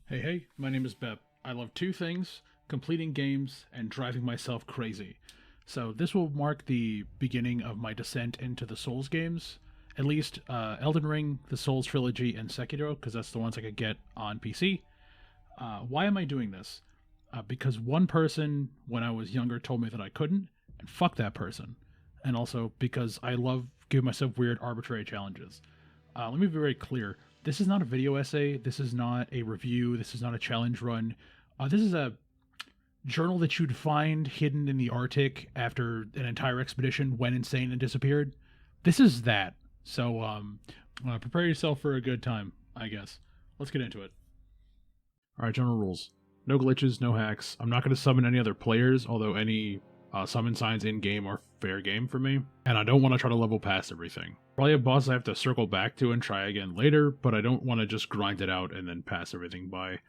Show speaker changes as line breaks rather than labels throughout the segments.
Hey, my name is Bep. I love two things: completing games and driving myself crazy. So, this will mark the beginning of my descent into the Souls games. At least Elden Ring, the Souls trilogy, and Sekiro, because that's the ones I could get on PC. Why am I doing this? Because one person, when I was younger, told me that I couldn't, and fuck that person. And also because I love giving myself weird, arbitrary challenges. Let me be very clear. This is not a video essay. This is not a review. This is not a challenge run. This is a journal that you'd find hidden in the Arctic after an entire expedition went insane and disappeared. This is that. So, prepare yourself for a good time, I guess. Let's get into it. Alright, general rules. No glitches, no hacks. I'm not going to summon any other players, although any summon signs in-game are fair game for me. And I don't want to try to level past everything. Probably a boss I have to circle back to and try again later, but I don't want to just grind it out and then pass everything by.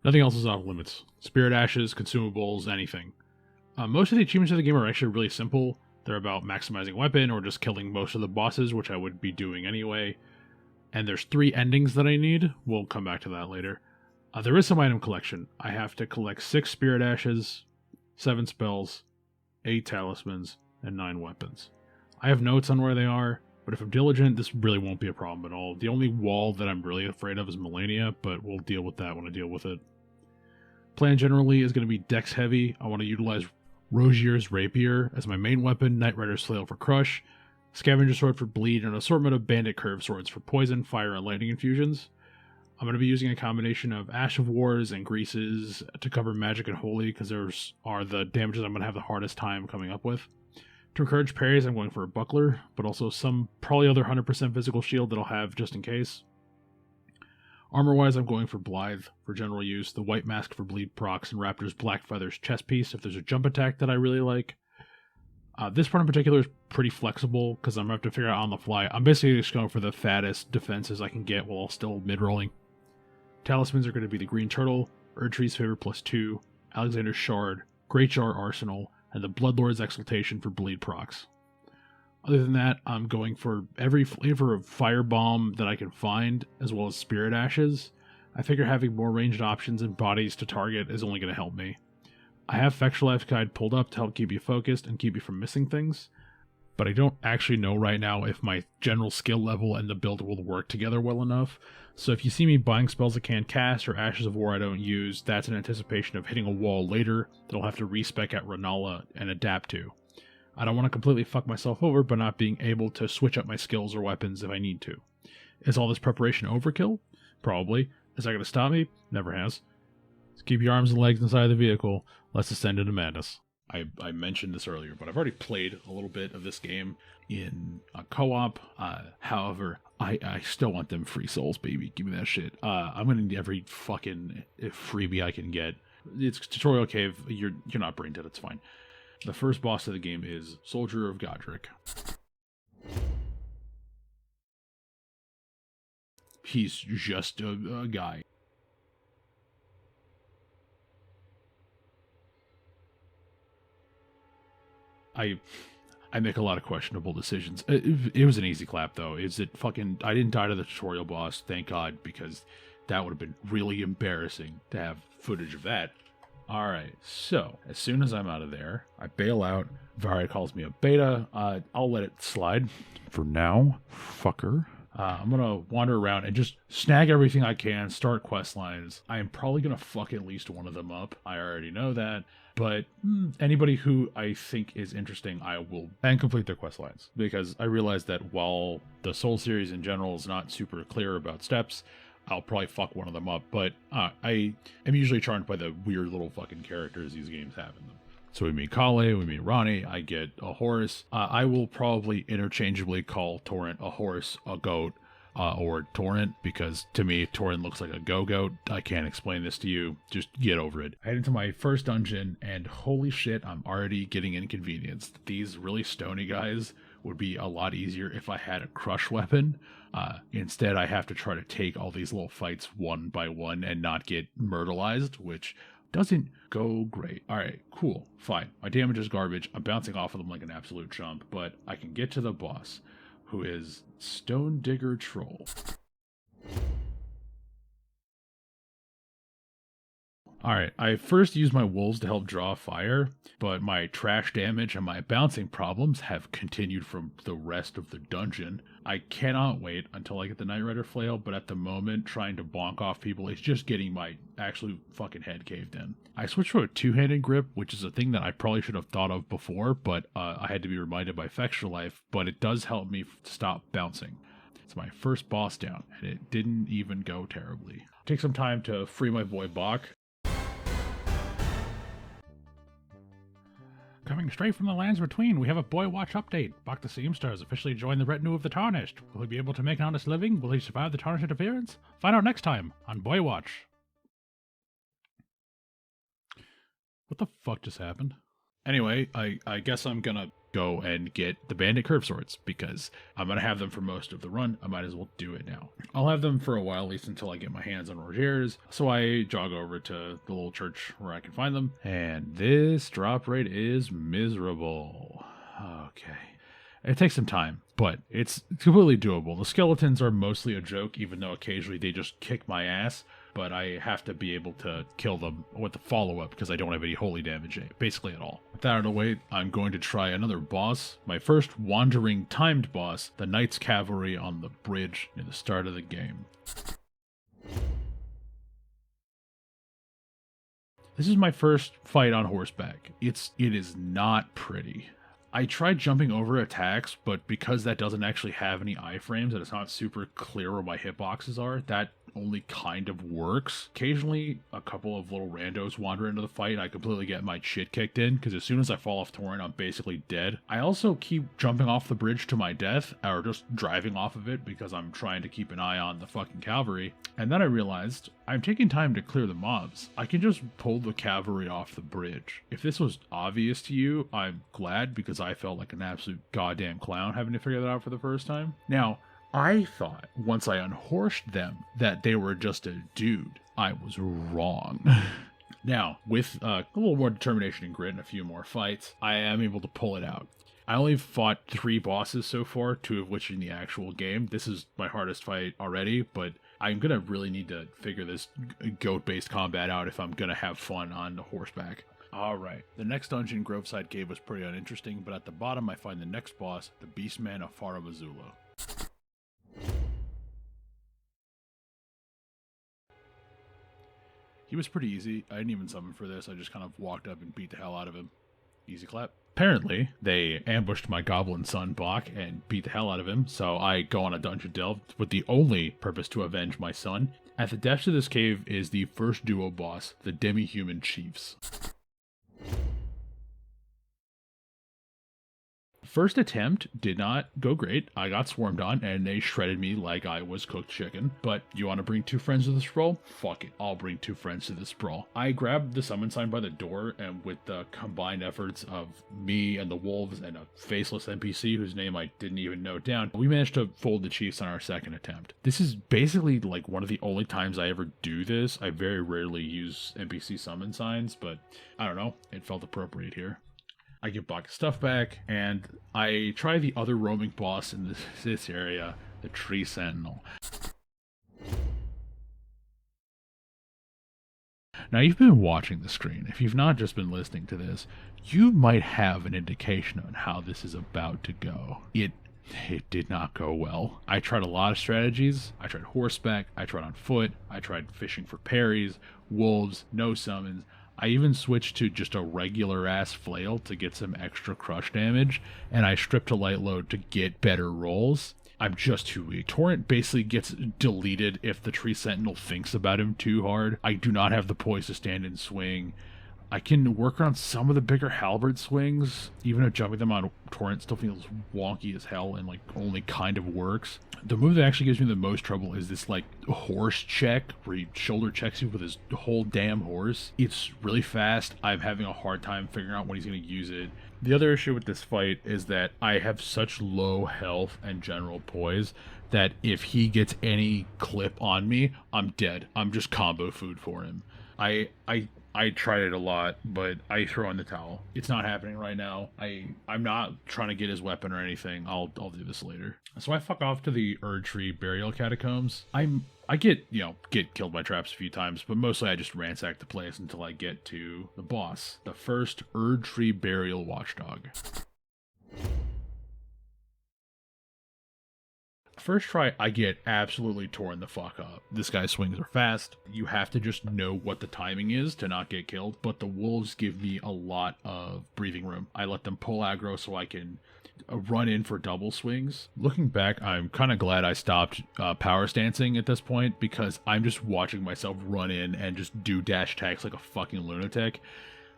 Nothing else is off limits. Spirit ashes, consumables, anything. Most of the achievements of the game are actually really simple. They're about maximizing weapon or just killing most of the bosses, which I would be doing anyway. And there's 3 endings that I need. We'll come back to that later. There is some item collection. I have to collect 6 spirit ashes, 7 spells, 8 talismans, and 9 weapons. I have notes on where they are, but if I'm diligent, this really won't be a problem at all. The only wall that I'm really afraid of is Melania, but we'll deal with that when I deal with it. Plan generally is going to be dex heavy. I want to utilize Rogier's Rapier as my main weapon, Knight Rider's Flail for Crush, Scavenger Sword for Bleed, and an assortment of Bandit Curve Swords for Poison, Fire, and Lightning infusions. I'm going to be using a combination of Ash of Wars and Greases to cover Magic and Holy, because those are the damages I'm going to have the hardest time coming up with. To encourage parries, I'm going for a Buckler, but also some probably other 100% physical shield that I'll have just in case. Armor-wise, I'm going for Blithe for general use, the White Mask for Bleed procs, and Raptor's Black Feathers chest piece if there's a jump attack that I really like. This part in particular is pretty flexible, because I'm going to have to figure out on the fly. I'm basically just going for the fattest defenses I can get while still mid-rolling. Talismans are going to be the Green Turtle, Erdtree's Favor +2, Alexander's Shard, Greatjar Arsenal, and the Bloodlord's Exaltation for bleed procs. Other than that, I'm going for every flavor of Firebomb that I can find, as well as Spirit Ashes. I figure having more ranged options and bodies to target is only going to help me. I have Fectualife's Guide pulled up to help keep you focused and keep you from missing things, but I don't actually know right now if my general skill level and the build will work together well enough. So if you see me buying spells I can't cast or Ashes of War I don't use, that's in anticipation of hitting a wall later that I'll have to respec at Renala and adapt to. I don't want to completely fuck myself over by not being able to switch up my skills or weapons if I need to. Is all this preparation overkill? Probably. Is that going to stop me? Never has. Just keep your arms and legs inside the vehicle. Let's descend into madness. I mentioned this earlier, but I've already played a little bit of this game in a co-op. However, I still want them free souls, baby. Give me that shit. I'm gonna need every fucking freebie I can get. It's tutorial cave. You're not brain dead. It's fine. The first boss of the game is Soldier of Godric. He's just a guy. I make a lot of questionable decisions. It was an easy clap though. Is it fucking? I didn't die to the tutorial boss, thank God, because that would have been really embarrassing to have footage of that. All right, so as soon as I'm out of there, I bail out. Varia calls me a beta. I'll let it slide for now, fucker. I'm gonna wander around and just snag everything I can, start quest lines. I am probably gonna fuck at least one of them up. I already know that. But anybody who I think is interesting, I will and complete their quest lines. Because I realize that while the Soul series in general is not super clear about steps, I'll probably fuck one of them up. But I am usually charmed by the weird little fucking characters these games have in them. So we meet Kale, we meet Ronnie, I get a horse. I will probably interchangeably call Torrent a horse, a goat, or Torrent, because to me, Torrent looks like a go-goat. I can't explain this to you. Just get over it. I head into my first dungeon, and holy shit, I'm already getting inconvenienced. These really stony guys would be a lot easier if I had a crush weapon. Instead, I have to try to take all these little fights one by one and not get myrtleized, which doesn't go great. Alright, cool, fine. My damage is garbage. I'm bouncing off of them like an absolute chump, but I can get to the boss, who is Stone Digger Troll. Alright, I first used my wolves to help draw fire, but my trash damage and my bouncing problems have continued from the rest of the dungeon. I cannot wait until I get the Knight Rider flail, but at the moment, trying to bonk off people is just getting my actually fucking head caved in. I switched to a two-handed grip, which is a thing that I probably should have thought of before, but I had to be reminded by Fextra Life, but it does help me stop bouncing. It's my first boss down, and it didn't even go terribly. Take some time to free my boy Bach. Coming straight from the lands between, we have a Boy Watch update. Bach the Seamster has officially joined the retinue of the Tarnished. Will he be able to make an honest living? Will he survive the Tarnished interference? Find out next time on Boy Watch. What the fuck just happened? Anyway, I guess I'm gonna go and get the Bandit Curve Swords, because I'm gonna have them for most of the run. I might as well do it now. I'll have them for a while, at least until I get my hands on Roger's. So I jog over to the little church where I can find them. And this drop rate is miserable. Okay. It takes some time, but it's completely doable. The skeletons are mostly a joke, even though occasionally they just kick my ass. But I have to be able to kill them with the follow-up because I don't have any holy damage, basically at all. With that out of the way, I'm going to try another boss. My first wandering timed boss, the Knight's Cavalry on the bridge near the start of the game. This is my first fight on horseback. It is not pretty. I tried jumping over attacks, but because that doesn't actually have any iframes and it's not super clear where my hitboxes are, that only kind of works. Occasionally, a couple of little randos wander into the fight and I completely get my shit kicked in, because as soon as I fall off torrent, I'm basically dead. I also keep jumping off the bridge to my death, or just driving off of it because I'm trying to keep an eye on the fucking cavalry. And then I realized, I'm taking time to clear the mobs. I can just pull the cavalry off the bridge. If this was obvious to you, I'm glad, because I felt like an absolute goddamn clown having to figure that out for the first time. Now, I thought, once I unhorsed them, that they were just a dude. I was wrong. Now, with a little more determination and grit and a few more fights, I am able to pull it out. I only fought 3 bosses so far, 2 of which in the actual game. This is my hardest fight already, but I'm gonna really need to figure this goat-based combat out if I'm gonna have fun on the horseback. Alright, the next dungeon Groveside Cave was pretty uninteresting, but at the bottom I find the next boss, the Beastman of Faramazula. He was pretty easy. I didn't even summon for this. I just kind of walked up and beat the hell out of him. Easy clap. Apparently, they ambushed my goblin son Bach and beat the hell out of him, so I go on a dungeon delve with the only purpose to avenge my son. At the depths of this cave is the first duo boss, the Demi-Human Chiefs. First attempt did not go great. I got swarmed on and they shredded me like I was cooked chicken. But you want to bring 2 friends to the sprawl? Fuck it, I'll bring 2 friends to the sprawl. I grabbed the summon sign by the door, and with the combined efforts of me and the wolves and a faceless NPC whose name I didn't even note down, we managed to fold the chiefs on our second attempt. This is basically like one of the only times I ever do this. I very rarely use NPC summon signs, but I don't know, it felt appropriate here. I get Bach's stuff back, and I try the other roaming boss in this area, the Tree Sentinel. Now, you've been watching the screen. If you've not just been listening to this, you might have an indication on how this is about to go. It did not go well. I tried a lot of strategies. I tried horseback, I tried on foot, I tried fishing for parries, wolves, no summons. I even switched to just a regular ass flail to get some extra crush damage, and I stripped to light load to get better rolls. I'm just too weak. Torrent basically gets deleted if the Tree Sentinel thinks about him too hard. I do not have the poise to stand and swing. I can work around some of the bigger halberd swings, even if jumping them on Torrent still feels wonky as hell and like only kind of works. The move that actually gives me the most trouble is this like horse check where he shoulder checks you with his whole damn horse. It's really fast. I'm having a hard time figuring out when he's going to use it. The other issue with this fight is that I have such low health and general poise that if he gets any clip on me, I'm dead. I'm just combo food for him. I I tried it a lot, but I throw in the towel. It's not happening right now. I'm not trying to get his weapon or anything. I'll do this later. So I fuck off to the Erdtree burial catacombs. I get killed by traps a few times, but mostly I just ransack the place until I get to the boss, the first Erdtree burial watchdog. First try, I get absolutely torn the fuck up. This guy's swings are fast. You have to just know what the timing is to not get killed, but the wolves give me a lot of breathing room. I let them pull aggro so I can run in for double swings. Looking back, I'm kind of glad I stopped power stancing at this point, because I'm just watching myself run in and just do dash attacks like a fucking lunatic.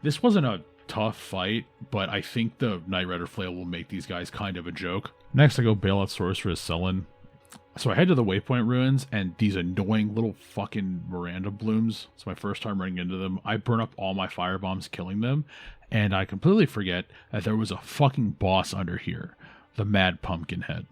This wasn't a tough fight, but I think the Night Rider flail will make these guys kind of a joke. Next, I go bail out Sorceress Sullen. So I head to the Waypoint Ruins, and these annoying little fucking Miranda blooms, it's my first time running into them. I burn up all my fire bombs killing them, and I completely forget that there was a fucking boss under here, the Mad Pumpkinhead.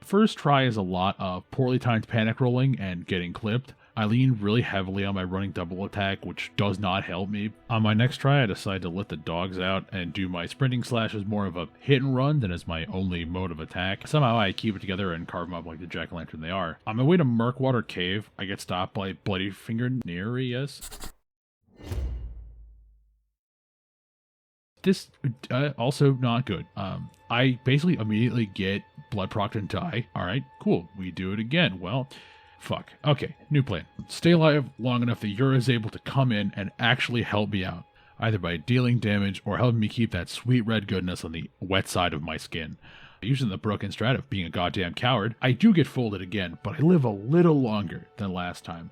First try is a lot of poorly timed panic rolling and getting clipped. I lean really heavily on my running double attack, which does not help me. On my next try, I decide to let the dogs out and do my sprinting slash as more of a hit and run than as my only mode of attack. Somehow I keep it together and carve them up like the jack-o'-lantern they are. On my way to Murkwater Cave, I get stopped by Bloody Finger Nereus. This also not good. I basically immediately get blood procced and die. Alright, cool. We do it again. Well, fuck. Okay, new plan. Stay alive long enough that Yura is able to come in and actually help me out, either by dealing damage or helping me keep that sweet red goodness on the wet side of my skin. Using the broken strat of being a goddamn coward, I do get folded again, but I live a little longer than last time.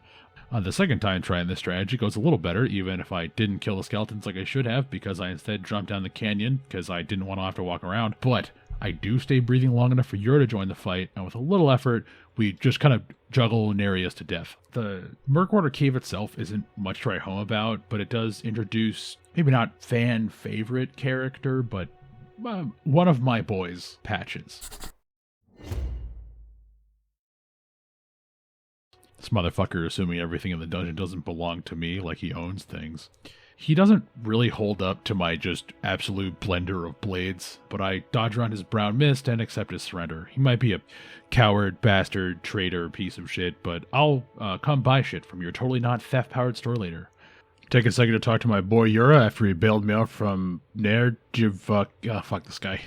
The second time trying this strategy goes a little better, even if I didn't kill the skeletons like I should have, because I instead jumped down the canyon, because I didn't want to have to walk around. But I do stay breathing long enough for Yura to join the fight, and with a little effort, we just kind of juggle Nereus to death. The Murkwater Cave itself isn't much to write home about, but it does introduce, maybe not fan favorite character, but one of my boys, Patches. This motherfucker assuming everything in the dungeon doesn't belong to me, like he owns things. He doesn't really hold up to my just absolute blender of blades, but I dodge around his brown mist and accept his surrender. He might be a coward, bastard, traitor, piece of shit, but I'll come buy shit from your totally not theft-powered store later. Take a second to talk to my boy Yura after he bailed me out from fuck this guy.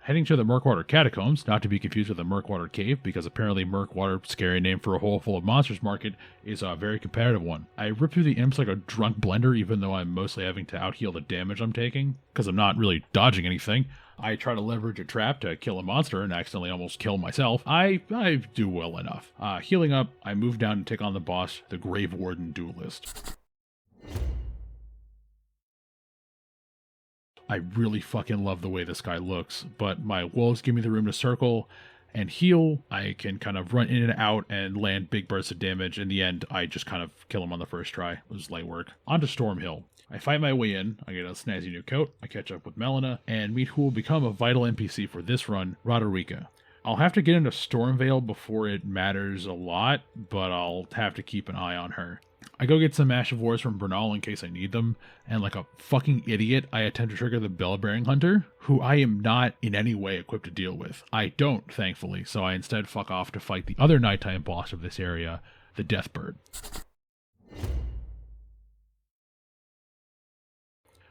Heading to the Murkwater Catacombs, not to be confused with the Murkwater Cave, because apparently Murkwater, scary name for a hole full of monsters market, is a very competitive one. I rip through the imps like a drunk blender, even though I'm mostly having to out-heal the damage I'm taking, because I'm not really dodging anything. I try to leverage a trap to kill a monster and accidentally almost kill myself. I do well enough. Healing up, I move down and take on the boss, the Grave Warden Duelist. I really fucking love the way this guy looks, but my wolves give me the room to circle and heal. I can kind of run in and out and land big bursts of damage. In the end, I just kind of kill him on the first try. It was light work. On to Stormhill. I fight my way in, I get a snazzy new coat, I catch up with Melina, and meet who will become a vital NPC for this run, Roderica. I'll have to get into Stormvale before it matters a lot, but I'll have to keep an eye on her. I go get some Ash of Wars from Bernal in case I need them, and like a fucking idiot, I attempt to trigger the Bell-Bearing Hunter, who I am not in any way equipped to deal with. I don't, thankfully, so I instead fuck off to fight the other nighttime boss of this area, the Deathbird.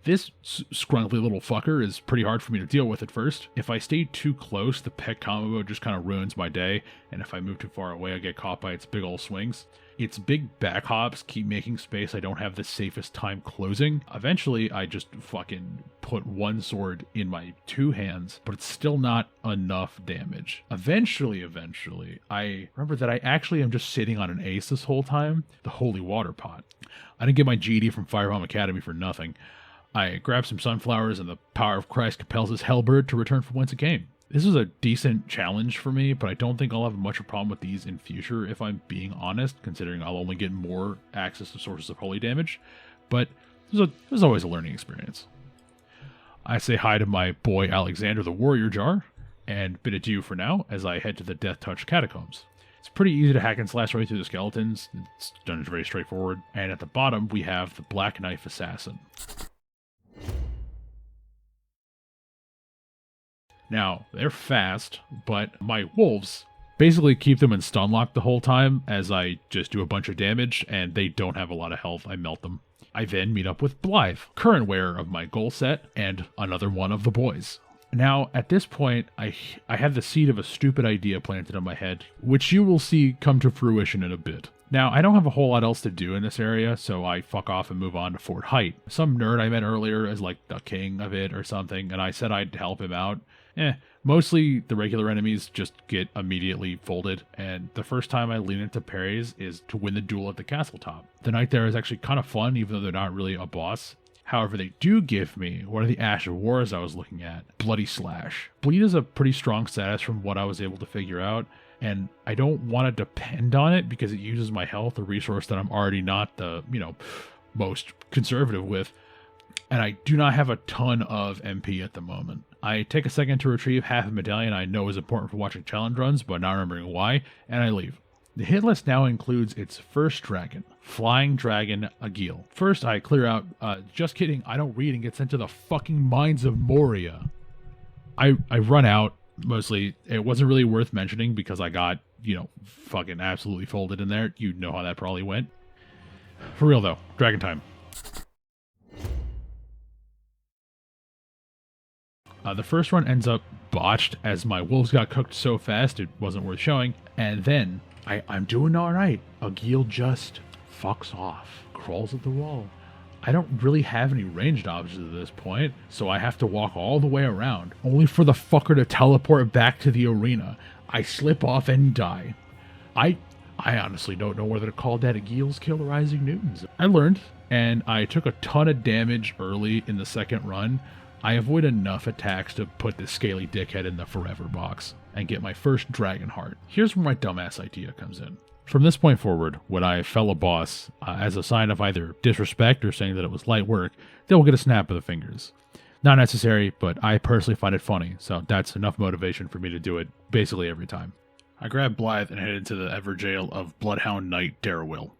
This scrunkly little fucker is pretty hard for me to deal with at first. If I stay too close, the pet combo just kind of ruins my day, and if I move too far away, I get caught by its big ol' swings. Its big back hops keep making space I don't have the safest time closing. Eventually, I just fucking put one sword in my two hands, but it's still not enough damage. Eventually, I remember that I actually am just sitting on an ace this whole time, the Holy Water Pot. I didn't get my GD from Firebomb Academy for nothing. I grab some sunflowers and the power of Christ compels this hellbird to return from whence it came. This is a decent challenge for me, but I don't think I'll have much of a problem with these in future if I'm being honest, considering I'll only get more access to sources of holy damage. But there's always a learning experience. I say hi to my boy Alexander the Warrior Jar, and bid adieu for now as I head to the Death Touch Catacombs. It's pretty easy to hack and slash right through the skeletons. It's done very straightforward. And at the bottom, we have the Black Knife Assassin. Now, they're fast, but my wolves basically keep them in stun lock the whole time as I just do a bunch of damage, and they don't have a lot of health. I melt them. I then meet up with Blythe, current wearer of my goal set, and another one of the boys. Now, at this point, I have the seed of a stupid idea planted in my head, which you will see come to fruition in a bit. Now, I don't have a whole lot else to do in this area, so I fuck off and move on to Fort Height. Some nerd I met earlier is like the king of it or something, and I said I'd help him out. Mostly the regular enemies just get immediately folded, and the first time I lean into parries is to win the duel at the castle top. The night there is actually kind of fun, even though they're not really a boss. However, they do give me one of the Ash of Wars I was looking at, Bloody Slash. Bleed is a pretty strong status from what I was able to figure out, and I don't want to depend on it because it uses my health, a resource that I'm already not the, most conservative with, and I do not have a ton of MP at the moment. I take a second to retrieve half a medallion I know is important for watching challenge runs, but not remembering why, and I leave. The hit list now includes its first dragon, Flying Dragon Agil. First, I clear out, just kidding, I don't read and get sent to the fucking Mines of Moria. I run out, mostly. It wasn't really worth mentioning because I got, fucking absolutely folded in there. You know how that probably went. For real though, dragon time. The first run ends up botched as my wolves got cooked so fast it wasn't worth showing, and then I'm doing alright. Agil just fucks off, crawls at the wall. I don't really have any ranged options at this point, so I have to walk all the way around, only for the fucker to teleport back to the arena. I slip off and die. I honestly don't know whether to call that Agil's Killer Rising Newtons. I learned, and I took a ton of damage early in the second run. I avoid enough attacks to put this scaly dickhead in the forever box and get my first dragon heart. Here's where my dumbass idea comes in. From this point forward, when I fell a boss, as a sign of either disrespect or saying that it was light work, they will get a snap of the fingers. Not necessary, but I personally find it funny, so that's enough motivation for me to do it basically every time. I grab Blythe and head into the ever jail of Bloodhound Knight Darrowil.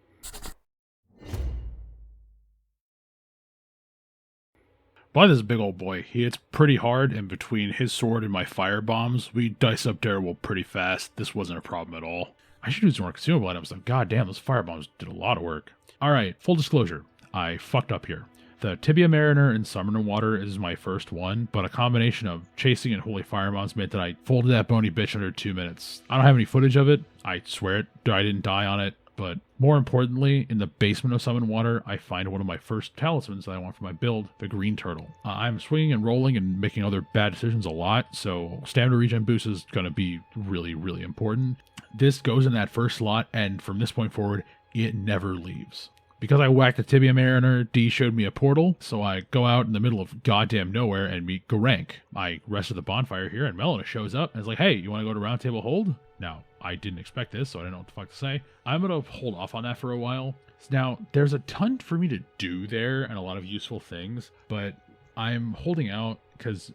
Blythe is a big old boy. He hits pretty hard, and between his sword and my fire bombs, we dice up Darrowil pretty fast. This wasn't a problem at all. I should do some more consumable items though. God damn, those fire bombs did a lot of work. Alright, full disclosure. I fucked up here. The Tibia Mariner in Summoner Water is my first one, but a combination of chasing and holy fire bombs meant that I folded that bony bitch under 2 minutes. I don't have any footage of it. I swear it. I didn't die on it. But more importantly, in the basement of Summon Water, I find one of my first talismans that I want for my build, the Green Turtle. I'm swinging and rolling and making other bad decisions a lot, so stamina regen boost is going to be really, really important. This goes in that first slot, and from this point forward, it never leaves. Because I whacked the Tibia Mariner, D showed me a portal, so I go out in the middle of goddamn nowhere and meet Garank. I rest at the bonfire here, and Melina shows up and is like, hey, you want to go to Round Table Hold? Now, I didn't expect this, so I didn't know what the fuck to say. I'm going to hold off on that for a while. Now, there's a ton for me to do there and a lot of useful things, but I'm holding out because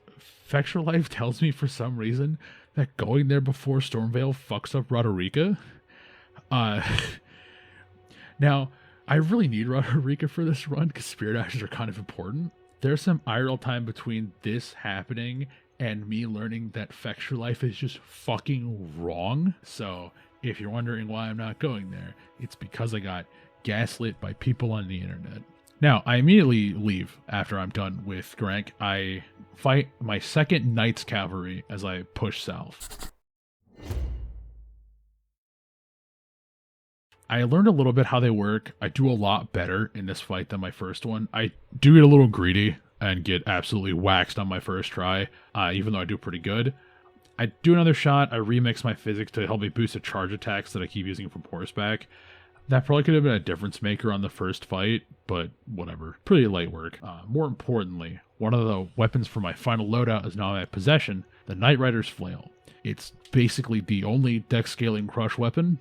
Fextra Life tells me for some reason that going there before Stormveil fucks up Roderica. Now, I really need Roderica for this run because Spirit Ashes are kind of important. There's some IRL time between this happening and me learning that Fextra Life is just fucking wrong. So if you're wondering why I'm not going there, it's because I got gaslit by people on the internet. Now, I immediately leave after I'm done with Garank. I fight my second Knights Cavalry as I push south. I learned a little bit how they work. I do a lot better in this fight than my first one. I do get a little greedy and get absolutely waxed on my first try, even though I do pretty good. I do another shot. I remix my physics to help me boost the charge attacks that I keep using from horseback. That probably could have been a difference maker on the first fight, but whatever. Pretty light work. More importantly, one of the weapons for my final loadout is now in my possession, the Knight Rider's Flail. It's basically the only dex scaling crush weapon.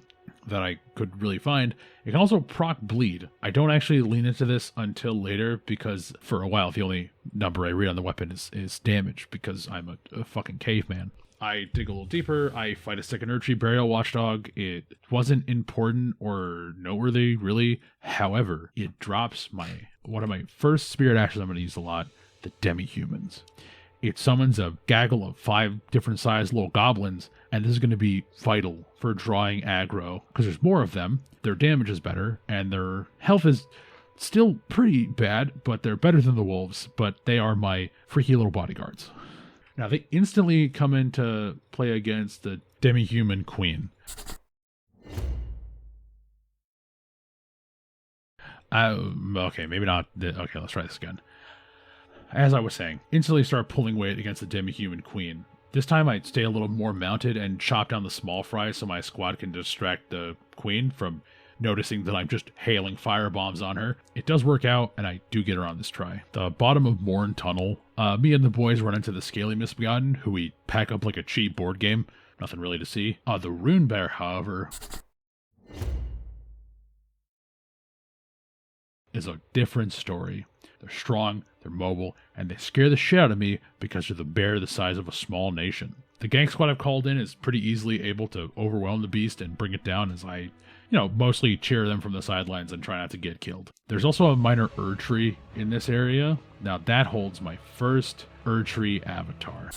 that I could really find. It can also proc bleed. I don't actually lean into this until later because for a while the only number I read on the weapon is damage because I'm a fucking caveman. I dig a little deeper. I fight a second Erdtree Burial Watchdog. It wasn't important or noteworthy, really. However, it drops one of my first Spirit Ashes I'm going to use a lot, the Demi-Humans. It summons a gaggle of 5 different sized little goblins, and this is going to be vital for drawing aggro, because there's more of them, their damage is better, and their health is still pretty bad, but they're better than the wolves, but they are my freaky little bodyguards. Now, they instantly come into play against the Demi-Human Queen. Okay, maybe not. Okay, let's try this again. As I was saying, instantly start pulling weight against the Demi-Human Queen. This time I stay a little more mounted and chop down the small fry so my squad can distract the Queen from noticing that I'm just hailing firebombs on her. It does work out, and I do get her on this try. The bottom of Moron Tunnel, me and the boys run into the Scaly Misbegotten, who we pack up like a cheap board game. Nothing really to see. The Rune Bear, however, is a different story. They're strong, they're mobile, and they scare the shit out of me because they're the bear the size of a small nation. The gang squad I've called in is pretty easily able to overwhelm the beast and bring it down as I mostly cheer them from the sidelines and try not to get killed. There's also a minor Erdtree in this area. Now that holds my first Erdtree avatar.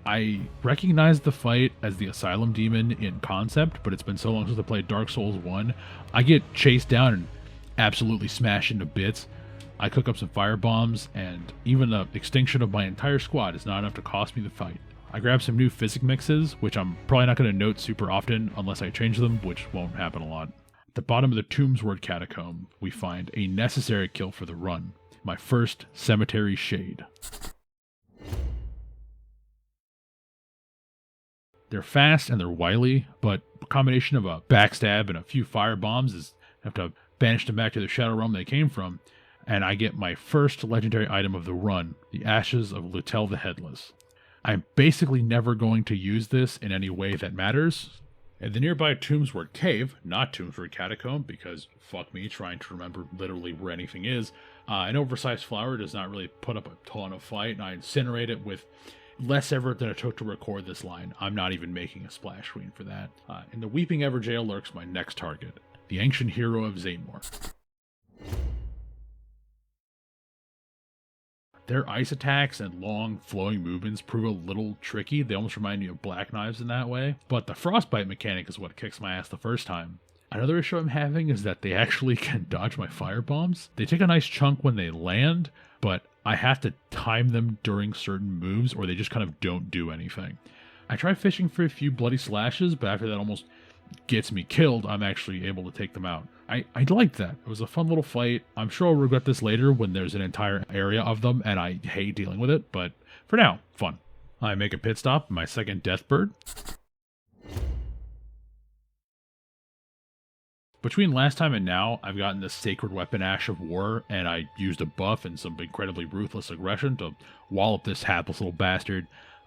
I recognize the fight as the Asylum Demon in concept, but it's been so long since I played Dark Souls 1. I get chased down and absolutely smashed into bits. I cook up some firebombs, and even the extinction of my entire squad is not enough to cost me the fight. I grab some new physic mixes, which I'm probably not going to note super often unless I change them, which won't happen a lot. At the bottom of the Tombsward Catacomb, we find a necessary kill for the run, my first Cemetery Shade. They're fast and they're wily, but a combination of a backstab and a few fire bombs is have to banish them back to the Shadow Realm they came from, and I get my first legendary item of the run, the Ashes of Lutel the Headless. I'm basically never going to use this in any way that matters. In the nearby Tombsward Cave, not Tombsward Catacomb, because fuck me trying to remember literally where anything is, an oversized flower does not really put up a ton of fight, and I incinerate it with less effort than it took to record this line. I'm not even making a splash screen for that. In the Weeping Everjail lurks my next target, the ancient hero of Zaymor. Their ice attacks and long flowing movements prove a little tricky. They almost remind me of Black Knives in that way, but the frostbite mechanic is what kicks my ass the first time. Another issue I'm having is that they actually can dodge my firebombs. They take a nice chunk when they land, but I have to time them during certain moves or they just kind of don't do anything. I try fishing for a few bloody slashes, but after that almost gets me killed, I'm actually able to take them out. I liked that. It was a fun little fight. I'm sure I'll regret this later when there's an entire area of them and I hate dealing with it, but for now, fun. I make a pit stop, my second Deathbird. Between last time and now, I've gotten the Sacred Weapon Ash of War, and I used a buff and some incredibly ruthless aggression to wallop this hapless little bastard.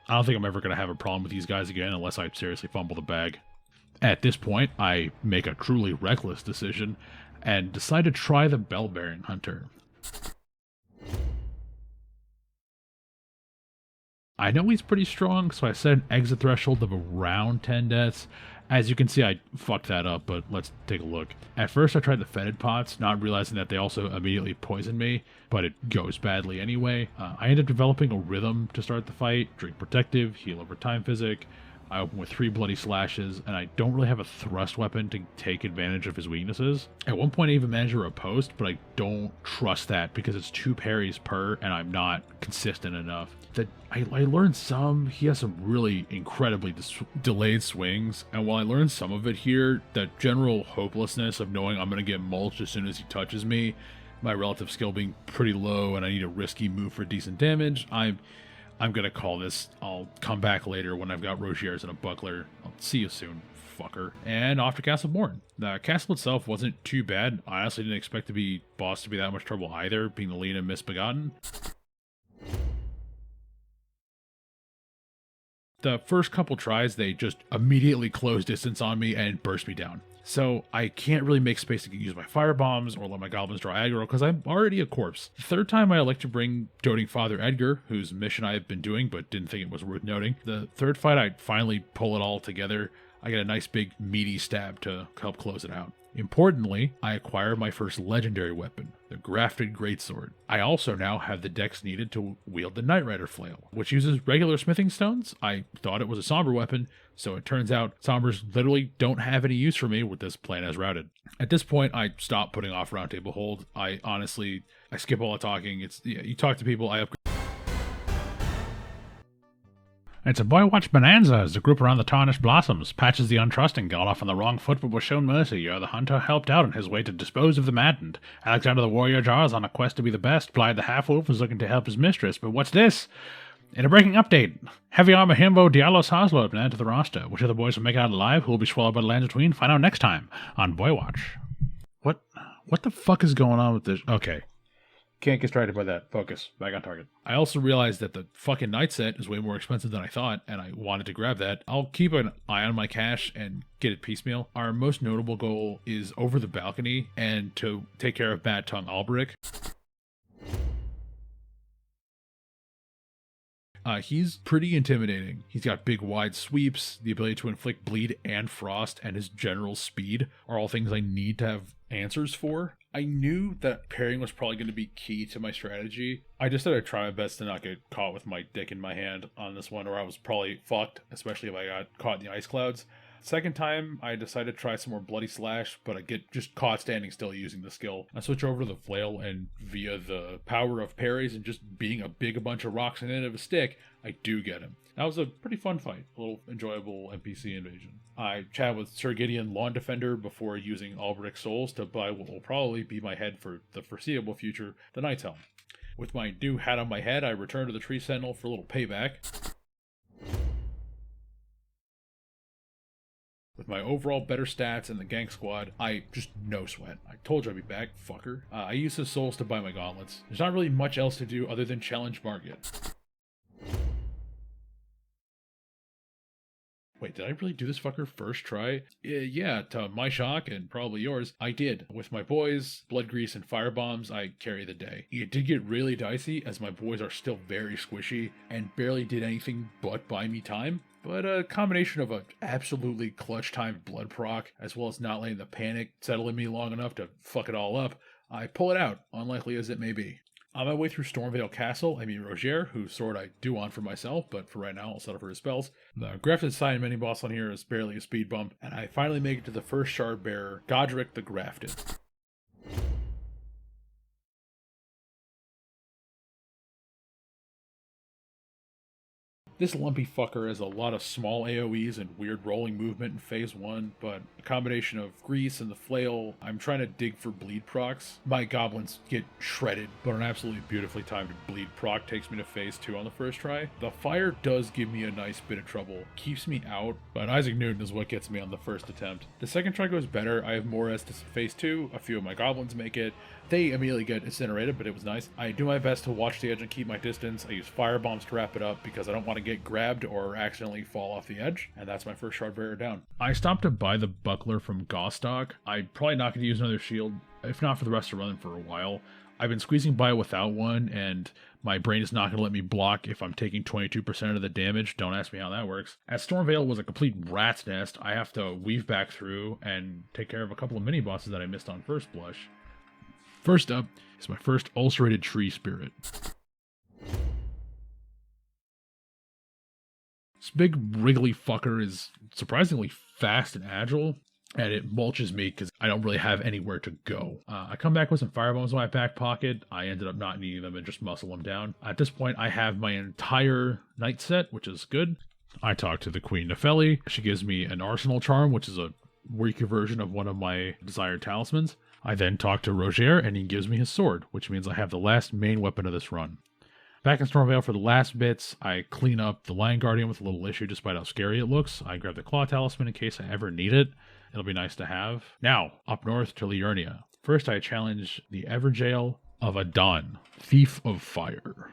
I don't think I'm ever going to have a problem with these guys again unless I seriously fumble the bag. At this point, I make a truly reckless decision and decide to try the Bellbearing Hunter. I know he's pretty strong, so I set an exit threshold of around 10 deaths. As you can see, I fucked that up, but let's take a look. At first, I tried the fetid pots, not realizing that they also immediately poison me, but it goes badly anyway. I end up developing a rhythm to start the fight, drink protective, heal over time physic. I open with 3 bloody slashes, and I don't really have a thrust weapon to take advantage of his weaknesses. At one point I even managed a riposte, but I don't trust that because it's 2 parries per, and I'm not consistent enough. I learned some. He has some really incredibly delayed swings, and while I learned some of it here, that general hopelessness of knowing I'm going to get mulched as soon as he touches me, my relative skill being pretty low, and I need a risky move for decent damage, I'm going to call this. I'll come back later when I've got Rogiers and a buckler. I'll see you soon, fucker. And off to Castle Morn. The castle itself wasn't too bad. I honestly didn't expect the boss to be that much trouble either, being the lean and misbegotten. The first couple tries, they just immediately close distance on me and burst me down. So I can't really make space to use my fire bombs or let my goblins draw aggro because I'm already a corpse. The third time I elect to bring doting Father Edgar, whose mission I have been doing but didn't think it was worth noting. The third fight I finally pull it all together. I get a nice big meaty stab to help close it out. Importantly, I acquire my first legendary weapon, the Grafted Greatsword. I also now have the dex needed to wield the Knight Rider Flail, which uses regular smithing stones. I thought it was a somber weapon, so it turns out sombers literally don't have any use for me with this plan as routed. At this point, I stop putting off Roundtable Hold. I skip all the talking. You talk to people, I upgrade. It's a boy watch bonanza as the group around the tarnished blossoms. Patches the untrusting got off on the wrong foot but was shown mercy. The hunter helped out on his way to dispose of the maddened. Alexander the warrior Jars, on a quest to be the best, Blythe the half-wolf was looking to help his mistress. But what's this? In a breaking update, Heavy Armor Himbo Diallo Soslo have been added to the roster. Which of the boys will make it out alive? Who will be swallowed by the lands between? Find out next time on Boy Watch. What the fuck is going on with this? Okay. Can't get distracted by that. Focus. Back on target. I also realized that the fucking night set is way more expensive than I thought, and I wanted to grab that. I'll keep an eye on my cash and get it piecemeal. Our most notable goal is over the balcony and to take care of Bad Tongue Alberic. He's pretty intimidating. He's got big wide sweeps, the ability to inflict bleed and frost, and his general speed are all things I need to have answers for. I knew that pairing was probably going to be key to my strategy. I just had to try my best to not get caught with my dick in my hand on this one, or I was probably fucked, especially if I got caught in the ice clouds. Second time, I decided to try some more Bloody Slash, but I get just caught standing still using the skill. I switch over to the flail, and via the power of parries and just being a bunch of rocks in the end of a stick, I do get him. That was a pretty fun fight, a little enjoyable NPC invasion. I chat with Sir Gideon Lawn Defender before using Alberic's Souls to buy what will probably be my head for the foreseeable future, the Knight's Helm. With my new hat on my head, I return to the Tree Sentinel for a little payback. With my overall better stats and the gank squad, I just no sweat. I told you I'd be back, fucker. I use his souls to buy my gauntlets. There's not really much else to do other than challenge Margit. Wait, did I really do this fucker first try? Yeah, to my shock, and probably yours, I did. With my boys, Blood Grease, and Fire Bombs, I carry the day. It did get really dicey, as my boys are still very squishy, and barely did anything but buy me time. But a combination of an absolutely clutch-timed blood proc, as well as not letting the panic settle in me long enough to fuck it all up, I pull it out, unlikely as it may be. On my way through Stormvale Castle, I meet Roger, whose sword I do want for myself, but for right now I'll settle for his spells. The Grafted Sign mini-boss on here is barely a speed bump, and I finally make it to the first shard bearer, Godric the Grafted. This lumpy fucker has a lot of small AoEs and weird rolling movement in phase 1, but a combination of grease and the flail, I'm trying to dig for bleed procs. My goblins get shredded, but an absolutely beautifully timed bleed proc takes me to phase 2 on the first try. The fire does give me a nice bit of trouble, keeps me out, but Isaac Newton is what gets me on the first attempt. The second try goes better. I have more as to phase 2, a few of my goblins make it. They immediately get incinerated, but it was nice. I do my best to watch the edge and keep my distance. I use fire bombs to wrap it up because I don't want to get grabbed or accidentally fall off the edge, and that's my first shard bearer down. I stopped to buy the buckler from Gostock. I'm probably not going to use another shield, if not for the rest of the run, for a while. I've been squeezing by without one, and my brain is not going to let me block if I'm taking 22% of the damage. Don't ask me how that works. As Stormvale was a complete rat's nest, I have to weave back through and take care of a couple of mini-bosses that I missed on first blush. First up is my first ulcerated tree spirit. This big wriggly fucker is surprisingly fast and agile, and it mulches me because I don't really have anywhere to go. I come back with some firebombs in my back pocket. I ended up not needing them and just muscle them down. At this point, I have my entire night set, which is good. I talk to the Queen Nepheli. She gives me an arsenal charm, which is a weaker version of one of my desired talismans. I then talk to Roger, and he gives me his sword, which means I have the last main weapon of this run. Back in Stormvale for the last bits, I clean up the Lion Guardian with a little issue despite how scary it looks. I grab the Claw Talisman in case I ever need it. It'll be nice to have. Now, up north to Liurnia. First, I challenge the Everjail of Adon, Thief of Fire.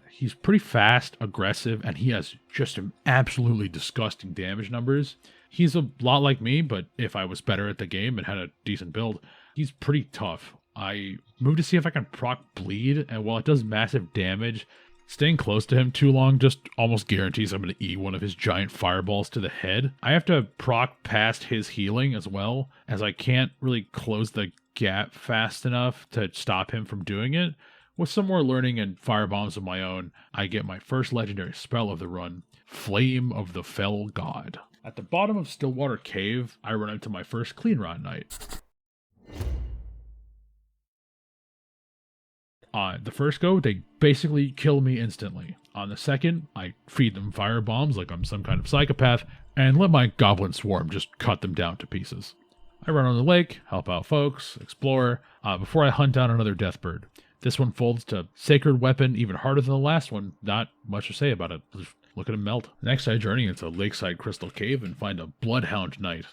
He's pretty fast, aggressive, and he has just absolutely disgusting damage numbers. He's a lot like me, but if I was better at the game and had a decent build, he's pretty tough. I moved to see if I can proc bleed, and while it does massive damage, staying close to him too long just almost guarantees I'm going to eat one of his giant fireballs to the head. I have to proc past his healing as well, as I can't really close the gap fast enough to stop him from doing it. With some more learning and firebombs of my own, I get my first legendary spell of the run, Flame of the Fell God. At the bottom of Stillwater Cave, I run into my first Clean Rot Knight. On the first go, they basically kill me instantly. On the second, I feed them firebombs like I'm some kind of psychopath, and let my goblin swarm just cut them down to pieces. I run on the lake, help out folks, explore, before I hunt down another deathbird. This one folds to Sacred Weapon, even harder than the last one. Not much to say about it. Just look at him melt. Next, I journey into Lakeside Crystal Cave and find a Bloodhound Knight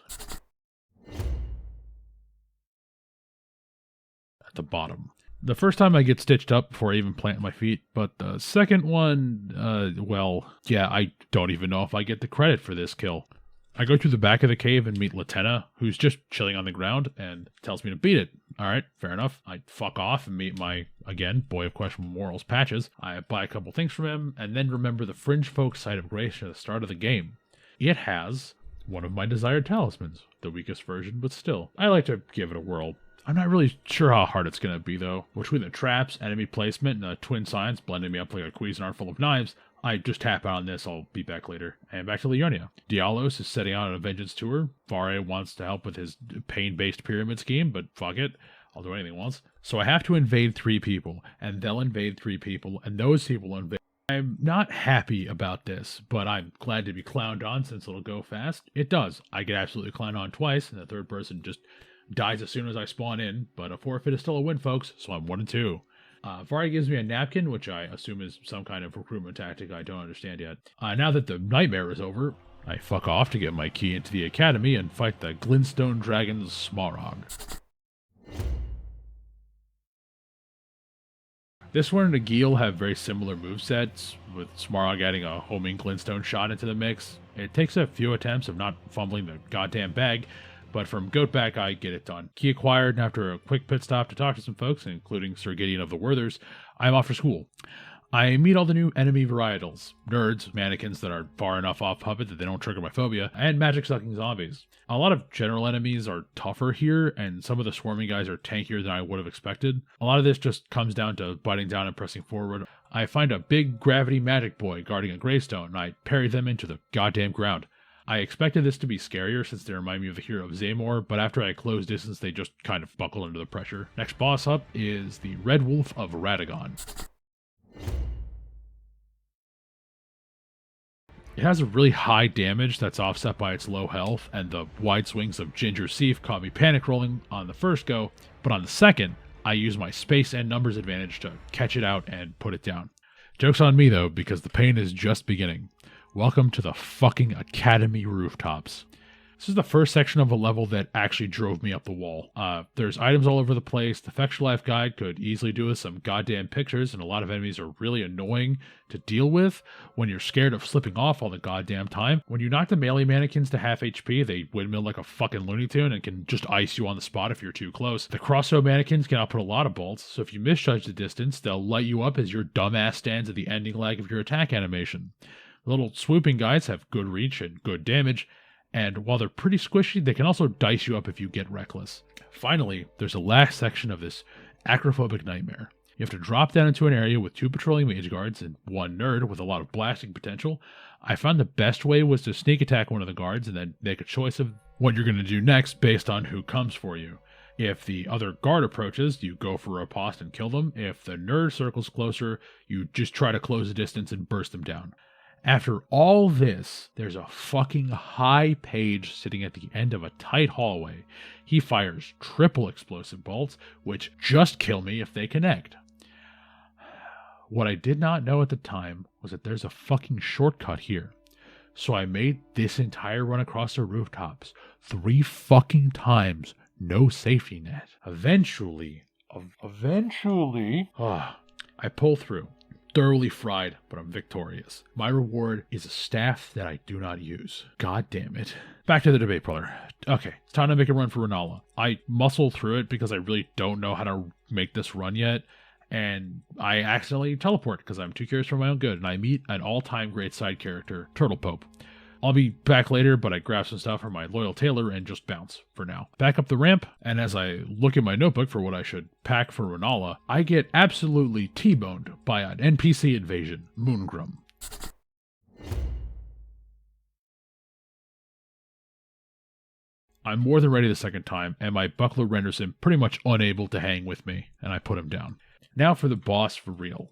at the bottom. The first time I get stitched up before I even plant my feet, but the second one, well, yeah, I don't even know if I get the credit for this kill. I go to the back of the cave and meet Latenna, who's just chilling on the ground and tells me to beat it. Alright, fair enough. I fuck off and meet my, again, boy of questionable morals, Patches. I buy a couple things from him, and then remember the Fringe Folk site of Grace at the start of the game. It has one of my desired talismans, the weakest version, but still. I like to give it a whirl. I'm not really sure how hard it's going to be, though. Between the traps, enemy placement, and the twin signs blending me up like a Cuisinart full of knives, I just tap out on this, I'll be back later. And back to Leonia. Dialos is setting out on a vengeance tour. Vare wants to help with his pain-based pyramid scheme, but fuck it. I'll do anything once. So I have to invade 3 people, and they'll invade 3 people, and those people will invade. I'm not happy about this, but I'm glad to be clowned on since it'll go fast. It does. I get absolutely clowned on twice, and the third person just dies as soon as I spawn in, but a forfeit is still a win, folks, so I'm 1-2. Vare gives me a napkin, which I assume is some kind of recruitment tactic I don't understand yet. Now that the nightmare is over, I fuck off to get my key into the academy and fight the Glintstone Dragon's Smarog. This one and Agheel have very similar movesets, with Smarog adding a homing Glintstone shot into the mix. It takes a few attempts of not fumbling the goddamn bag, but from Goatback, I get it done. Key acquired, and after a quick pit stop to talk to some folks, including Sir Gideon of the Werthers, I'm off for school. I meet all the new enemy varietals. Nerds, mannequins that are far enough off puppet that they don't trigger my phobia, and magic-sucking zombies. A lot of general enemies are tougher here, and some of the swarming guys are tankier than I would have expected. A lot of this just comes down to biting down and pressing forward. I find a big gravity magic boy guarding a gravestone, and I parry them into the goddamn ground. I expected this to be scarier since they remind me of the hero of Zamor, but after I close distance, they just kind of buckle under the pressure. Next boss up is the Red Wolf of Radagon. It has a really high damage that's offset by its low health, and the wide swings of Ginger Seif caught me panic rolling on the first go, but on the second, I use my space and numbers advantage to catch it out and put it down. Joke's on me though, because the pain is just beginning. Welcome to the fucking Academy rooftops. This is the first section of a level that actually drove me up the wall. There's items all over the place. The Fetch Life guide could easily do with some goddamn pictures, and a lot of enemies are really annoying to deal with when you're scared of slipping off all the goddamn time. When you knock the melee mannequins to half HP, they windmill like a fucking Looney Tune and can just ice you on the spot if you're too close. The crossbow mannequins can output a lot of bolts, so if you misjudge the distance, they'll light you up as your dumbass stands at the ending leg of your attack animation. The little swooping guys have good reach and good damage, and while they're pretty squishy, they can also dice you up if you get reckless. Finally, there's a last section of this acrophobic nightmare. You have to drop down into an area with 2 patrolling mage guards and 1 nerd with a lot of blasting potential. I found the best way was to sneak attack one of the guards and then make a choice of what you're going to do next based on who comes for you. If the other guard approaches, you go for a riposte and kill them. If the nerd circles closer, you just try to close the distance and burst them down. After all this, there's a fucking high page sitting at the end of a tight hallway. He fires triple explosive bolts, which just kill me if they connect. What I did not know at the time was that there's a fucking shortcut here. So I made this entire run across the rooftops 3 fucking times, no safety net. Eventually, I pull through. thoroughly fried, but I'm victorious. My reward is a staff that I do not use. God damn it. Back to the debate parlor. Okay, it's time to make a run for Renala. I muscle through it because I really don't know how to make this run yet, and I accidentally teleport because I'm too curious for my own good, and I meet an all-time great side character, Turtle Pope. I'll be back later, but I grab some stuff from my loyal tailor and just bounce for now. Back up the ramp, and as I look in my notebook for what I should pack for Renala, I get absolutely T-boned by an NPC invasion, Moongrum. I'm more than ready the second time, and my buckler renders him pretty much unable to hang with me, and I put him down. Now for the boss for real.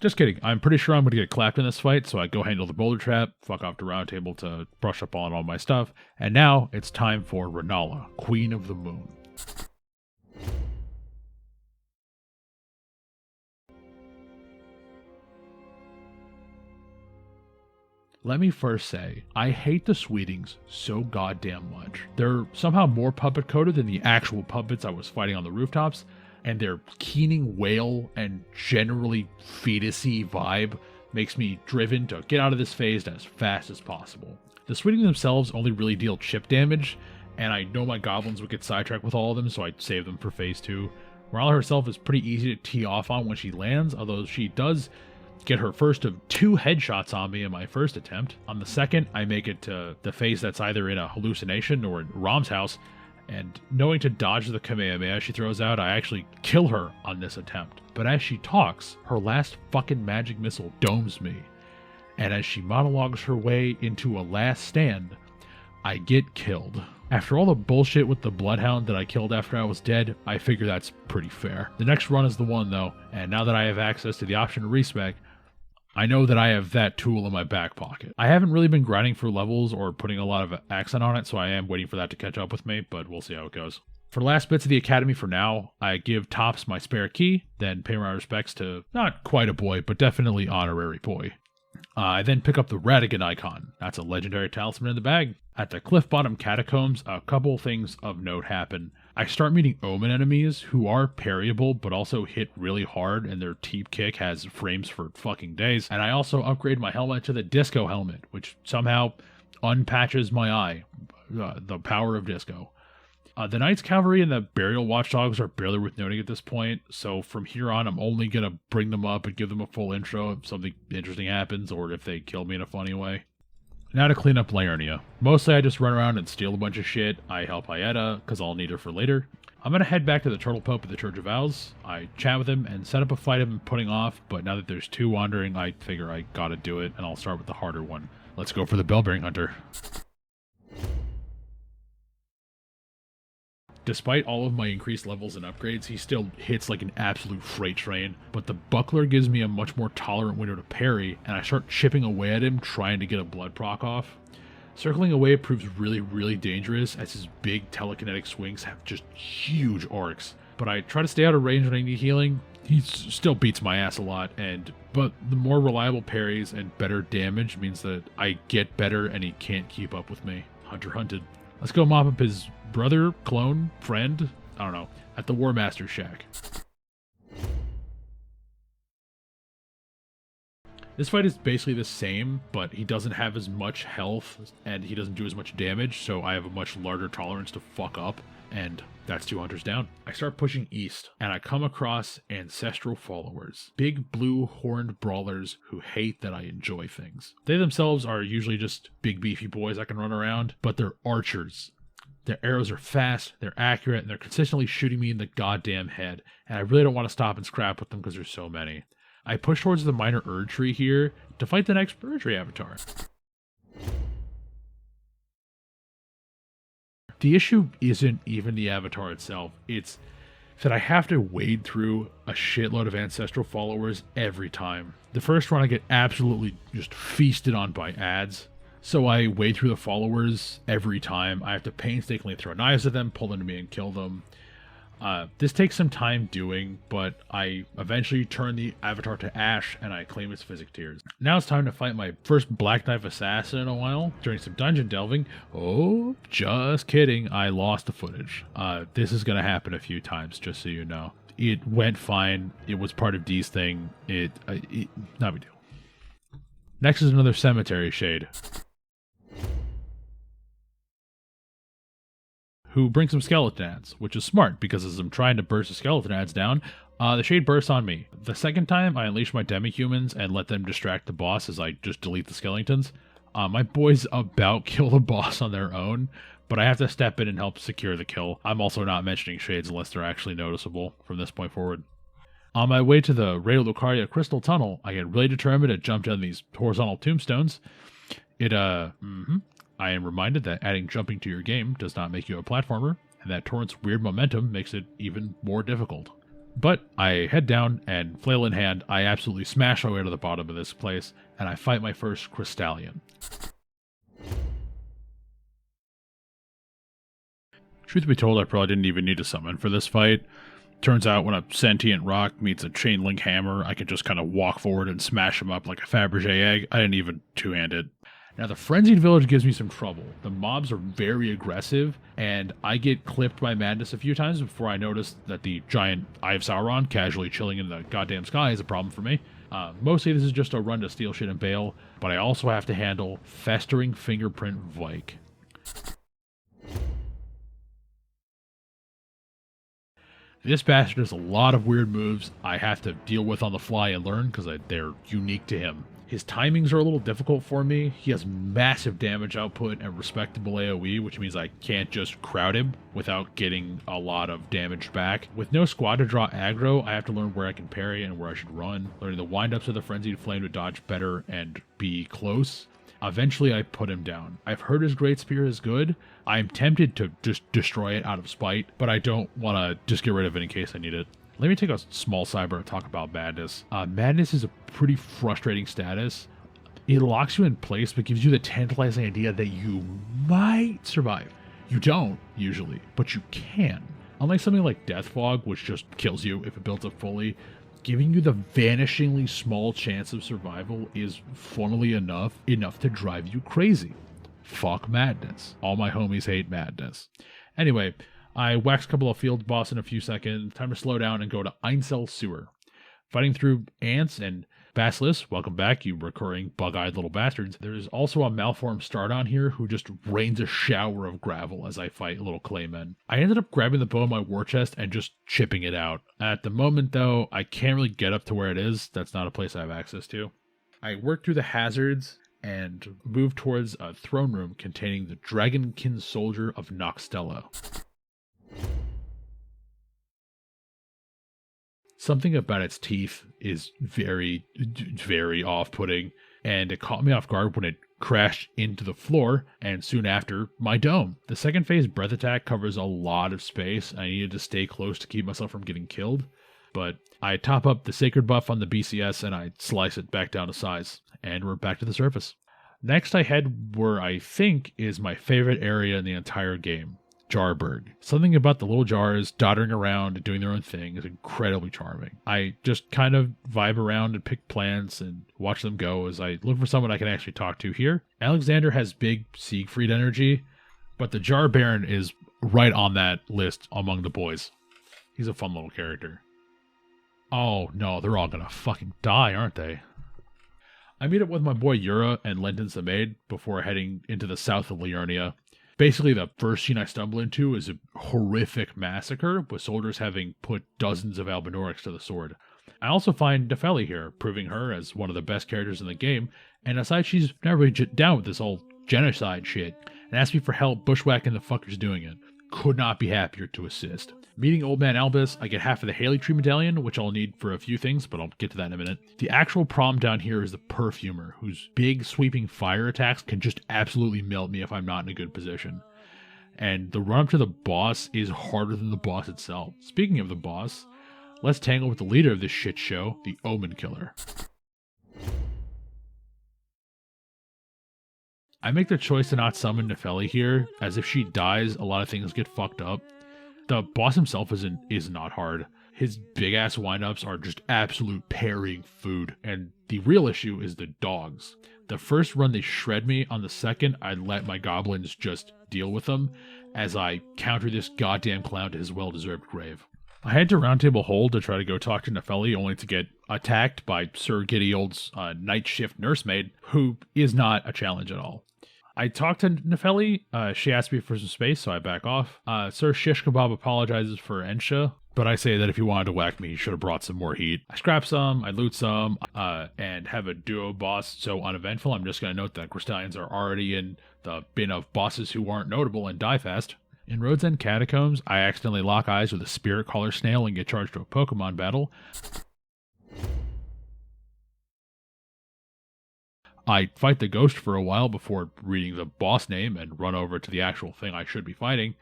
Just kidding, I'm pretty sure I'm going to get clapped in this fight, so I go handle the boulder trap, fuck off to Round Table to brush up on all my stuff, and now it's time for Renala, Queen of the Moon. Let me first say, I hate the Sweetings so goddamn much. They're somehow more puppet coded than the actual puppets I was fighting on the rooftops, and their keening wail and generally fetusy vibe makes me driven to get out of this phase as fast as possible. The Sweetings themselves only really deal chip damage, and I know my goblins would get sidetracked with all of them, so I'd save them for phase 2. Renala herself is pretty easy to tee off on when she lands, although she does get her first of 2 headshots on me in my first attempt. On the second, I make it to the phase that's either in a hallucination or in Rom's house, and knowing to dodge the Kamehameha she throws out, I actually kill her on this attempt. But as she talks, her last fucking magic missile domes me, and as she monologues her way into a last stand, I get killed. After all the bullshit with the Bloodhound that I killed after I was dead, I figure that's pretty fair. The next run is the one though, and now that I have access to the option to respec, I know that I have that tool in my back pocket. I haven't really been grinding for levels or putting a lot of accent on it, so I am waiting for that to catch up with me, but we'll see how it goes. For the last bits of the academy for now, I give Tops my spare key, then pay my respects to not quite a boy, but definitely honorary boy. I then pick up the Radigan icon. That's a legendary talisman in the bag. At the Cliff Bottom Catacombs, a couple things of note happen. I start meeting Omen enemies who are parryable but also hit really hard, and their teep kick has frames for fucking days. And I also upgrade my helmet to the Disco helmet, which somehow unpatches my eye. The power of Disco. The Knights Cavalry and the Burial Watchdogs are barely worth noting at this point, so from here on I'm only going to bring them up and give them a full intro if something interesting happens or if they kill me in a funny way. Now to clean up Liurnia. Mostly I just run around and steal a bunch of shit. I help Hyetta, because I'll need her for later. I'm going to head back to the Turtle Pope at the Church of Vows. I chat with him and set up a fight I've been putting off, but now that there's 2 wandering, I figure I gotta do it, and I'll start with the harder one. Let's go for the Bellbearing Hunter. Despite all of my increased levels and upgrades, he still hits like an absolute freight train, but the Buckler gives me a much more tolerant window to parry, and I start chipping away at him trying to get a blood proc off. Circling away proves really, really dangerous, as his big telekinetic swings have just huge arcs, but I try to stay out of range when I need healing. He still beats my ass a lot, but the more reliable parries and better damage means that I get better and he can't keep up with me. Hunter hunted. Let's go mop up his brother, clone, friend, I don't know, at the War Master's shack. This fight is basically the same, but he doesn't have as much health and he doesn't do as much damage, so I have a much larger tolerance to fuck up, and that's 2 hunters down. I start pushing east, and I come across ancestral followers. Big blue horned brawlers who hate that I enjoy things. They themselves are usually just big beefy boys that can run around, but they're archers. Their arrows are fast, they're accurate, and they're consistently shooting me in the goddamn head, and I really don't want to stop and scrap with them because there's so many. I push towards the minor Erd tree here to fight the next Erdtree avatar. The issue isn't even the avatar itself, it's that I have to wade through a shitload of ancestral followers every time. The first run I get absolutely just feasted on by ads. So I wade through the followers every time. I have to painstakingly throw knives at them, pull them to me and kill them. This takes some time doing, but I eventually turn the avatar to ash and I claim its physic tiers. Now it's time to fight my first Black Knife assassin in a while. During some dungeon delving, oh, just kidding, I lost the footage. This is gonna happen a few times, just so you know. It went fine. It was part of D's thing. Not a big deal. Next is another cemetery shade, who brings some skeleton ads, which is smart because as I'm trying to burst the skeleton ads down, the shade bursts on me. The second time, I unleash my demi-humans and let them distract the boss as I just delete the skeletons. My boys about kill the boss on their own, but I have to step in and help secure the kill. I'm also not mentioning shades unless they're actually noticeable from this point forward. On my way to the Rey Lucaria Crystal Tunnel, I get really determined to jump down these horizontal tombstones. I am reminded that adding jumping to your game does not make you a platformer, and that Torrent's weird momentum makes it even more difficult. But I head down, and flail in hand, I absolutely smash my way to the bottom of this place, and I fight my first Crystallion. Truth be told, I probably didn't even need to summon for this fight. Turns out when a sentient rock meets a chain link hammer, I can just kind of walk forward and smash him up like a Fabergé egg. I didn't even two-hand it. Now, the Frenzied Village gives me some trouble. The mobs are very aggressive, and I get clipped by madness a few times before I notice that the giant Eye of Sauron casually chilling in the goddamn sky is a problem for me. Mostly this is just a run to steal shit and bail, but I also have to handle Festering Fingerprint Vike. This bastard has a lot of weird moves I have to deal with on the fly and learn because they're unique to him. His timings are a little difficult for me. He has massive damage output and respectable AoE, which means I can't just crowd him without getting a lot of damage back. With no squad to draw aggro, I have to learn where I can parry and where I should run, learning the windups of the Frenzied Flame to dodge better and be close. Eventually, I put him down. I've heard his Great Spear is good. I'm tempted to just destroy it out of spite, but I don't want to just get rid of it in case I need it. Let me take a small sidebar to talk about Madness. Madness is a pretty frustrating status. It locks you in place, but gives you the tantalizing idea that you might survive. You don't, usually, but you can. Unlike something like Death Fog, which just kills you if it builds up fully, giving you the vanishingly small chance of survival is funnily enough to drive you crazy. Fuck Madness. All my homies hate Madness. Anyway, I wax a couple of field boss in a few seconds. Time to slow down and go to Einsel Sewer. Fighting through ants and basilisks. Welcome back, you recurring bug-eyed little bastards. There's also a malformed Stardon here who just rains a shower of gravel as I fight little claymen. I ended up grabbing the bow in my war chest and just chipping it out. At the moment, though, I can't really get up to where it is. That's not a place I have access to. I work through the hazards and move towards a throne room containing the Dragonkin Soldier of Noxtella. Something about its teeth is very, very off-putting, and it caught me off guard when it crashed into the floor, and soon after, my dome. The second phase breath attack covers a lot of space. I needed to stay close to keep myself from getting killed, but I top up the Sacred buff on the BCS and I slice it back down to size, and we're back to the surface. Next I head where I think is my favorite area in the entire game. Jarburg. Something about the little jars doddering around and doing their own thing is incredibly charming. I just kind of vibe around and pick plants and watch them go as I look for someone I can actually talk to here. Alexander has big Siegfried energy, but the Jar Baron is right on that list among the boys. He's a fun little character. Oh no, they're all gonna fucking die, aren't they? I meet up with my boy Yura and Lentens the Maid before heading into the south of Liurnia. Basically, the first scene I stumble into is a horrific massacre, with soldiers having put dozens of Albinorics to the sword. I also find Nepheli here, proving her as one of the best characters in the game, and aside she's never really down with this whole genocide shit, and asks me for help bushwhacking the fuckers doing it. Could not be happier to assist. Meeting Old Man Albus, I get half of the Haley Tree Medallion, which I'll need for a few things, but I'll get to that in a minute. The actual problem down here is the Perfumer, whose big sweeping fire attacks can just absolutely melt me if I'm not in a good position. And the run up to the boss is harder than the boss itself. Speaking of the boss, let's tangle with the leader of this shit show, the Omen Killer. I make the choice to not summon Nepheli here, as if she dies, a lot of things get fucked up. The boss himself is not hard. His big ass windups are just absolute parrying food, and the real issue is the dogs. The first run they shred me, on the second I let my goblins just deal with them as I counter this goddamn clown to his well-deserved grave. I head to Roundtable Hold to try to go talk to Nepheli, only to get attacked by Sir Gideold's night shift nursemaid, who is not a challenge at all. I talked to Nepheli. She asked me for some space, so I back off. Sir Shish Kebab apologizes for Ensha, but I say that if he wanted to whack me, he should have brought some more heat. I scrap some, I loot some, and have a duo boss so uneventful. I'm just going to note that Crystallians are already in the bin of bosses who aren't notable and die fast. In Road's End Catacombs, I accidentally lock eyes with a spirit collar snail and get charged to a Pokemon battle. I fight the ghost for a while before reading the boss name and run over to the actual thing I should be fighting.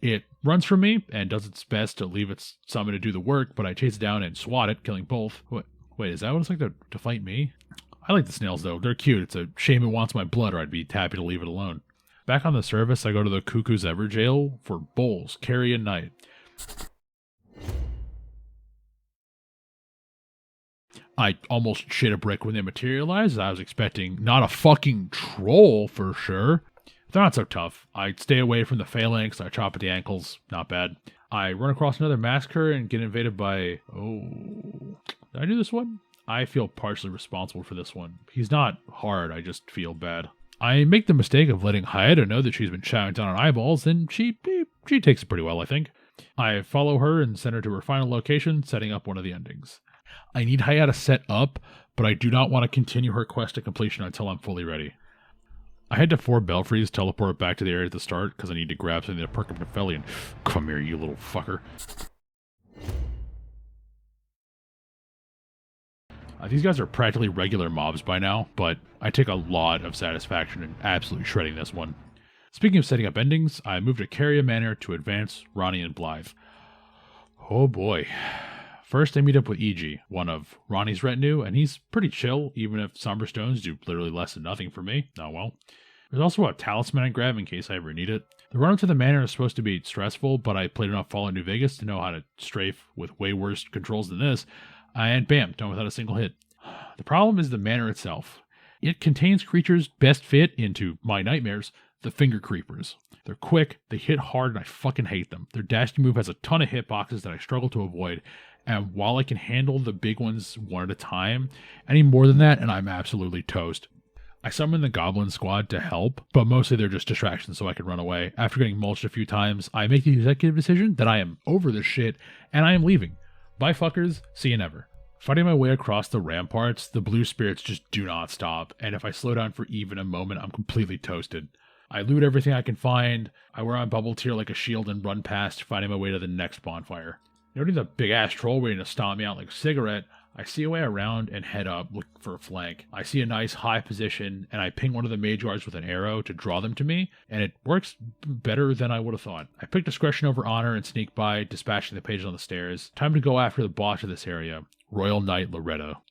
It runs from me and does its best to leave its summon to do the work, but I chase it down and swat it, killing both. Wait, is that what it's like to fight me? I like the snails, though. They're cute. It's a shame it wants my blood, or I'd be happy to leave it alone. Back on the surface, I go to the Cuckoo's Ever Jail for bowls, carry, and night. I almost shit a brick when they materialized. I was expecting not a fucking troll for sure. They're not so tough. I stay away from the phalanx. I chop at the ankles. Not bad. I run across another massacre and get invaded by... Oh... Did I do this one? I feel partially responsible for this one. He's not hard. I just feel bad. I make the mistake of letting Hayato know that she's been chowing down on eyeballs, and she takes it pretty well, I think. I follow her and send her to her final location, setting up one of the endings. I need Hayato set up, but I do not want to continue her quest to completion until I'm fully ready. I head to 4 Belfries, teleport back to the area at the start, because I need to grab something to perk up Nepheli, and come here, you little fucker. These guys are practically regular mobs by now, but I take a lot of satisfaction in absolutely shredding this one. Speaking of setting up endings, I move to Caria Manor to advance Ronnie and Blythe. Oh boy. First, I meet up with E.G., one of Ronnie's retinue, and he's pretty chill, even if Somber Stones do literally less than nothing for me. Oh well. There's also a talisman I grab in case I ever need it. The run up to the manor is supposed to be stressful, but I played enough Fallout New Vegas to know how to strafe with way worse controls than this, and bam, done without a single hit. The problem is the manor itself. It contains creatures best fit into my nightmares, the Finger Creepers. They're quick, they hit hard, and I fucking hate them. Their dash move has a ton of hitboxes that I struggle to avoid, and while I can handle the big ones one at a time, any more than that, and I'm absolutely toast. I summon the Goblin Squad to help, but mostly they're just distractions so I can run away. After getting mulched a few times, I make the executive decision that I am over this shit, and I am leaving. Bye fuckers, see you never. Fighting my way across the ramparts, the blue spirits just do not stop, and if I slow down for even a moment, I'm completely toasted. I loot everything I can find, I wear on bubble tier like a shield and run past, finding my way to the next bonfire. Noting the big-ass troll waiting to stomp me out like a cigarette, I see a way around and head up looking for a flank. I see a nice high position, and I ping one of the mage guards with an arrow to draw them to me, and it works better than I would have thought. I pick discretion over honor and sneak by, dispatching the pages on the stairs. Time to go after the boss of this area, Royal Knight Loretto.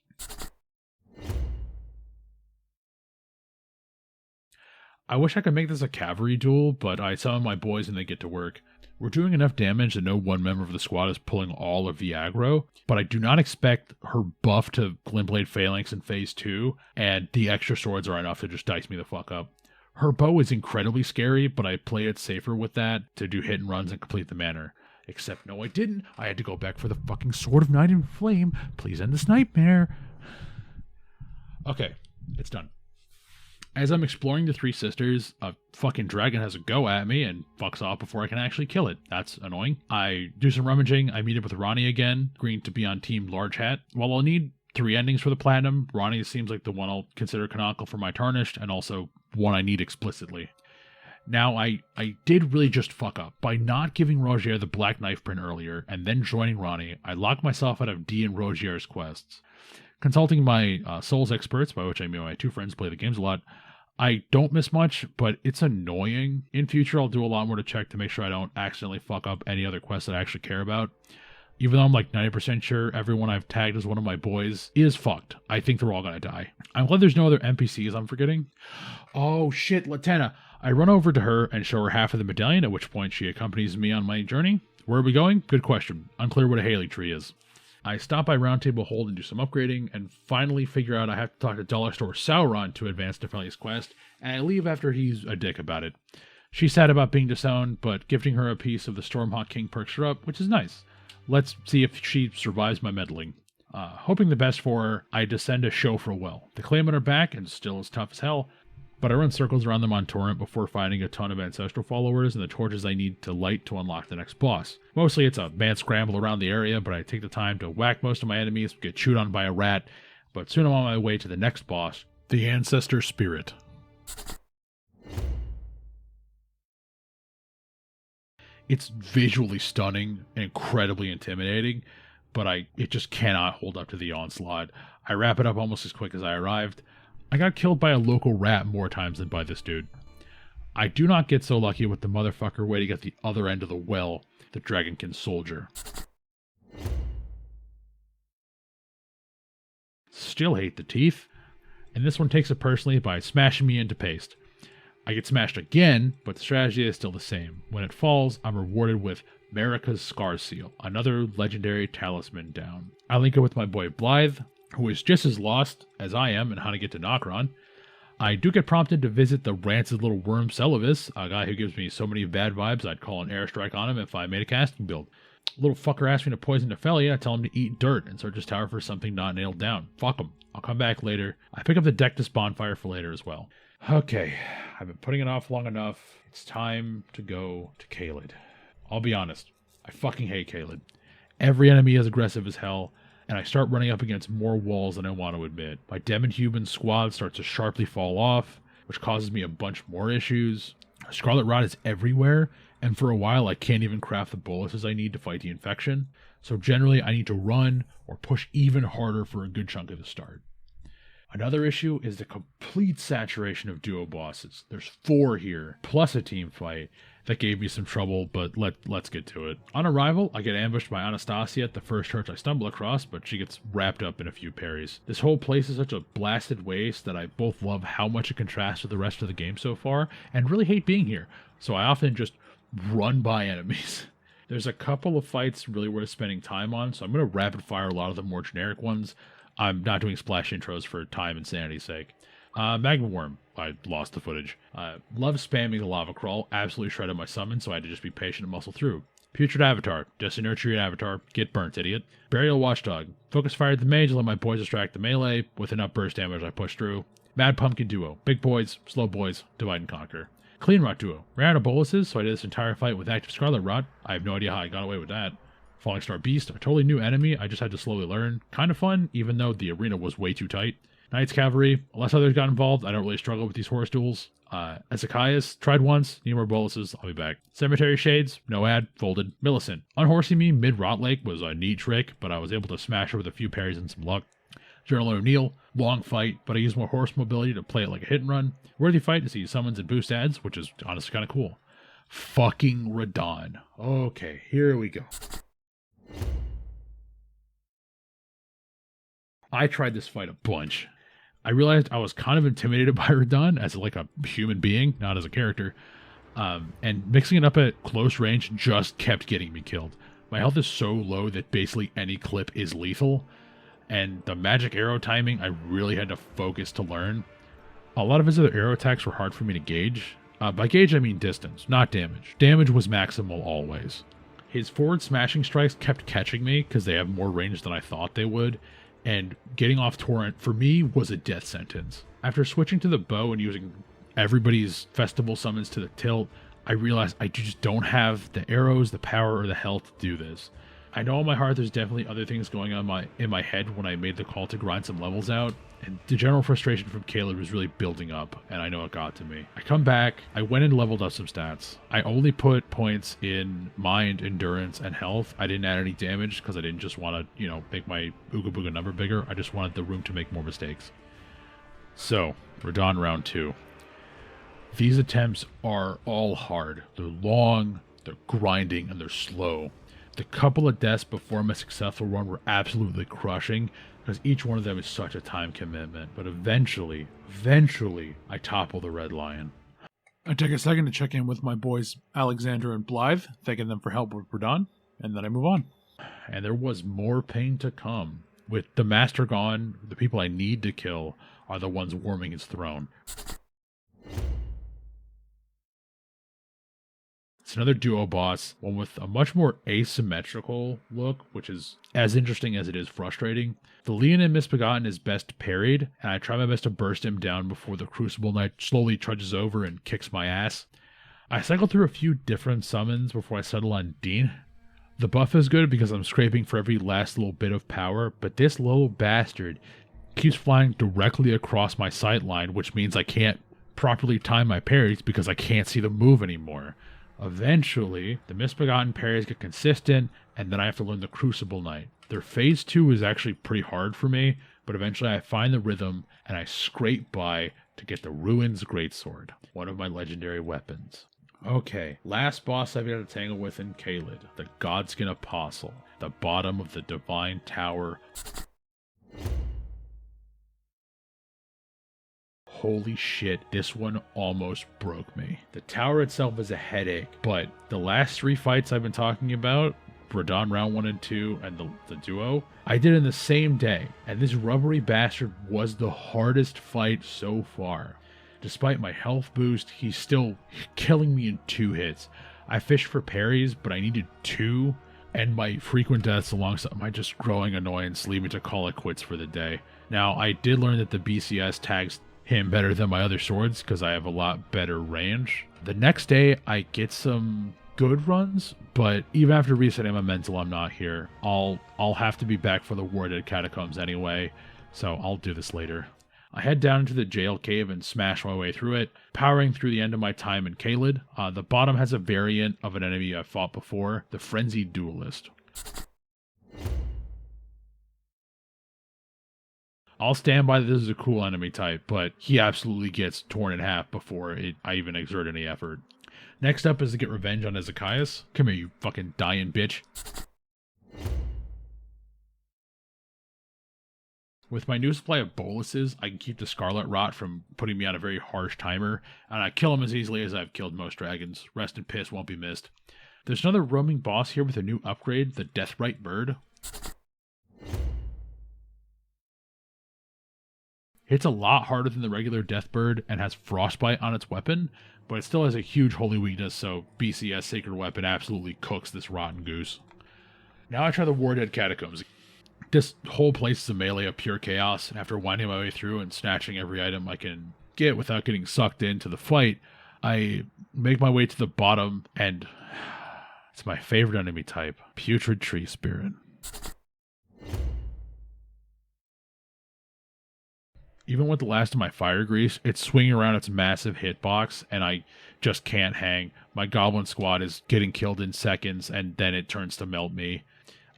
I wish I could make this a cavalry duel, but I summon my boys and they get to work. We're doing enough damage that no one member of the squad is pulling all of the aggro, but I do not expect her buff to Glintblade Phalanx in Phase 2, and the extra swords are enough to just dice me the fuck up. Her bow is incredibly scary, but I play it safer with that to do hit and runs and complete the manor. Except no I didn't. I had to go back for the fucking Sword of Night and Flame. Please end this nightmare. Okay, it's done. As I'm exploring the Three Sisters, a fucking dragon has a go at me and fucks off before I can actually kill it. That's annoying. I do some rummaging. I meet up with Ronnie again, agreeing to be on Team Large Hat. While I'll need 3 endings for the Platinum, Ronnie seems like the one I'll consider canonical for my Tarnished, and also one I need explicitly. Now, I did really just fuck up. By not giving Rogier the Black Knife print earlier, and then joining Ronnie, I locked myself out of Dee and Rogier's quests. Consulting my Souls experts, by which I mean my 2 friends play the games a lot, I don't miss much, but it's annoying. In future, I'll do a lot more to check to make sure I don't accidentally fuck up any other quests that I actually care about. Even though I'm like 90% sure everyone I've tagged as one of my boys is fucked. I think they're all gonna die. I'm glad there's no other NPCs I'm forgetting. Oh shit, Latenna. I run over to her and show her half of the medallion, at which point she accompanies me on my journey. Where are we going? Good question. Unclear what a Haley tree is. I stop by Roundtable Hold and do some upgrading, and finally figure out I have to talk to Dollar Store Sauron to advance Nephelia's quest, and I leave after he's a dick about it. She's sad about being disowned, but gifting her a piece of the Stormhawk King perks her up, which is nice. Let's see if she survives my meddling. Hoping the best for her, I descend a Shofra well. The claim on her back, and still as tough as hell, but I run circles around them on Torrent before finding a ton of Ancestral followers and the torches I need to light to unlock the next boss. Mostly it's a mad scramble around the area, but I take the time to whack most of my enemies, get chewed on by a rat, but soon I'm on my way to the next boss, the Ancestor Spirit. It's visually stunning and incredibly intimidating, but it just cannot hold up to the onslaught. I wrap it up almost as quick as I arrived. I got killed by a local rat more times than by this dude. I do not get so lucky with the motherfucker waiting at the other end of the well, the Dragonkin soldier. Still hate the teeth, and this one takes it personally by smashing me into paste. I get smashed again, but the strategy is still the same. When it falls, I'm rewarded with Marika's Scar Seal, another legendary talisman down. I link up with my boy Blythe, who is just as lost as I am in how to get to Nokron. I do get prompted to visit the rancid little worm Celavis, a guy who gives me so many bad vibes I'd call an airstrike on him if I made a casting build. Little fucker asked me to poison Nephelia, I tell him to eat dirt and search his tower for something not nailed down. Fuck him. I'll come back later. I pick up the Dectus bonfire for later as well. Okay, I've been putting it off long enough. It's time to go to Caelid. I'll be honest, I fucking hate Caelid. Every enemy is aggressive as hell, and I start running up against more walls than I want to admit. My Demon Human squad starts to sharply fall off, which causes me a bunch more issues. Scarlet Rot is everywhere, and for a while I can't even craft the boluses I need to fight the infection. So generally I need to run or push even harder for a good chunk of the start. Another issue is the complete saturation of duo bosses. There's 4 here, plus a team fight. That gave me some trouble, but let's get to it. On arrival, I get ambushed by Anastasia at the first church I stumble across, but she gets wrapped up in a few parries. This whole place is such a blasted waste that I both love how much it contrasts to the rest of the game so far, and really hate being here, so I often just run by enemies. There's a couple of fights really worth spending time on, so I'm going to rapid fire a lot of the more generic ones. I'm not doing splash intros for time and sanity's sake. Magma Worm. I lost the footage. Love spamming the lava crawl. Absolutely shredded my summon, so I had to just be patient and muscle through. Putrid Avatar. Just a nurture Avatar. Get burnt, idiot. Burial Watchdog. Focus fire at the mage, let my boys distract the melee. With enough burst damage, I push through. Mad Pumpkin Duo. Big boys, slow boys, divide and conquer. Clean Rot Duo. Ran out of boluses, so I did this entire fight with active Scarlet Rot. I have no idea how I got away with that. Falling Star Beast. A totally new enemy, I just had to slowly learn. Kind of fun, even though the arena was way too tight. Knight's Cavalry, unless others got involved, I don't really struggle with these horse duels. Ezekias, tried once, need more boluses, I'll be back. Cemetery Shades, no ad, folded. Millicent, unhorsing me mid-Rot Lake was a neat trick, but I was able to smash her with a few parries and some luck. General O'Neill, long fight, but I used more horse mobility to play it like a hit and run. Worthy fight to see summons and boost ads, which is honestly kind of cool. Fucking Radon. Okay, here we go. I tried this fight a bunch. I realized I was kind of intimidated by Radon as like a human being, not as a character. And mixing it up at close range just kept getting me killed. My health is so low that basically any clip is lethal. And the magic arrow timing, I really had to focus to learn. A lot of his other arrow attacks were hard for me to gauge. By gauge, I mean distance, not damage. Damage was maximal always. His forward smashing strikes kept catching me because they have more range than I thought they would. And getting off Torrent, for me, was a death sentence. After switching to the bow and using everybody's festival summons to the tilt, I realized I just don't have the arrows, the power, or the health to do this. I know in my heart there's definitely other things going on in my head when I made the call to grind some levels out, and the general frustration from Caelid was really building up, and I know it got to me. I come back, I went and leveled up some stats. I only put points in mind, endurance, and health. I didn't add any damage because I didn't just want to, make my Ooga Booga number bigger. I just wanted the room to make more mistakes. So, Radon round 2. These attempts are all hard. They're long, they're grinding, and they're slow. The couple of deaths before my successful run were absolutely crushing because each one of them is such a time commitment. But eventually, I topple the Red Lion. I take a second to check in with my boys Alexander and Blythe, thanking them for help with Radon, and then I move on. And there was more pain to come. With the master gone, the people I need to kill are the ones warming his throne. It's another duo boss, one with a much more asymmetrical look, which is as interesting as it is frustrating. The Leonin Misbegotten is best parried, and I try my best to burst him down before the Crucible Knight slowly trudges over and kicks my ass. I cycle through a few different summons before I settle on Dean. The buff is good because I'm scraping for every last little bit of power, but this little bastard keeps flying directly across my sight line, which means I can't properly time my parries because I can't see the move anymore. Eventually, the Misbegotten parries get consistent, and then I have to learn the Crucible Knight. Their phase 2 is actually pretty hard for me, but eventually I find the rhythm, and I scrape by to get the Ruins Greatsword, one of my legendary weapons. Okay, last boss I've got to tangle with in Caelid, the Godskin Apostle, the bottom of the Divine Tower. Holy shit, this one almost broke me. The tower itself is a headache, but the last 3 fights I've been talking about, Radon round 1 and 2, and the duo, I did in the same day, and this rubbery bastard was the hardest fight so far. Despite my health boost, he's still killing me in 2 hits. I fished for parries, but I needed 2, and my frequent deaths alongside my just growing annoyance lead me to call it quits for the day. Now, I did learn that the BCS tags him better than my other swords because I have a lot better range. The next day, I get some good runs, but even after resetting my mental, I'm not here. I'll have to be back for the Warded Catacombs anyway, so I'll do this later. I head down into the jail cave and smash my way through it, powering through the end of my time in Caelid. The bottom has a variant of an enemy I've fought before, the Frenzied Duelist. I'll stand by that this is a cool enemy type, but he absolutely gets torn in half before I even exert any effort. Next up is to get revenge on Ezekias. Come here, you fucking dying bitch. With my new supply of boluses, I can keep the Scarlet Rot from putting me on a very harsh timer, and I kill him as easily as I've killed most dragons. Rest in piss won't be missed. There's another roaming boss here with a new upgrade, the Deathrite Bird. It's a lot harder than the regular Deathbird and has Frostbite on its weapon, but it still has a huge holy weakness, so BCS Sacred Weapon absolutely cooks this rotten goose. Now I try the Warded Catacombs. This whole place is a melee of pure chaos, and after winding my way through and snatching every item I can get without getting sucked into the fight, I make my way to the bottom, and it's my favorite enemy type, Putrid Tree Spirit. Even with the last of my fire grease, it's swinging around its massive hitbox, and I just can't hang. My goblin squad is getting killed in seconds, and then it turns to melt me.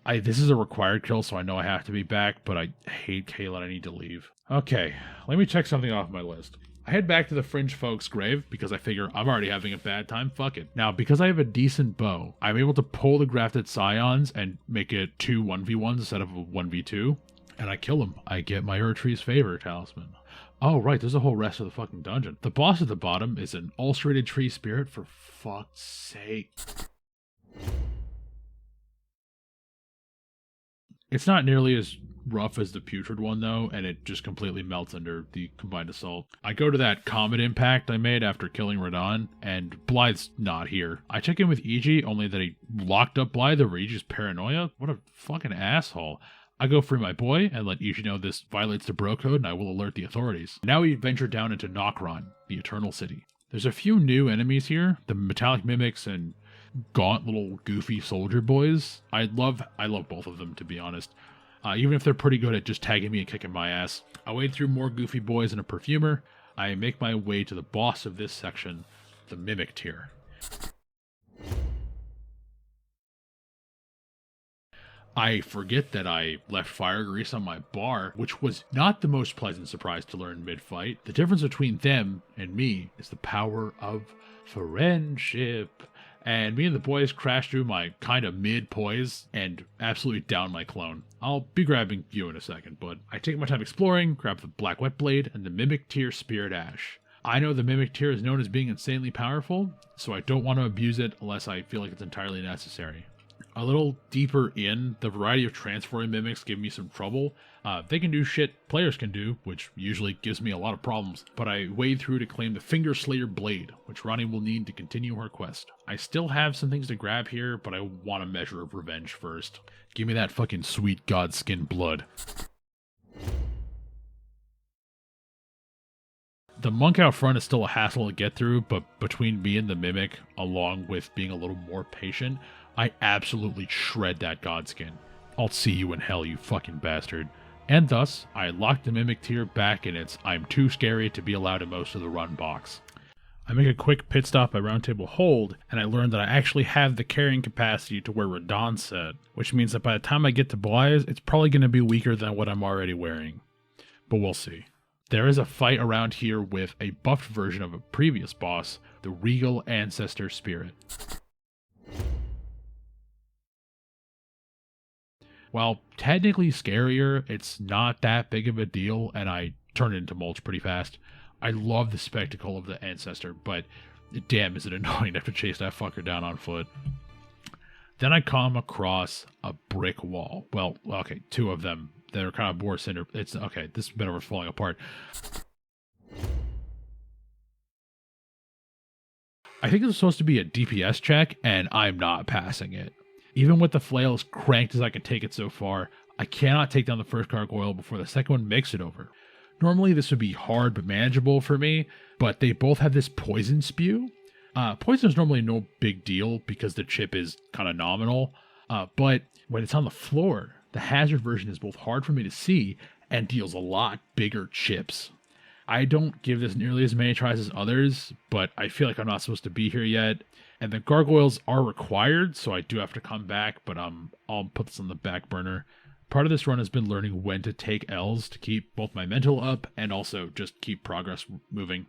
This is a required kill, so I know I have to be back, but I hate Caelid. I need to leave. Okay, let me check something off my list. I head back to the Fringe Folks' grave because I figure I'm already having a bad time. Fuck it. Now, because I have a decent bow, I'm able to pull the Grafted Scions and make it 2 1v1s instead of a 1v2. And I kill him. I get my Urtree's Favor talisman. Oh, right, there's a whole rest of the fucking dungeon. The boss at the bottom is an ulcerated tree spirit, for fuck's sake. It's not nearly as rough as the Putrid one, though, and it just completely melts under the combined assault. I go to that Comet Impact I made after killing Radon, and Blythe's not here. I check in with EG, only that he locked up Blythe over EG's paranoia. What a fucking asshole. I go free my boy and let EG know this violates the bro code, and I will alert the authorities. Now we venture down into Nokron, the Eternal City. There's a few new enemies here, the Metallic Mimics and gaunt little goofy soldier boys. I love both of them, to be honest. Even if they're pretty good at just tagging me and kicking my ass. I wade through more goofy boys and a perfumer. I make my way to the boss of this section, the Mimic tier. I forget that I left fire grease on my bar, which was not the most pleasant surprise to learn mid-fight. The difference between them and me is the power of friendship. And me and the boys crashed through my kind of mid-poise and absolutely down my clone. I'll be grabbing you in a second, but I take my time exploring, grab the Black Wet Blade and the Mimic Tier Spirit Ash. I know the Mimic tier is known as being insanely powerful, so I don't want to abuse it unless I feel like it's entirely necessary. A little deeper in, the variety of transforming Mimics give me some trouble. They can do shit players can do, which usually gives me a lot of problems, but I wade through to claim the Finger Slayer Blade, which Ronnie will need to continue her quest. I still have some things to grab here, but I want a measure of revenge first. Give me that fucking sweet godskin blood. The monk out front is still a hassle to get through, but between me and the Mimic, along with being a little more patient, I absolutely shred that godskin. I'll see you in hell, you fucking bastard. And thus, I locked the Mimic tier back in its I'm too scary to be allowed in most of the run box. I make a quick pit stop at Roundtable Hold, and I learn that I actually have the carrying capacity to wear Radahn's set, which means that by the time I get to Blai's, it's probably going to be weaker than what I'm already wearing. But we'll see. There is a fight around here with a buffed version of a previous boss, the Regal Ancestor Spirit. While technically scarier, it's not that big of a deal, and I turn it into mulch pretty fast. I love the spectacle of the Ancestor, but damn is it annoying to have to chase that fucker down on foot. Then I come across a brick wall. Well, okay, two of them. They're kind of bore cinder. It's okay, this metaphor's falling apart. I think this is supposed to be a DPS check, and I'm not passing it. Even with the flail as cranked as I can take it so far, I cannot take down the first gargoyle before the second one makes it over. Normally this would be hard but manageable for me, but they both have this poison spew. Poison is normally no big deal because the chip is kind of nominal, but when it's on the floor, the hazard version is both hard for me to see and deals a lot bigger chips. I don't give this nearly as many tries as others, but I feel like I'm not supposed to be here yet. And the gargoyles are required, so I do have to come back, but I'll put this on the back burner. Part of this run has been learning when to take L's to keep both my mental up and also just keep progress moving.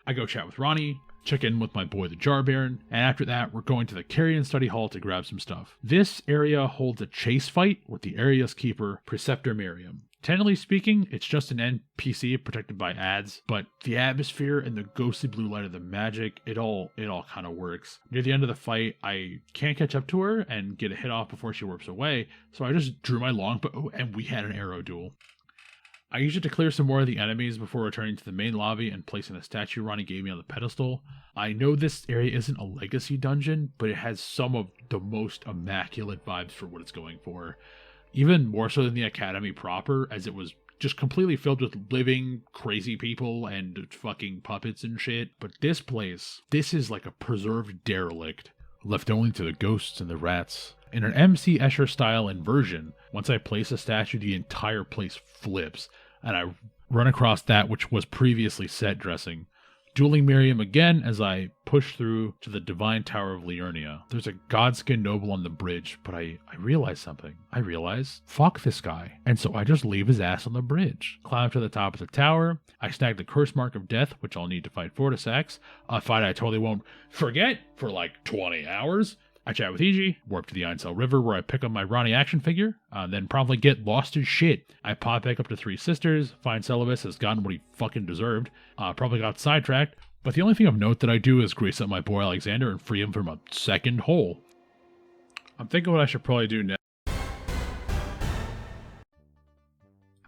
I go chat with Ronnie, check in with my boy the Jar Baron, and after that we're going to the Carrion Study Hall to grab some stuff. This area holds a chase fight with the area's keeper, Preceptor Miriam. Technically speaking, it's just an NPC protected by ads, but the atmosphere and the ghostly blue light of the magic, it all kind of works. Near the end of the fight, I can't catch up to her and get a hit off before she warps away, so I just drew my longbow and we had an arrow duel. I used it to clear some more of the enemies before returning to the main lobby and placing the statue Ronnie gave me on the pedestal. I know this area isn't a legacy dungeon, but it has some of the most immaculate vibes for what it's going for. Even more so than the Academy proper, as it was just completely filled with living, crazy people and fucking puppets and shit. But this place, this is like a preserved derelict, left only to the ghosts and the rats. In an MC Escher style inversion, once I place a statue, the entire place flips, and I run across that which was previously set dressing. Dueling Miriam again as I push through to the Divine Tower of Liurnia. There's a Godskin Noble on the bridge, but I realize something. I realize, fuck this guy. And so I just leave his ass on the bridge. Climb to the top of the tower. I snag the Curse Mark of Death, which I'll need to fight Fortisax. A fight I totally won't forget for like 20 hours. I chat with Iji, warp to the Einsel River where I pick up my Ronnie action figure, then promptly get lost as shit. I pop back up to Three Sisters, find Celibus has gotten what he fucking deserved, probably got sidetracked, but the only thing of note that I do is grease up my boy Alexander and free him from a second hole. I'm thinking what I should probably do next.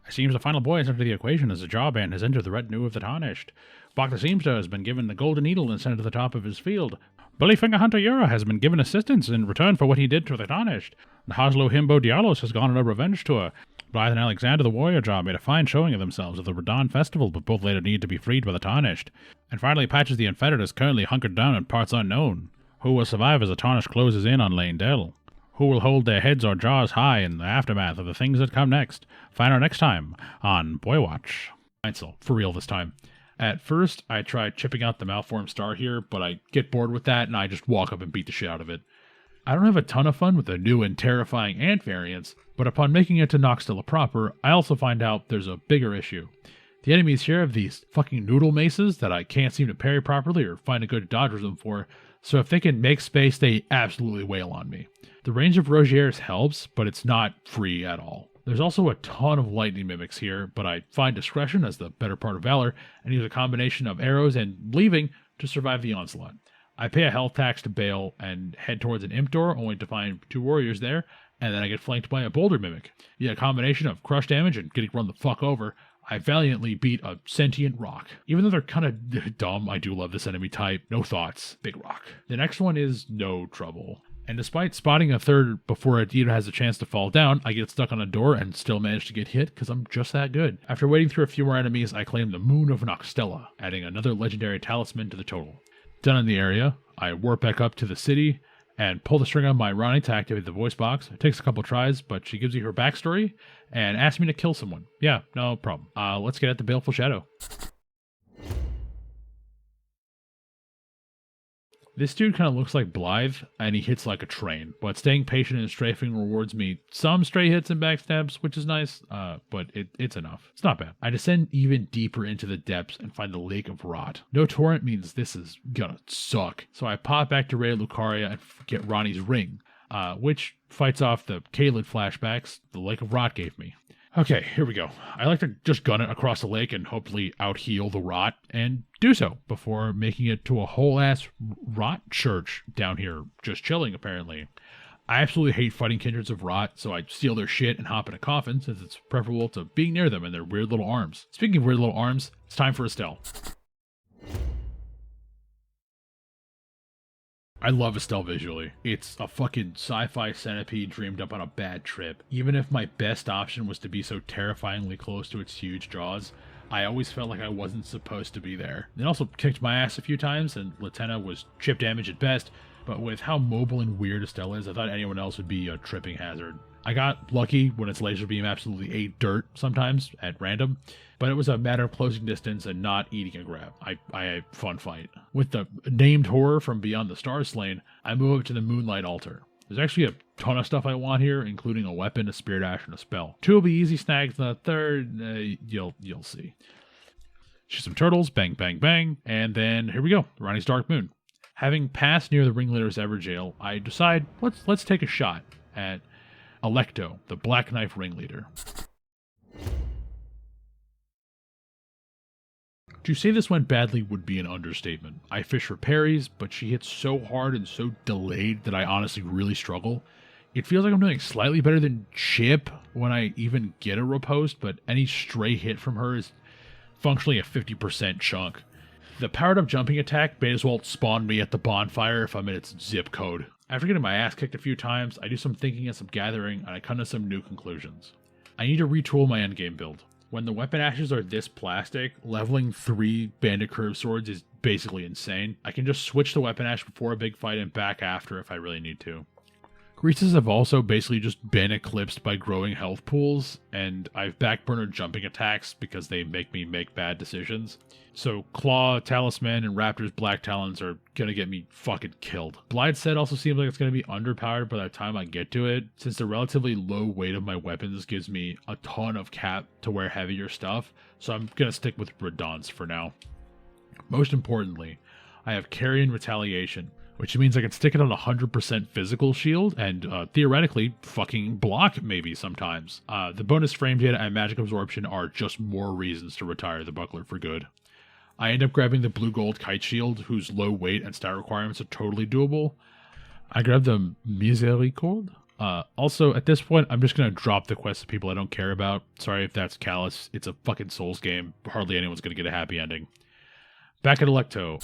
It seems the final boy has entered the equation as the Jawband has entered the retinue of the Tarnished. Bach the Seamster has been given the Golden Needle and sent to the top of his field. Bullyfinger Hunter Yura has been given assistance in return for what he did to the Tarnished. The Haslo Himbo Dialos has gone on a revenge tour. Blythe and Alexander the Warrior Jaw made a fine showing of themselves at the Radahn Festival, but both later need to be freed by the Tarnished. And finally, Patches the Unfettered is currently hunkered down in parts unknown. Who will survive as the Tarnished closes in on Lane Dell? Who will hold their heads or jaws high in the aftermath of the things that come next? Find out next time on Boy Watch. For real this time. At first, I tried chipping out the malformed star here, but I get bored with that and I just walk up and beat the shit out of it. I don't have a ton of fun with the new and terrifying ant variants, but upon making it to Noxtella proper, I also find out there's a bigger issue. The enemies here have these fucking noodle maces that I can't seem to parry properly or find a good dodge rhythm for, so if they can make space, they absolutely wail on me. The range of Rogier's helps, but it's not free at all. There's also a ton of lightning mimics here, but I find discretion as the better part of valor and use a combination of arrows and leaving to survive the onslaught. I pay a health tax to bail and head towards an imp door, only to find 2 warriors there, and then I get flanked by a boulder mimic. Yeah, a combination of crush damage and getting run the fuck over, I valiantly beat a sentient rock. Even though they're kind of dumb, I do love this enemy type. No thoughts. Big rock. The next one is no trouble. And despite spotting a third before it even has a chance to fall down, I get stuck on a door and still manage to get hit because I'm just that good. After waiting through a few more enemies, I claim the Moon of Noxtella, adding another legendary talisman to the total. Done in the area, I warp back up to the city and pull the string on my Ronnie to activate the voice box. It takes a couple tries, but she gives you her backstory and asks me to kill someone. Yeah, no problem. Let's get at the Baleful Shadow. This dude kind of looks like Blythe, and he hits like a train, but staying patient and strafing rewards me some stray hits and backstabs, which is nice, but it's enough. It's not bad. I descend even deeper into the depths and find the Lake of Rot. No torrent means this is gonna suck, so I pop back to Raya Lucaria and get Ronnie's ring, which fights off the Caelid flashbacks the Lake of Rot gave me. Okay, here we go. I like to just gun it across the lake and hopefully out-heal the rot, and do so before making it to a whole-ass rot church down here, just chilling, apparently. I absolutely hate fighting kindreds of rot, so I steal their shit and hop in a coffin, since it's preferable to being near them and their weird little arms. Speaking of weird little arms, it's time for Estelle. I love Estelle visually. It's a fucking sci-fi centipede dreamed up on a bad trip. Even if my best option was to be so terrifyingly close to its huge jaws, I always felt like I wasn't supposed to be there. It also kicked my ass a few times, and Latenna was chip damage at best, but with how mobile and weird Estelle is, I thought anyone else would be a tripping hazard. I got lucky when its laser beam absolutely ate dirt sometimes at random, but it was a matter of closing distance and not eating a grab. I had a fun fight. With the named horror from Beyond the Stars slain, I move up to the Moonlight Altar. There's actually a ton of stuff I want here, including a weapon, a spirit ash, and a spell. 2 will be easy snags, the third, you'll see. Shoot some turtles, bang, bang, bang, and then here we go, Ronnie's Dark Moon. Having passed near the Ringleader's Everjail, I decide, let's take a shot at Alecto, the Black Knife Ringleader. To say this went badly would be an understatement. I fish for parries, but she hits so hard and so delayed that I honestly really struggle. It feels like I'm doing slightly better than Chip when I even get a riposte, but any stray hit from her is functionally a 50% chunk. The powered up jumping attack may as well spawn me at the bonfire if I'm in its zip code. After getting my ass kicked a few times, I do some thinking and some gathering, and I come to some new conclusions. I need to retool my endgame build. When the weapon ashes are this plastic, leveling 3 Bandit Curve swords is basically insane. I can just switch the weapon ash before a big fight and back after if I really need to. Greases have also basically just been eclipsed by growing health pools, and I've backburnered jumping attacks because they make me make bad decisions. So Claw, Talisman, and Raptor's Black Talons are gonna get me fucking killed. Blythe's Set also seems like it's gonna be underpowered by the time I get to it, since the relatively low weight of my weapons gives me a ton of cap to wear heavier stuff, so I'm gonna stick with Redance for now. Most importantly, I have Carrion Retaliation, which means I can stick it on 100% physical shield and theoretically fucking block maybe sometimes. The bonus frame data and magic absorption are just more reasons to retire the buckler for good. I end up grabbing the blue gold kite shield, whose low weight and stat requirements are totally doable. I grab the Misericorde. Also, at this point, I'm just going to drop the quest to people I don't care about. Sorry if that's callous. It's a fucking Souls game. Hardly anyone's going to get a happy ending. Back at Alecto.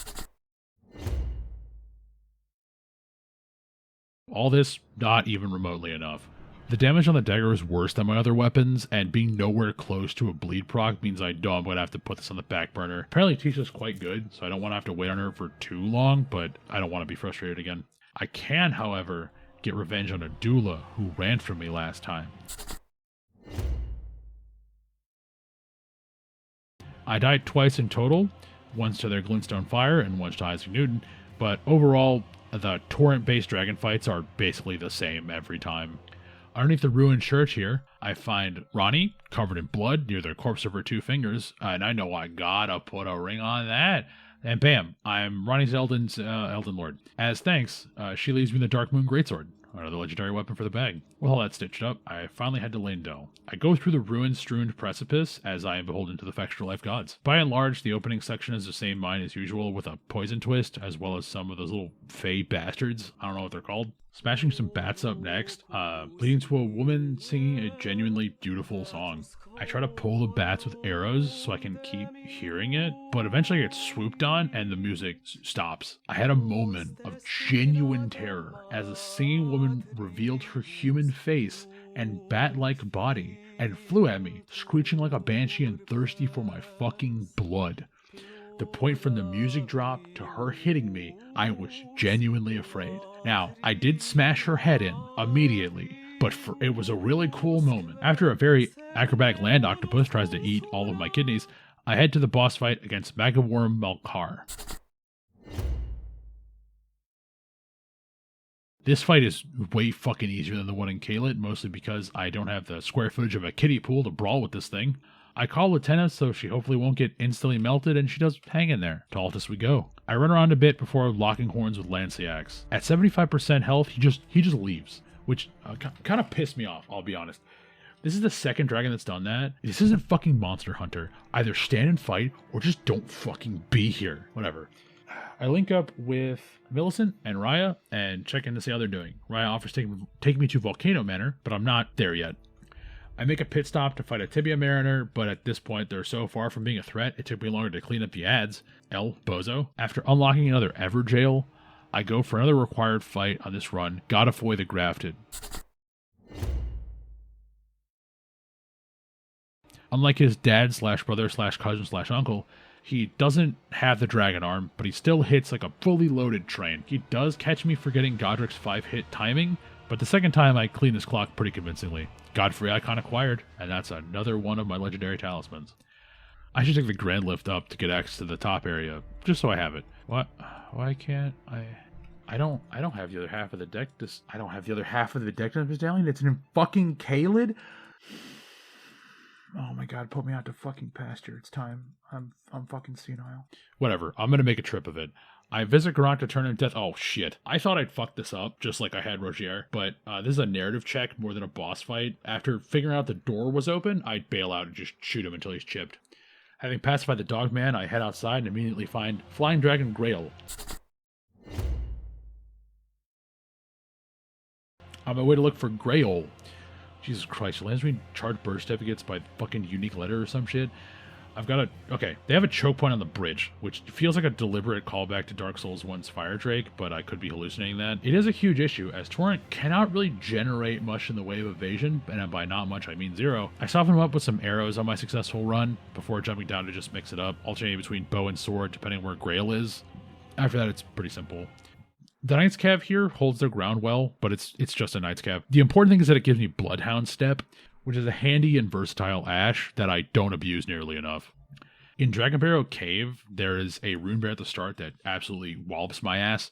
All this, not even remotely enough. The damage on the dagger is worse than my other weapons, and being nowhere close to a bleed proc means I know I'm going to have to put this on the back burner. Apparently Tisha's quite good, so I don't want to have to wait on her for too long, but I don't want to be frustrated again. I can, however, get revenge on a doula who ran from me last time. I died twice in total, once to their Glintstone Fire and once to Isaac Newton, but overall, the torrent-based dragon fights are basically the same every time. Underneath the ruined church here, I find Ronnie, covered in blood, near the corpse of her 2 fingers, and I know I gotta put a ring on that. And bam, I'm Ronnie's Elden Lord. As thanks, she leaves me the Dark Moon Greatsword. another legendary weapon for the bag. With all that stitched up, I finally head to Lindell. I go through the ruin-strewn precipice as I am beholden to the Factual Life gods. By and large, the opening section is the same mine as usual with a poison twist, as well as some of those little fey bastards. I don't know what they're called. Smashing some bats up next, leading to a woman singing a genuinely beautiful song. I try to pull the bats with arrows so I can keep hearing it, but eventually I get swooped on and the music stops. I had a moment of genuine terror as a singing woman revealed her human face and bat-like body and flew at me, screeching like a banshee and thirsty for my fucking blood. The point from the music drop to her hitting me, I was genuinely afraid. Now, I did smash her head in immediately, but it was a really cool moment. After a very acrobatic land octopus tries to eat all of my kidneys, I head to the boss fight against Magaworm Malkar. This fight is way fucking easier than the one in Kalit, mostly because I don't have the square footage of a kiddie pool to brawl with this thing. I call Lieutenant so she hopefully won't get instantly melted, and she does hang in there. To Altus we go. I run around a bit before locking horns with Lanciax. At 75% health, he just leaves, which kind of pissed me off, I'll be honest. This is the second dragon that's done that. This isn't fucking Monster Hunter. Either stand and fight, or just don't fucking be here. Whatever. I link up with Millicent and Raya, and check in to see how they're doing. Raya offers take me to Volcano Manor, but I'm not there yet. I make a pit stop to fight a Tibia Mariner, but at this point they're so far from being a threat, it took me longer to clean up the ads. Bozo. After unlocking another Everjail, I go for another required fight on this run, Godefroy the Grafted. Unlike his dad / brother / cousin / uncle, he doesn't have the dragon arm, but he still hits like a fully loaded train. He does catch me for getting Godric's 5-hit timing, but the second time I clean this clock pretty convincingly. Godfrey icon acquired, and that's another one of my legendary talismans. I should take the grand lift up to get access to the top area, just so I have it. What? Why can't I? I don't have the other half of the deck. I don't have the other half of the deck medallion. It's in fucking Kaled. Oh my god, put me out to fucking pasture. It's time. I'm fucking senile. Whatever, I'm gonna make a trip of it. I visit Garant to turn in death. Oh shit. I thought I'd fuck this up, just like I had Rogier, but this is a narrative check more than a boss fight. After figuring out the door was open, I'd bail out and just shoot him until he's chipped. Having pacified the dog man, I head outside and immediately find Flying Dragon Grail. On my way to look for Grail. Jesus Christ, she lands me charged bird certificates by fucking unique letter or some shit. I've got okay, they have a choke point on the bridge, which feels like a deliberate callback to Dark Souls 1's Fire Drake, but I could be hallucinating that. It is a huge issue, as Torrent cannot really generate much in the way of evasion, and by not much I mean zero. I soften him up with some arrows on my successful run, before jumping down to just mix it up, alternating between bow and sword depending where Grail is. After that it's pretty simple. The Knight's Cav here holds their ground well, but it's just a Knight's Cav. The important thing is that it gives me Bloodhound Step, which is a handy and versatile ash that I don't abuse nearly enough. In Dragon Barrow Cave, there is a rune bear at the start that absolutely wallops my ass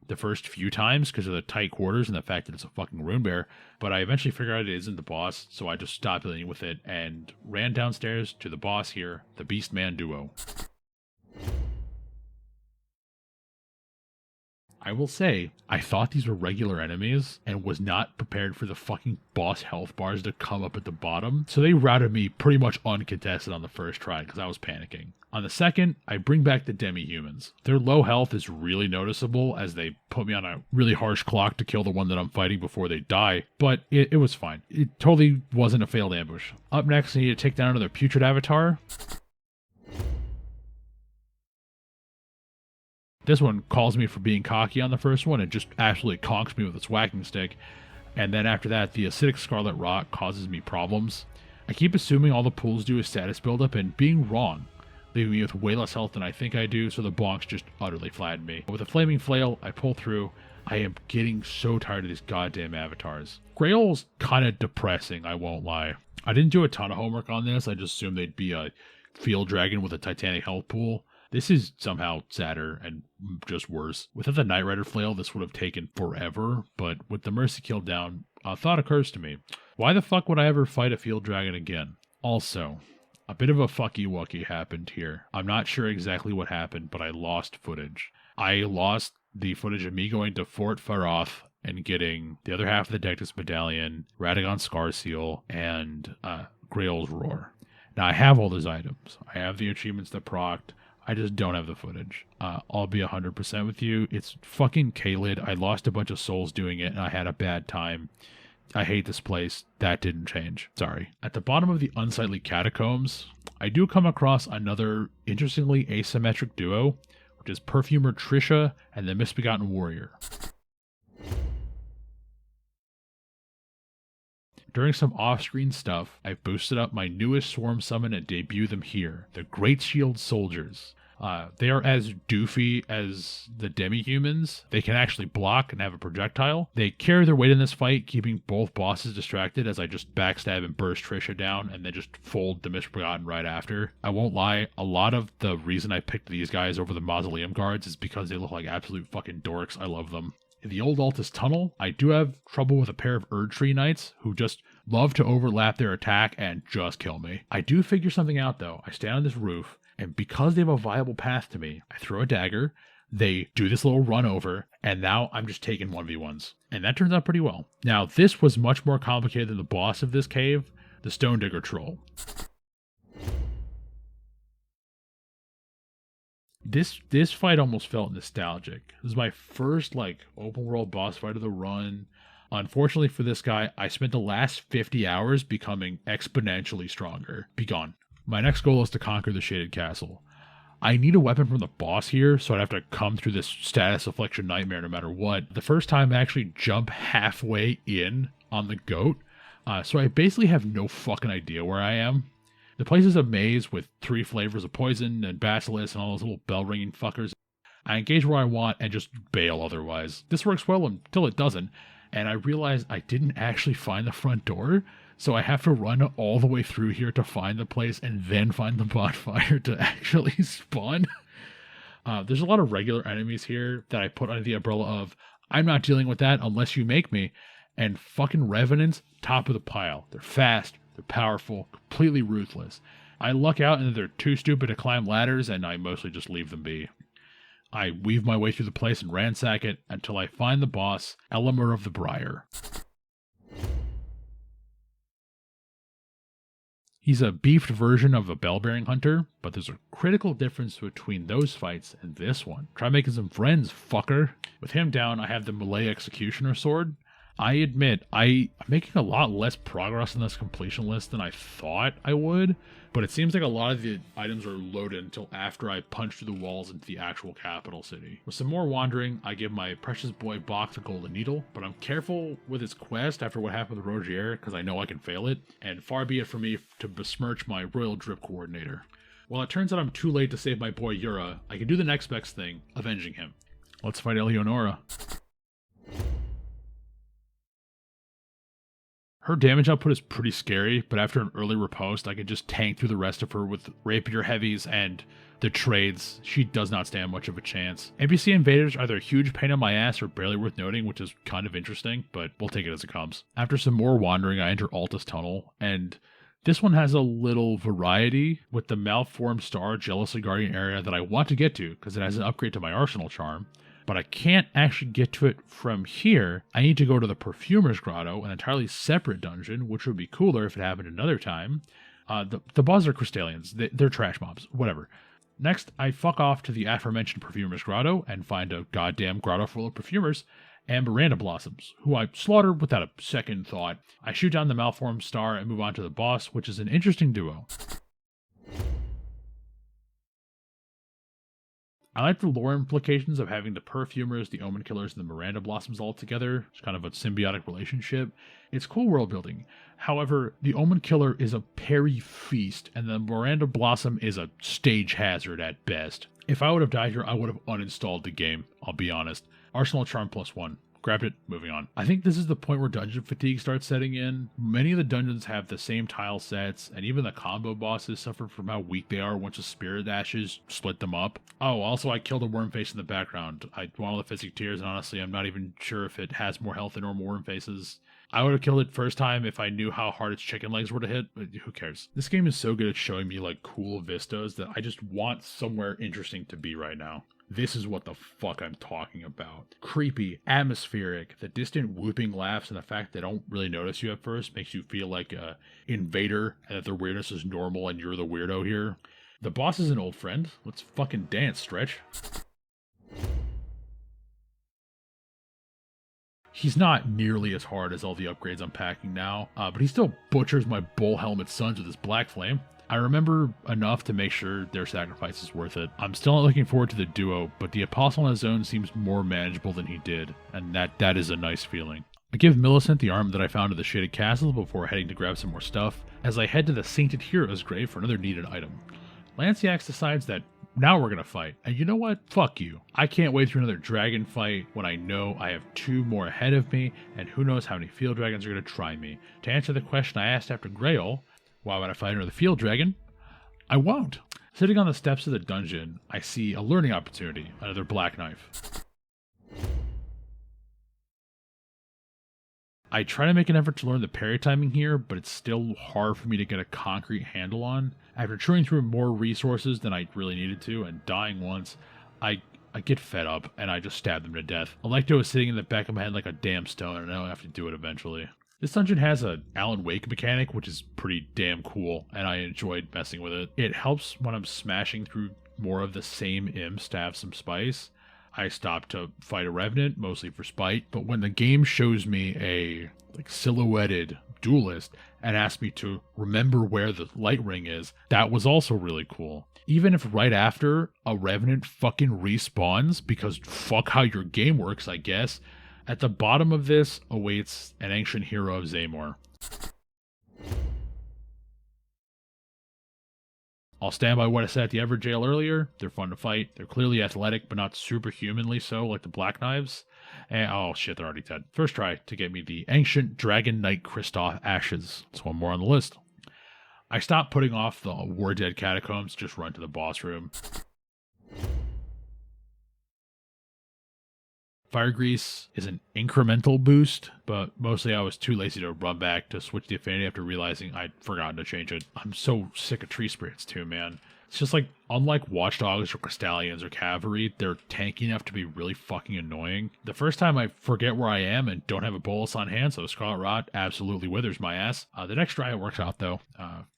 the first few times because of the tight quarters and the fact that it's a fucking rune bear, but I eventually figured out it isn't the boss, so I just stopped dealing with it and ran downstairs to the boss here, the Beastman duo. I will say, I thought these were regular enemies and was not prepared for the fucking boss health bars to come up at the bottom, so they routed me pretty much uncontested on the first try because I was panicking. On the second, I bring back the demi-humans. Their low health is really noticeable as they put me on a really harsh clock to kill the one that I'm fighting before they die, but it was fine. It totally wasn't a failed ambush. Up next, I need to take down another putrid avatar. This one calls me for being cocky on the first one and just absolutely conks me with its whacking stick. And then after that, the acidic scarlet rock causes me problems. I keep assuming all the pools do is status buildup and being wrong, leaving me with way less health than I think I do, so the bonks just utterly flatten me. With a flaming flail, I pull through. I am getting so tired of these goddamn avatars. Grail's kind of depressing, I won't lie. I didn't do a ton of homework on this, I just assumed they'd be a field dragon with a titanic health pool. This is somehow sadder and just worse. Without the Knight Rider flail, this would have taken forever, but with the Mercy Kill down, a thought occurs to me. Why the fuck would I ever fight a field dragon again? Also, a bit of a fucky-wucky happened here. I'm not sure exactly what happened, but I lost footage. I lost the footage of me going to Fort Faroth and getting the other half of the Dectus Medallion, Radagon Scar Seal, and Grail's Roar. Now, I have all those items. I have the achievements that procced. I just don't have the footage. I'll be 100% with you. It's fucking Kaled. I lost a bunch of souls doing it, and I had a bad time. I hate this place. That didn't change. Sorry. At the bottom of the unsightly catacombs, I do come across another interestingly asymmetric duo, which is Perfumer Trisha and the Misbegotten Warrior. During some off-screen stuff, I've boosted up my newest swarm summon and debut them here, the Great Shield Soldiers. They are as doofy as the demi-humans. They can actually block and have a projectile. They carry their weight in this fight, keeping both bosses distracted as I just backstab and burst Trisha down and then just fold the Misbegotten right after. I won't lie, a lot of the reason I picked these guys over the Mausoleum Guards is because they look like absolute fucking dorks. I love them. In the old Altus Tunnel, I do have trouble with a pair of Erdtree Knights who just love to overlap their attack and just kill me. I do figure something out though. I stand on this roof, and because they have a viable path to me, I throw a dagger, they do this little run over, and now I'm just taking 1v1s. And that turns out pretty well. Now, this was much more complicated than the boss of this cave, the Stone Digger Troll. This fight almost felt nostalgic. This is my first open world boss fight of the run. Unfortunately for this guy, I spent the last 50 hours becoming exponentially stronger. Be gone. My next goal is to conquer the Shaded Castle. I need a weapon from the boss here, so I'd have to come through this status affliction nightmare no matter what. The first time I actually jump halfway in on the goat, so I basically have no fucking idea where I am. The place is a maze with 3 flavors of poison and basilisk and all those little bell-ringing fuckers. I engage where I want and just bail otherwise. This works well until it doesn't, and I realize I didn't actually find the front door, so I have to run all the way through here to find the place and then find the bonfire to actually spawn. There's a lot of regular enemies here that I put under the umbrella of, I'm not dealing with that unless you make me, and fucking Revenants, top of the pile. They're fast. They're powerful, completely ruthless. I luck out and they're too stupid to climb ladders, and I mostly just leave them be. I weave my way through the place and ransack it until I find the boss, Elemer of the Briar. He's a beefed version of a bell-bearing hunter, but there's a critical difference between those fights and this one. Try making some friends, fucker. With him down, I have the melee executioner sword. I admit, I'm making a lot less progress on this completion list than I thought I would, but it seems like a lot of the items are loaded until after I punch through the walls into the actual capital city. With some more wandering, I give my precious boy Bach the Golden Needle, but I'm careful with his quest after what happened with Rogier, because I know I can fail it, and far be it from me to besmirch my Royal Drip Coordinator. Well, it turns out I'm too late to save my boy Yura. I can do the next best thing, avenging him. Let's fight Eleonora. Her damage output is pretty scary, but after an early riposte, I can just tank through the rest of her with rapier heavies and the trades. She does not stand much of a chance. NPC invaders are either a huge pain in my ass or barely worth noting, which is kind of interesting, but we'll take it as it comes. After some more wandering, I enter Altus Tunnel, and this one has a little variety with the Malformed Star Jealousy Guardian area that I want to get to because it has an upgrade to my Arsenal Charm. But I can't actually get to it from here. I need to go to the Perfumer's Grotto, an entirely separate dungeon, which would be cooler if it happened another time. The bosses are Crystallians. They're trash mobs. Whatever. Next, I fuck off to the aforementioned Perfumer's Grotto and find a goddamn grotto full of perfumers and Miranda Blossoms, who I slaughtered without a second thought. I shoot down the Malformed Star and move on to the boss, which is an interesting duo. I like the lore implications of having the Perfumers, the Omen Killers, and the Miranda Blossoms all together. It's kind of a symbiotic relationship. It's cool world building. However, the Omen Killer is a parry feast, and the Miranda Blossom is a stage hazard at best. If I would have died here, I would have uninstalled the game, I'll be honest. Arsenal Charm +1. Grabbed it, moving on. I think this is the point where dungeon fatigue starts setting in. Many of the dungeons have the same tile sets, and even the combo bosses suffer from how weak they are once the Spirit Ashes split them up. Oh, also I killed a worm face in the background. I want all the Physic Tears, and honestly I'm not even sure if it has more health than normal worm faces. I would have killed it first time if I knew how hard its chicken legs were to hit, but who cares? This game is so good at showing me cool vistas that I just want somewhere interesting to be right now. This is what the fuck I'm talking about. Creepy, atmospheric, the distant whooping laughs and the fact they don't really notice you at first makes you feel like a invader and that their weirdness is normal and you're the weirdo here. The boss is an old friend. Let's fucking dance, Stretch. He's not nearly as hard as all the upgrades I'm packing now, but he still butchers my bull helmet sons with his black flame. I remember enough to make sure their sacrifice is worth it. I'm still not looking forward to the duo, but the Apostle on his own seems more manageable than he did, and that is a nice feeling. I give Millicent the arm that I found at the Shaded Castle before heading to grab some more stuff, as I head to the Sainted Hero's grave for another needed item. Lanciax decides that now we're gonna fight, and you know what? Fuck you. I can't wait through another dragon fight when I know I have 2 more ahead of me, and who knows how many field dragons are gonna try me. To answer the question I asked after Grail, why would I fight another field dragon? I won't. Sitting on the steps of the dungeon, I see a learning opportunity, another black knife. I try to make an effort to learn the parry timing here, but it's still hard for me to get a concrete handle on. After chewing through more resources than I really needed to and dying once, I get fed up and I just stab them to death. Electro is sitting in the back of my head like a damn stone and I know I have to do it eventually. This dungeon has a Alan Wake mechanic, which is pretty damn cool, and I enjoyed messing with it. It helps when I'm smashing through more of the same imps to have some spice. I stopped to fight a revenant, mostly for spite, but when the game shows me a silhouetted duelist and asks me to remember where the light ring is, that was also really cool. Even if right after a revenant fucking respawns, because fuck how your game works, I guess, at the bottom of this awaits an ancient hero of Zaymor. I'll stand by what I said at the Ever Jail earlier. They're fun to fight. They're clearly athletic, but not superhumanly so, like the Black Knives. And oh shit, they're already dead. First try to get me the Ancient Dragon Knight Kristoff Ashes. That's one more on the list. I stopped putting off the War Dead Catacombs, just run to the boss room. Fire Grease is an incremental boost, but mostly I was too lazy to run back to switch the affinity after realizing I'd forgotten to change it. I'm so sick of tree spirits too, man. It's just like, unlike Watchdogs or Crystallians or Cavalry, they're tanky enough to be really fucking annoying. The first time I forget where I am and don't have a bolus on hand, so Scarlet Rot absolutely withers my ass. The next try it works out though.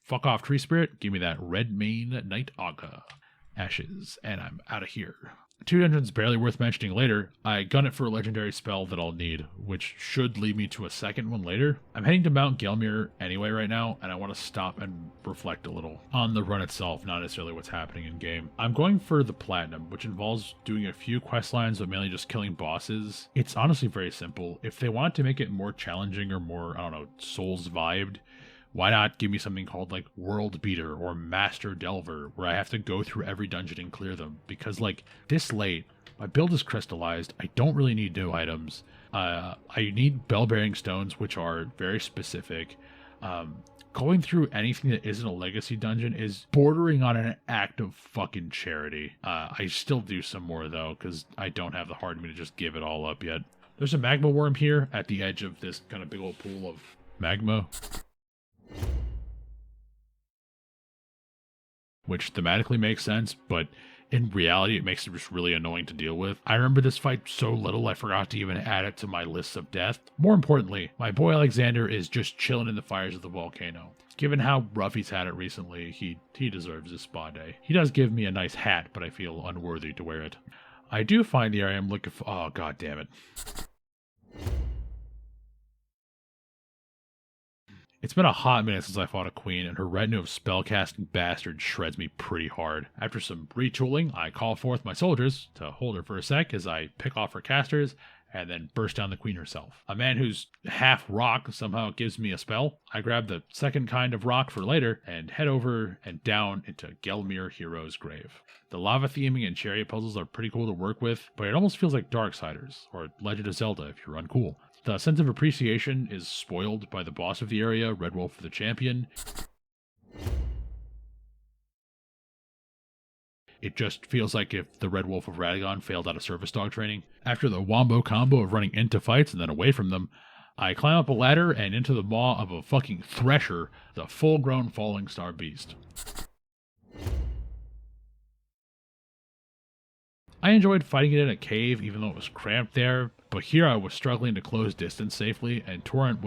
Fuck off tree spirit, give me that Red Mane Night Aga Ashes, and I'm out of here. 2 dungeons barely worth mentioning later, I gun it for a legendary spell that I'll need, which should lead me to a second one later. I'm heading to Mount Gelmir anyway right now, and I want to stop and reflect a little on the run itself, not necessarily what's happening in game. I'm going for the Platinum, which involves doing a few quest lines, but mainly just killing bosses. It's honestly very simple. If they want to make it more challenging or more, Souls vibed, why not give me something called like World Beater or Master Delver, where I have to go through every dungeon and clear them? Because like this late, my build is crystallized. I don't really need new items. I need bell-bearing stones, which are very specific. Going through anything that isn't a legacy dungeon is bordering on an act of fucking charity. I still do some more though, because I don't have the heart in me to just give it all up yet. There's a magma worm here at the edge of this kind of big old pool of magma, which thematically makes sense, but in reality, it makes it just really annoying to deal with. I remember this fight so little, I forgot to even add it to my list of death. More importantly, my boy Alexander is just chilling in the fires of the volcano. Given how rough he's had it recently, he deserves his spa day. He does give me a nice hat, but I feel unworthy to wear it. I do find the area I'm looking for— oh, god damn it. It's been a hot minute since I fought a queen, and her retinue of spellcasting bastards shreds me pretty hard. After some retooling, I call forth my soldiers to hold her for a sec as I pick off her casters, and then burst down the queen herself. A man who's half rock somehow gives me a spell. I grab the second kind of rock for later, and head over and down into Gelmir Hero's grave. The lava theming and chariot puzzles are pretty cool to work with, but it almost feels like Darksiders, or Legend of Zelda if you're uncool. The sense of appreciation is spoiled by the boss of the area, Red Wolf the Champion. It just feels like if the Red Wolf of Radagon failed out of service dog training. After the wombo combo of running into fights and then away from them, I climb up a ladder and into the maw of a fucking Thresher, the full-grown Falling Star Beast. I enjoyed fighting it in a cave, even though it was cramped there, but here I was struggling to close distance safely, and Torrent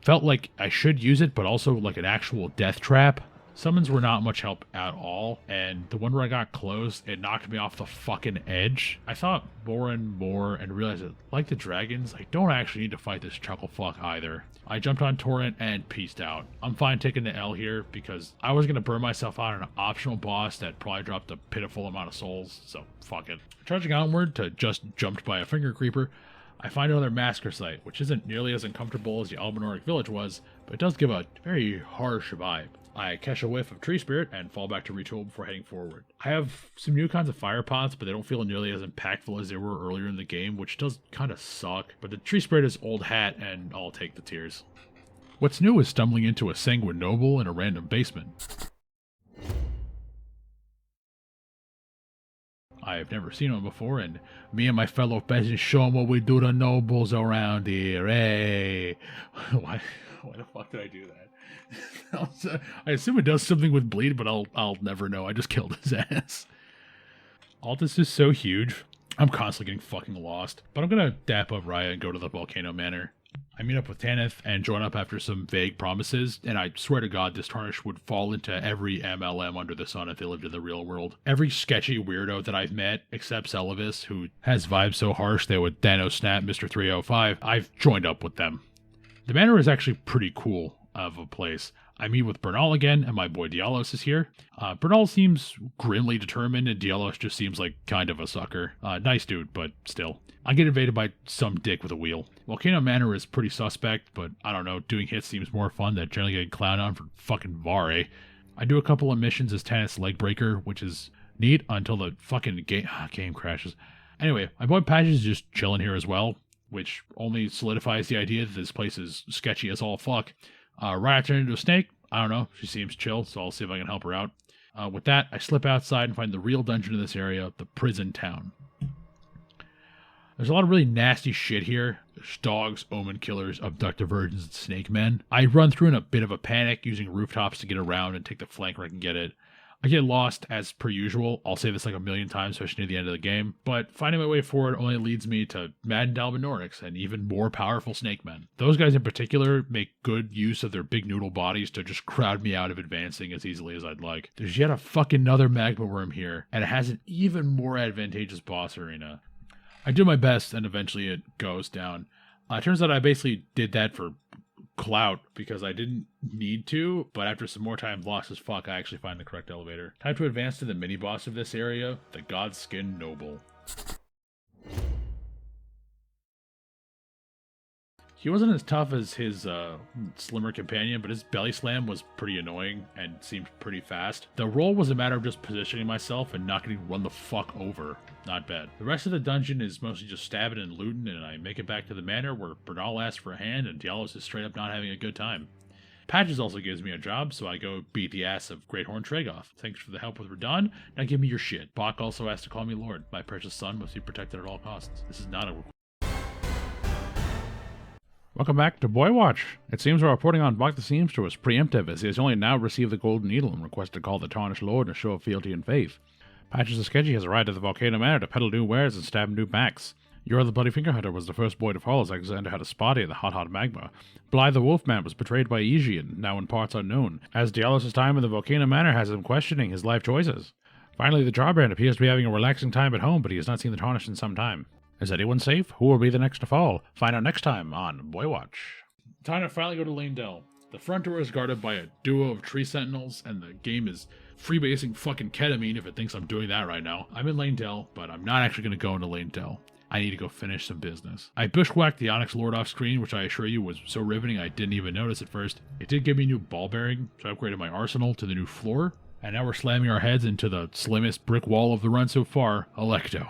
felt like I should use it, but also like an actual death trap. Summons were not much help at all, and the one where I got close, it knocked me off the fucking edge. I thought more and more and realized that, like the dragons, I don't actually need to fight this chuckle fuck either. I jumped on Torrent and peaced out. I'm fine taking the L here because I was going to burn myself out on an optional boss that probably dropped a pitiful amount of souls, so fuck it. Charging onward to just jumped by a finger creeper, I find another massacre site, which isn't nearly as uncomfortable as the Albinoric village was, but it does give a very harsh vibe. I catch a whiff of tree spirit and fall back to retool before heading forward. I have some new kinds of fire pots, but they don't feel nearly as impactful as they were earlier in the game, which does kind of suck. But the tree spirit is old hat, and I'll take the tears. What's new is stumbling into a sanguine noble in a random basement. I've never seen one before, and me and my fellow peasants show them what we do to nobles around here. Hey, why the fuck did I do that? I assume it does something with bleed, but I'll never know. I just killed his ass. All this is so huge. I'm constantly getting fucking lost. But I'm gonna dap up Raya and go to the Volcano Manor. I meet up with Tanith and join up after some vague promises, and I swear to God this tarnish would fall into every MLM under the sun if they lived in the real world. Every sketchy weirdo that I've met, except Celavis, who has vibes so harsh they would Dano snap Mr. 305, I've joined up with them. The manor is actually pretty cool of a place. I meet with Bernal again, and my boy Dialos is here. Bernal seems grimly determined, and Dialos just seems like kind of a sucker. Nice dude, but still. I get invaded by some dick with a wheel. Volcano Manor is pretty suspect, but I don't know, doing hits seems more fun than generally getting clowned on for fucking Vare. I do a couple of missions as Tanith's Legbreaker, which is neat until the fucking game crashes. Anyway, my boy Patch is just chilling here as well, which only solidifies the idea that this place is sketchy as all fuck. Raya turned into a snake. I don't know. She seems chill, so I'll see if I can help her out. With that, I slip outside and find the real dungeon in this area, the prison town. There's a lot of really nasty shit here. There's dogs, omen killers, abductor virgins, and snake men. I run through in a bit of a panic, using rooftops to get around and take the flank where I can get it. I get lost as per usual. I'll say this like a million times, especially near the end of the game. But finding my way forward only leads me to maddened Albinorics and even more powerful snake men. Those guys in particular make good use of their big noodle bodies to just crowd me out of advancing as easily as I'd like. There's yet a fucking another magma worm here, and it has an even more advantageous boss arena. I do my best, and eventually it goes down. It turns out I basically did that for clout because I didn't need to, but after some more time lost as fuck, I actually find the correct elevator. Time to advance to the mini-boss of this area, the Godskin Noble. He wasn't as tough as his slimmer companion, but his belly slam was pretty annoying and seemed pretty fast. The roll was a matter of just positioning myself and not getting run the fuck over. Not bad. The rest of the dungeon is mostly just stabbing and looting, and I make it back to the manor where Bernal asks for a hand and Dialos is straight up not having a good time. Patches also gives me a job, so I go beat the ass of Greathorn Tragoth. Thanks for the help with Radon. Now give me your shit. Bach also asked to call me Lord. My precious son must be protected at all costs. This is not a...
Welcome back to Boy Watch. It seems our reporting on Bach the Seamster was preemptive, as he has only now received the Golden Needle and requested to call the Tarnished Lord in a show of fealty and faith. Patches the Sketchy has arrived at the Volcano Manor to peddle new wares and stab new backs. Yor the Bloody Fingerhunter was the first boy to fall as Alexander had a spotty in the hot magma. Blythe the Wolfman was betrayed by Aegean, now in parts unknown, as Dialos' time in the Volcano Manor has him questioning his life choices. Finally, the Jarbrand appears to be having a relaxing time at home, but he has not seen the Tarnished in some time. Is anyone safe? Who will be the next to fall? Find out next time on Boy Watch.
Time to finally go to Lane Dell. The front door is guarded by a duo of tree sentinels, and the game is freebasing fucking ketamine if it thinks I'm doing that right now. I'm in Lane Dell, but I'm not actually going to go into Lane Dell. I need to go finish some business. I bushwhacked the Onyx Lord off screen, which I assure you was so riveting I didn't even notice at first. It did give me a new ball bearing, so I upgraded my arsenal to the new floor, and now we're slamming our heads into the slimmest brick wall of the run so far, Electo.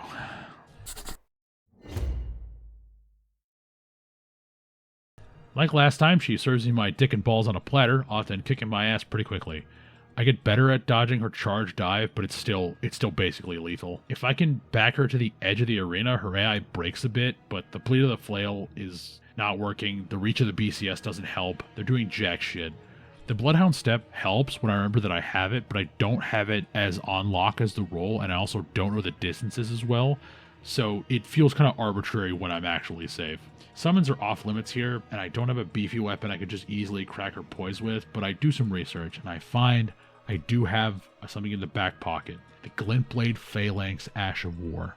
Like last time, she serves me my dick and balls on a platter, often kicking my ass pretty quickly. I get better at dodging her charge dive, but it's still basically lethal. If I can back her to the edge of the arena, her AI breaks a bit, but the bleed of the flail is not working. The reach of the BCS doesn't help. They're doing jack shit. The Bloodhound step helps when I remember that I have it, but I don't have it as on lock as the roll, and I also don't know the distances as well, so it feels kind of arbitrary when I'm actually safe. Summons are off limits here, and I don't have a beefy weapon I could just easily crack or poise with, but I do some research, and I find I do have something in the back pocket. The Glintblade Phalanx Ash of War.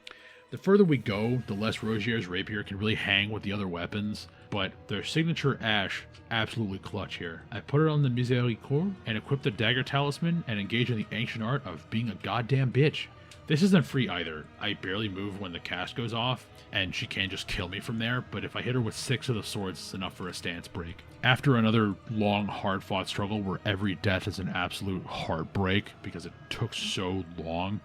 The further we go, the less Rogier's rapier can really hang with the other weapons, but their signature ash absolutely clutch here. I put it on the Miséricorde and equip the dagger talisman and engage in the ancient art of being a goddamn bitch. This isn't free either. I barely move when the cast goes off, and she can just kill me from there, but if I hit her with 6 of the swords, it's enough for a stance break. After another long, hard-fought struggle where every death is an absolute heartbreak because it took so long,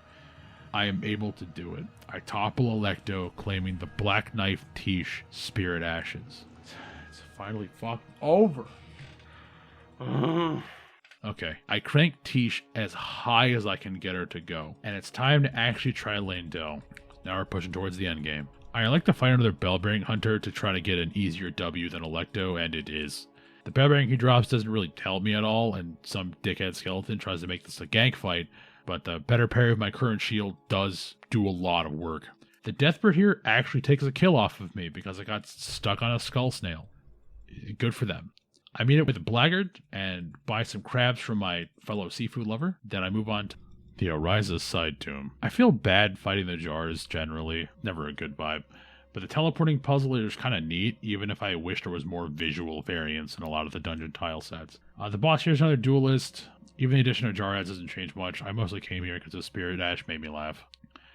I am able to do it. I topple Electo, claiming the Black Knife Tish Spirit Ashes. It's finally fucked over. Okay, I crank Tish as high as I can get her to go, and it's time to actually try Landell. Now we're pushing towards the end game. I like to fight another Bellbearing Hunter to try to get an easier W than Electo, and it is. The Bellbearing he drops doesn't really help me at all, and some dickhead skeleton tries to make this a gank fight, but the better parry of my current shield does do a lot of work. The Deathbird here actually takes a kill off of me because I got stuck on a skull snail. Good for them. I meet it with a Blackguard and buy some crabs from my fellow seafood lover. Then I move on to the Oriza's side tomb. I feel bad fighting the jars generally. Never a good vibe. But the teleporting puzzle is kind of neat, even if I wish there was more visual variance in a lot of the dungeon tile sets. The boss here is another duelist. Even the addition of jar ads doesn't change much. I mostly came here because the Spirit Ash made me laugh.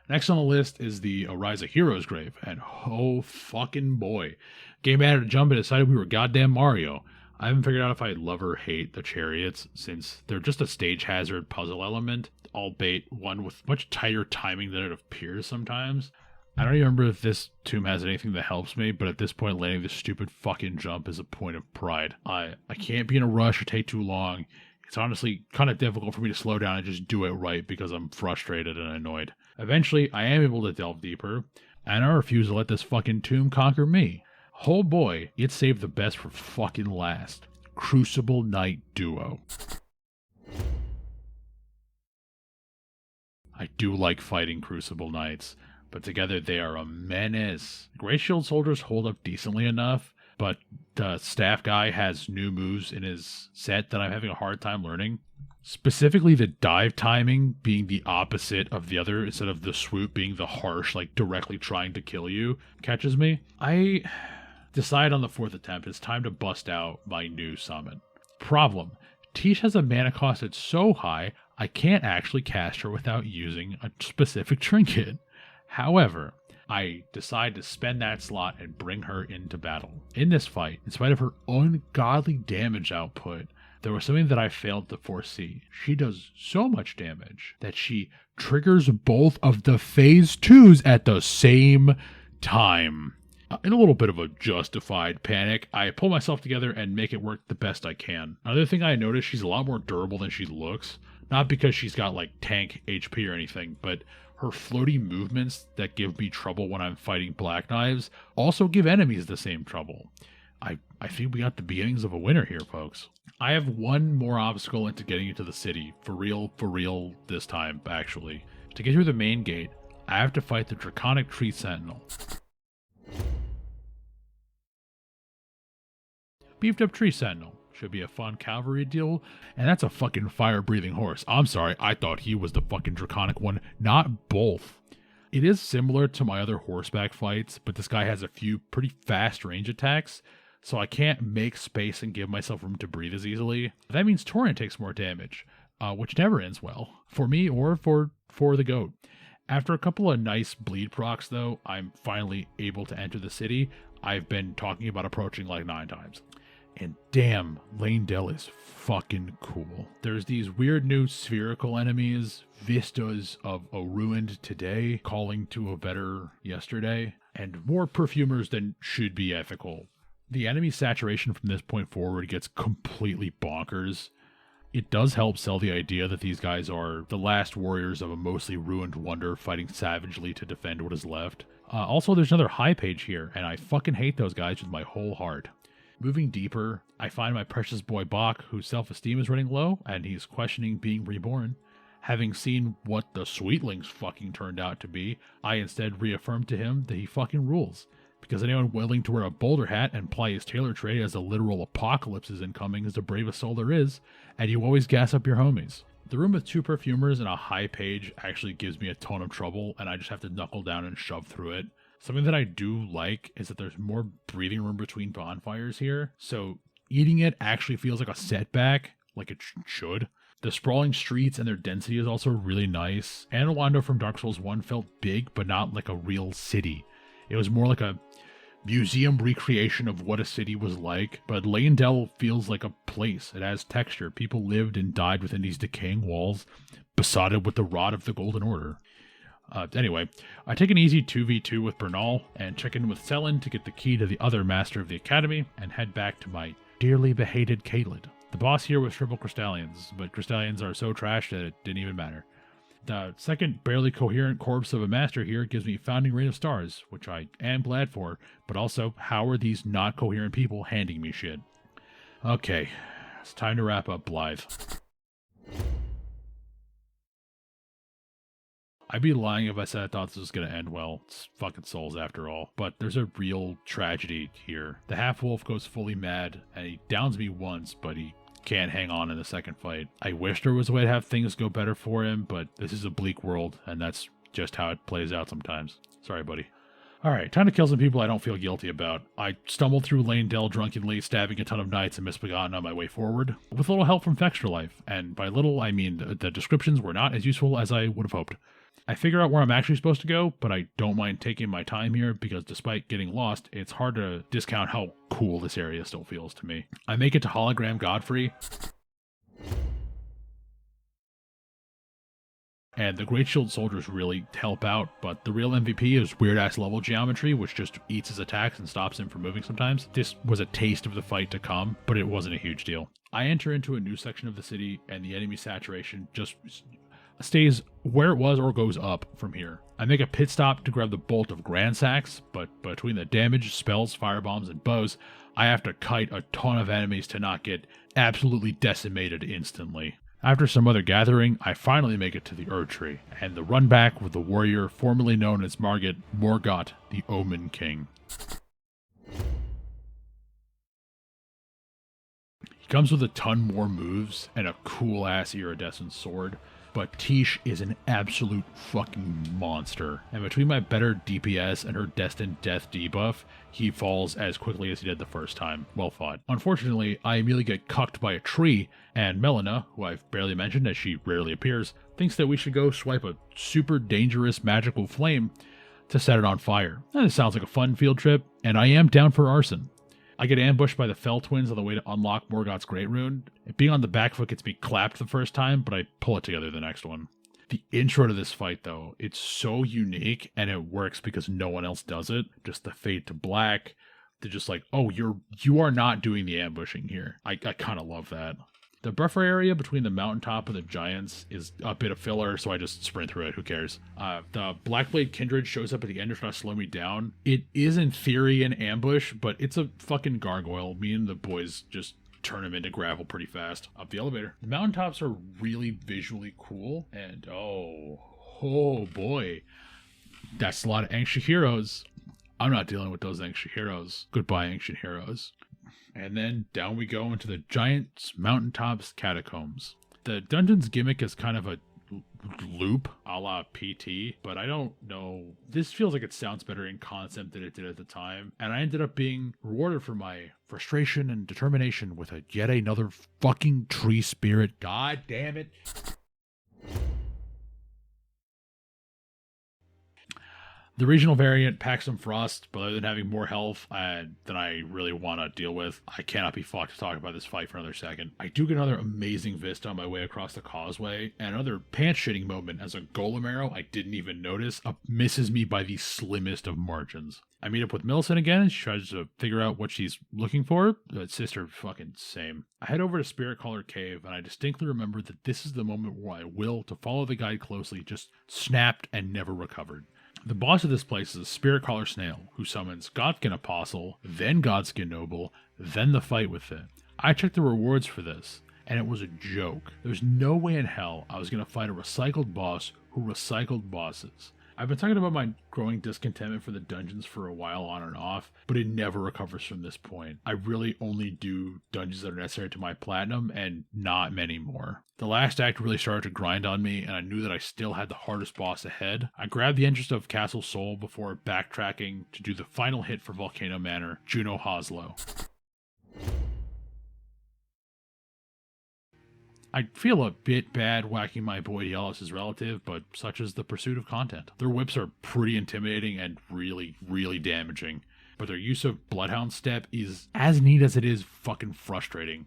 Next on the list is the Oriza Hero's Grave, and oh fucking boy. Game added a jump and decided we were goddamn Mario. I haven't figured out if I love or hate the chariots, since they're just a stage hazard puzzle element, albeit one with much tighter timing than it appears sometimes. I don't even remember if this tomb has anything that helps me, but at this point landing this stupid fucking jump is a point of pride. I can't be in a rush or take too long. It's honestly kind of difficult for me to slow down and just do it right because I'm frustrated and annoyed. Eventually, I am able to delve deeper, and I refuse to let this fucking tomb conquer me. Oh boy, it saved the best for fucking last. Crucible Knight Duo. I do like fighting Crucible Knights, but together they are a menace. Great Shield soldiers hold up decently enough, but the staff guy has new moves in his set that I'm having a hard time learning. Specifically the dive timing being the opposite of the other, instead of the swoop being the harsh, like directly trying to kill you, catches me. I decide on the 4th attempt it's time to bust out my new summon. Problem: Tish has a mana cost that's so high, I can't actually cast her without using a specific trinket. However, I decide to spend that slot and bring her into battle. In this fight, in spite of her ungodly damage output, there was something that I failed to foresee. She does so much damage that she triggers both of the phase 2s at the same time. In a little bit of a justified panic, I pull myself together and make it work the best I can. Another thing I noticed, she's a lot more durable than she looks. Not because she's got like tank HP or anything, but her floaty movements that give me trouble when I'm fighting Black Knives also give enemies the same trouble. I think we got the beginnings of a winner here, folks. I have one more obstacle into getting into the city. For real this time, actually. To get through the main gate, I have to fight the Draconic Tree Sentinel. Beefed up Tree Sentinel. Should be a fun cavalry deal. And that's a fucking fire-breathing horse. I'm sorry, I thought he was the fucking Draconic one. Not both. It is similar to my other horseback fights, but this guy has a few pretty fast range attacks, so I can't make space and give myself room to breathe as easily. That means Torrent takes more damage, which never ends well. For me or for the goat. After a couple of nice bleed procs, though, I'm finally able to enter the city. I've been talking about approaching like 9 times. And damn, Landell is fucking cool. There's these weird new spherical enemies, vistas of a ruined today calling to a better yesterday, and more perfumers than should be ethical. The enemy saturation from this point forward gets completely bonkers. It does help sell the idea that these guys are the last warriors of a mostly ruined wonder fighting savagely to defend what is left. Also, there's another high page here, and I fucking hate those guys with my whole heart. Moving deeper, I find my precious boy Bach, whose self-esteem is running low, and he's questioning being reborn. Having seen what the Sweetlings fucking turned out to be, I instead reaffirm to him that he fucking rules. Because anyone willing to wear a boulder hat and ply his tailor trade as a literal apocalypse is incoming is the bravest soul there is, and you always gas up your homies. The room with 2 perfumers and a high page actually gives me a ton of trouble, and I just have to knuckle down and shove through it. Something that I do like is that there's more breathing room between bonfires here, so eating it actually feels like a setback, like it should. The sprawling streets and their density is also really nice. Anowando from Dark Souls 1 felt big, but not like a real city. It was more like a museum recreation of what a city was like, but Leyndell feels like a place. It has texture. People lived and died within these decaying walls, besotted with the rot of the Golden Order. Anyway, I take an easy 2v2 with Bernal and check in with Selen to get the key to the other master of the academy and head back to my dearly behated Caelid. The boss here was triple Crystallians, but Crystallians are so trash that it didn't even matter. The second barely coherent corpse of a master here gives me Founding Reign of Stars, which I am glad for, but also, how are these not coherent people handing me shit? Okay, it's time to wrap up Blythe. I'd be lying if I said I thought this was going to end well. It's fucking Souls after all. But there's a real tragedy here. The half-wolf goes fully mad, and he downs me once, but he can't hang on in the second fight. I wish there was a way to have things go better for him, but this is a bleak world, and that's just how it plays out sometimes. Sorry, buddy. Alright, time to kill some people I don't feel guilty about. I stumbled through Leyndell drunkenly, stabbing a ton of knights and misbegotten on my way forward, with a little help from Fextra Life, and by little I mean the descriptions were not as useful as I would have hoped. I figure out where I'm actually supposed to go, but I don't mind taking my time here because despite getting lost, it's hard to discount how cool this area still feels to me. I make it to Hologram Godfrey, and the Great Shield soldiers really help out, but the real MVP is weird-ass level geometry, which just eats his attacks and stops him from moving sometimes. This was a taste of the fight to come, but it wasn't a huge deal. I enter into a new section of the city, and the enemy saturation just stays where it was or goes up from here. I make a pit stop to grab the bolt of Grand Sacks, but between the damage, spells, firebombs, and bows, I have to kite a ton of enemies to not get absolutely decimated instantly. After some other gathering, I finally make it to the Erdtree, and the run back with the warrior formerly known as Margit Morgott, the Omen King. He comes with a ton more moves and a cool-ass iridescent sword, but Tish is an absolute fucking monster, and between my better DPS and her destined death debuff, he falls as quickly as he did the first time. Well fought. Unfortunately, I immediately get cucked by a tree, and Melina, who I've barely mentioned as she rarely appears, thinks that we should go swipe a super dangerous magical flame to set it on fire. And it sounds like a fun field trip, and I am down for arson. I get ambushed by the Fell Twins on the way to unlock Morgott's Great Rune. Being on the back foot gets me clapped the first time, but I pull it together the next one. The intro to this fight, though, it's so unique, and it works because no one else does it. Just the fade to black. They're just like, oh, you are not doing the ambushing here. I kind of love that. The buffer area between the mountaintop and the giants is a bit of filler, so I just sprint through it. Who cares? The Blackblade Kindred shows up at the end to try to slow me down. It is, in theory, an ambush, but it's a fucking gargoyle. Me and the boys just turn him into gravel pretty fast. Up the elevator. The mountaintops are really visually cool, and oh boy. That's a lot of ancient heroes. I'm not dealing with those ancient heroes. Goodbye, ancient heroes. And then down we go into the giant mountaintops catacombs. The dungeon's gimmick is kind of a loop a la PT, but I don't know. This feels like it sounds better in concept than it did at the time, and I ended up being rewarded for my frustration and determination with yet another fucking tree spirit. God damn it. The regional variant packs some frost, but other than having more health than I really want to deal with, I cannot be fucked to talk about this fight for another second. I do get another amazing vista on my way across the causeway, and another pants-shitting moment as a golem arrow I didn't even notice misses me by the slimmest of margins. I meet up with Millicent again, and she tries to figure out what she's looking for. Sister, fucking same. I head over to Spirit Caller Cave, and I distinctly remember that this is the moment where my will to follow the guide closely just snapped and never recovered. The boss of this place is a spirit caller snail who summons Godskin Apostle, then Godskin Noble, then the fight with it. I checked the rewards for this, and it was a joke. There's no way in hell I was going to fight a recycled boss who recycled bosses. I've been talking about my growing discontentment for the dungeons for a while on and off, but it never recovers from this point. I really only do dungeons that are necessary to my platinum and not many more. The last act really started to grind on me, and I knew that I still had the hardest boss ahead. I grabbed the entrance of Castle Sol before backtracking to do the final hit for Volcano Manor, Juno Hoslow. I feel a bit bad whacking my boy Yellis' relative, but such is the pursuit of content. Their whips are pretty intimidating and really, really damaging, but their use of Bloodhound Step is as neat as it is fucking frustrating.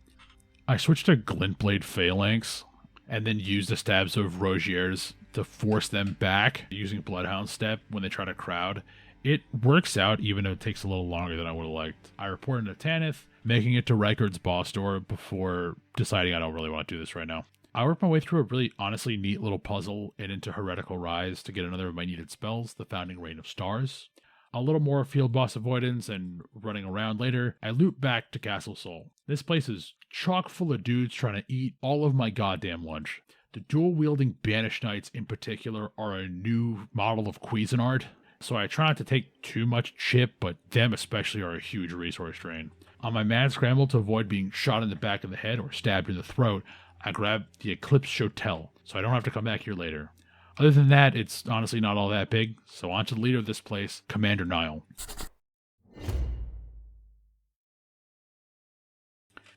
I switched to Glintblade Phalanx, and then used the stabs of Rogiers to force them back using Bloodhound Step when they try to crowd. It works out, even though it takes a little longer than I would have liked. I reported to Tanith, making it to Rykard's boss door before deciding I don't really want to do this right now. I worked my way through a really honestly neat little puzzle and into Heretical Rise to get another of my needed spells, the Founding Rain of Stars. A little more field boss avoidance and running around later, I loop back to Castle Sol. This place is chock full of dudes trying to eat all of my goddamn lunch. The dual-wielding Banished Knights in particular are a new model of Cuisinart, so I try not to take too much chip, but them especially are a huge resource drain. On my mad scramble to avoid being shot in the back of the head or stabbed in the throat, I grab the Eclipse Shotel, so I don't have to come back here later. Other than that, it's honestly not all that big, so on to the leader of this place, Commander Nile.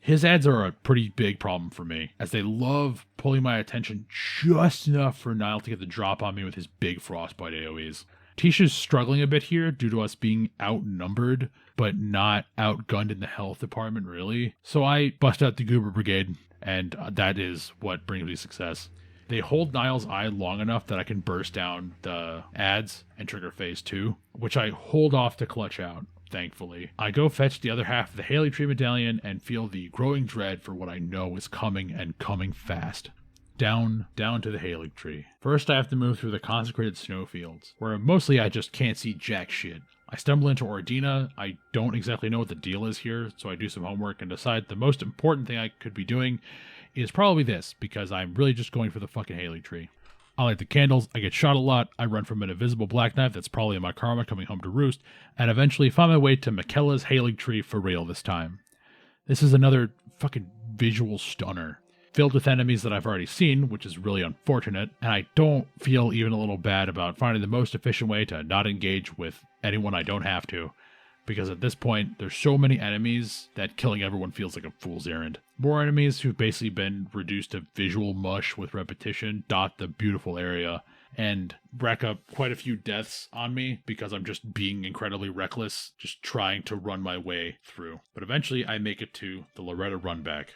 His ads are a pretty big problem for me, as they love pulling my attention just enough for Nile to get the drop on me with his big Frostbite AoEs. Tisha's struggling a bit here due to us being outnumbered, but not outgunned in the health department, really. So I bust out the Goober Brigade, and that is what brings me success. They hold Nile's eye long enough that I can burst down the ads and trigger phase 2, which I hold off to clutch out, thankfully. I go fetch the other half of the Haley Tree Medallion and feel the growing dread for what I know is coming and coming fast. Down to the Haley Tree. First I have to move through the consecrated snowfields, where mostly I just can't see jack shit. I stumble into Ordina. I don't exactly know what the deal is here, so I do some homework and decide the most important thing I could be doing is probably this, because I'm really just going for the fucking Haley Tree. I light the candles, I get shot a lot, I run from an invisible black knife that's probably in my karma coming home to roost, and eventually find my way to Michaela's Haley Tree for real this time. This is another fucking visual stunner, filled with enemies that I've already seen, which is really unfortunate, and I don't feel even a little bad about finding the most efficient way to not engage with anyone I don't have to, because at this point, there's so many enemies that killing everyone feels like a fool's errand. More enemies who've basically been reduced to visual mush with repetition dot the beautiful area, and rack up quite a few deaths on me because I'm just being incredibly reckless, just trying to run my way through. But eventually I make it to the Loretta Runback.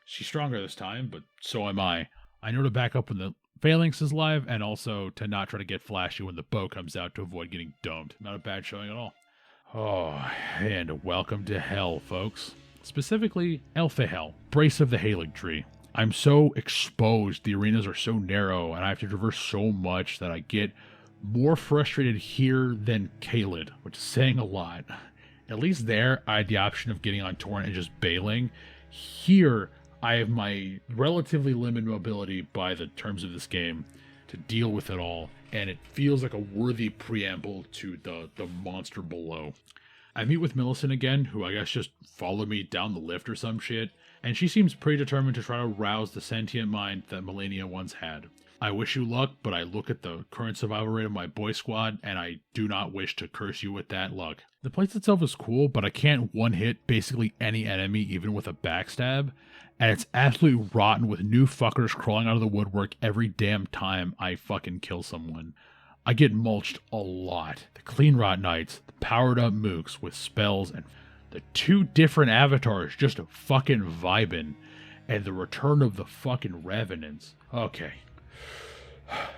She's stronger this time, but so am I. I know to back up when the Phalanx is live, and also to not try to get flashy when the bow comes out to avoid getting domed. Not a bad showing at all. Oh, and welcome to hell, folks. Specifically, Elfahel, Brace of the Haley Tree. I'm so exposed, the arenas are so narrow, and I have to traverse so much that I get more frustrated here than Caelid, which is saying a lot. At least there, I had the option of getting on Torrent and just bailing. Here, I have my relatively limited mobility by the terms of this game to deal with it all, and it feels like a worthy preamble to the monster below. I meet with Millicent again, who I guess just followed me down the lift or some shit, and she seems pretty determined to try to rouse the sentient mind that Melania once had. I wish you luck, but I look at the current survival rate of my boy squad, and I do not wish to curse you with that luck. The place itself is cool, but I can't one-hit basically any enemy, even with a backstab, and it's absolutely rotten with new fuckers crawling out of the woodwork every damn time I fucking kill someone. I get mulched a lot. The Clean Rot Knights, the powered up mooks with spells, and the 2 different avatars just fucking vibing, and the return of the fucking Revenants. Okay.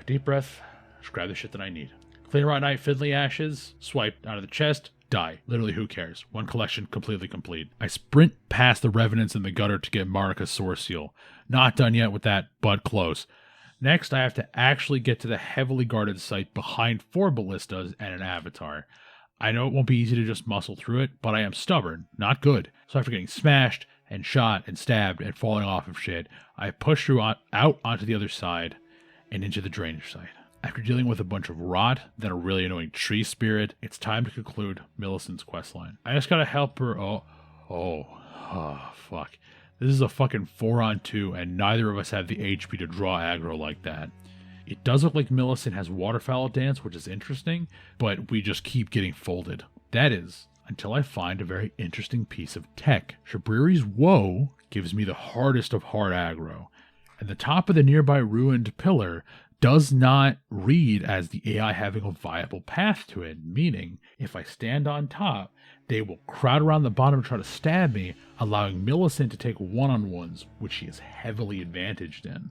Deep breath. Just grab the shit that I need. Clean Rot Knight Fiddly Ashes, swipe out of the chest, die. Literally, who cares? One collection completely complete. I sprint past the Revenants in the gutter to get Marika's Source Seal. Not done yet with that, but close. Next, I have to actually get to the heavily guarded site behind 4 ballistas and an avatar. I know it won't be easy to just muscle through it, but I am stubborn, not good. So after getting smashed and shot and stabbed and falling off of shit, I push through out onto the other side and into the drainage site. After dealing with a bunch of rot, then a really annoying tree spirit, it's time to conclude Millicent's questline. I just gotta help her. Oh, fuck. This is a fucking 4-on-2, and neither of us have the HP to draw aggro like that. It does look like Millicent has waterfowl dance, which is interesting, but we just keep getting folded. That is, until I find a very interesting piece of tech. Shabriri's Woe gives me the hardest of hard aggro, and the top of the nearby ruined pillar does not read as the AI having a viable path to it, meaning if I stand on top, they will crowd around the bottom and try to stab me, allowing Millicent to take one-on-ones, which she is heavily advantaged in.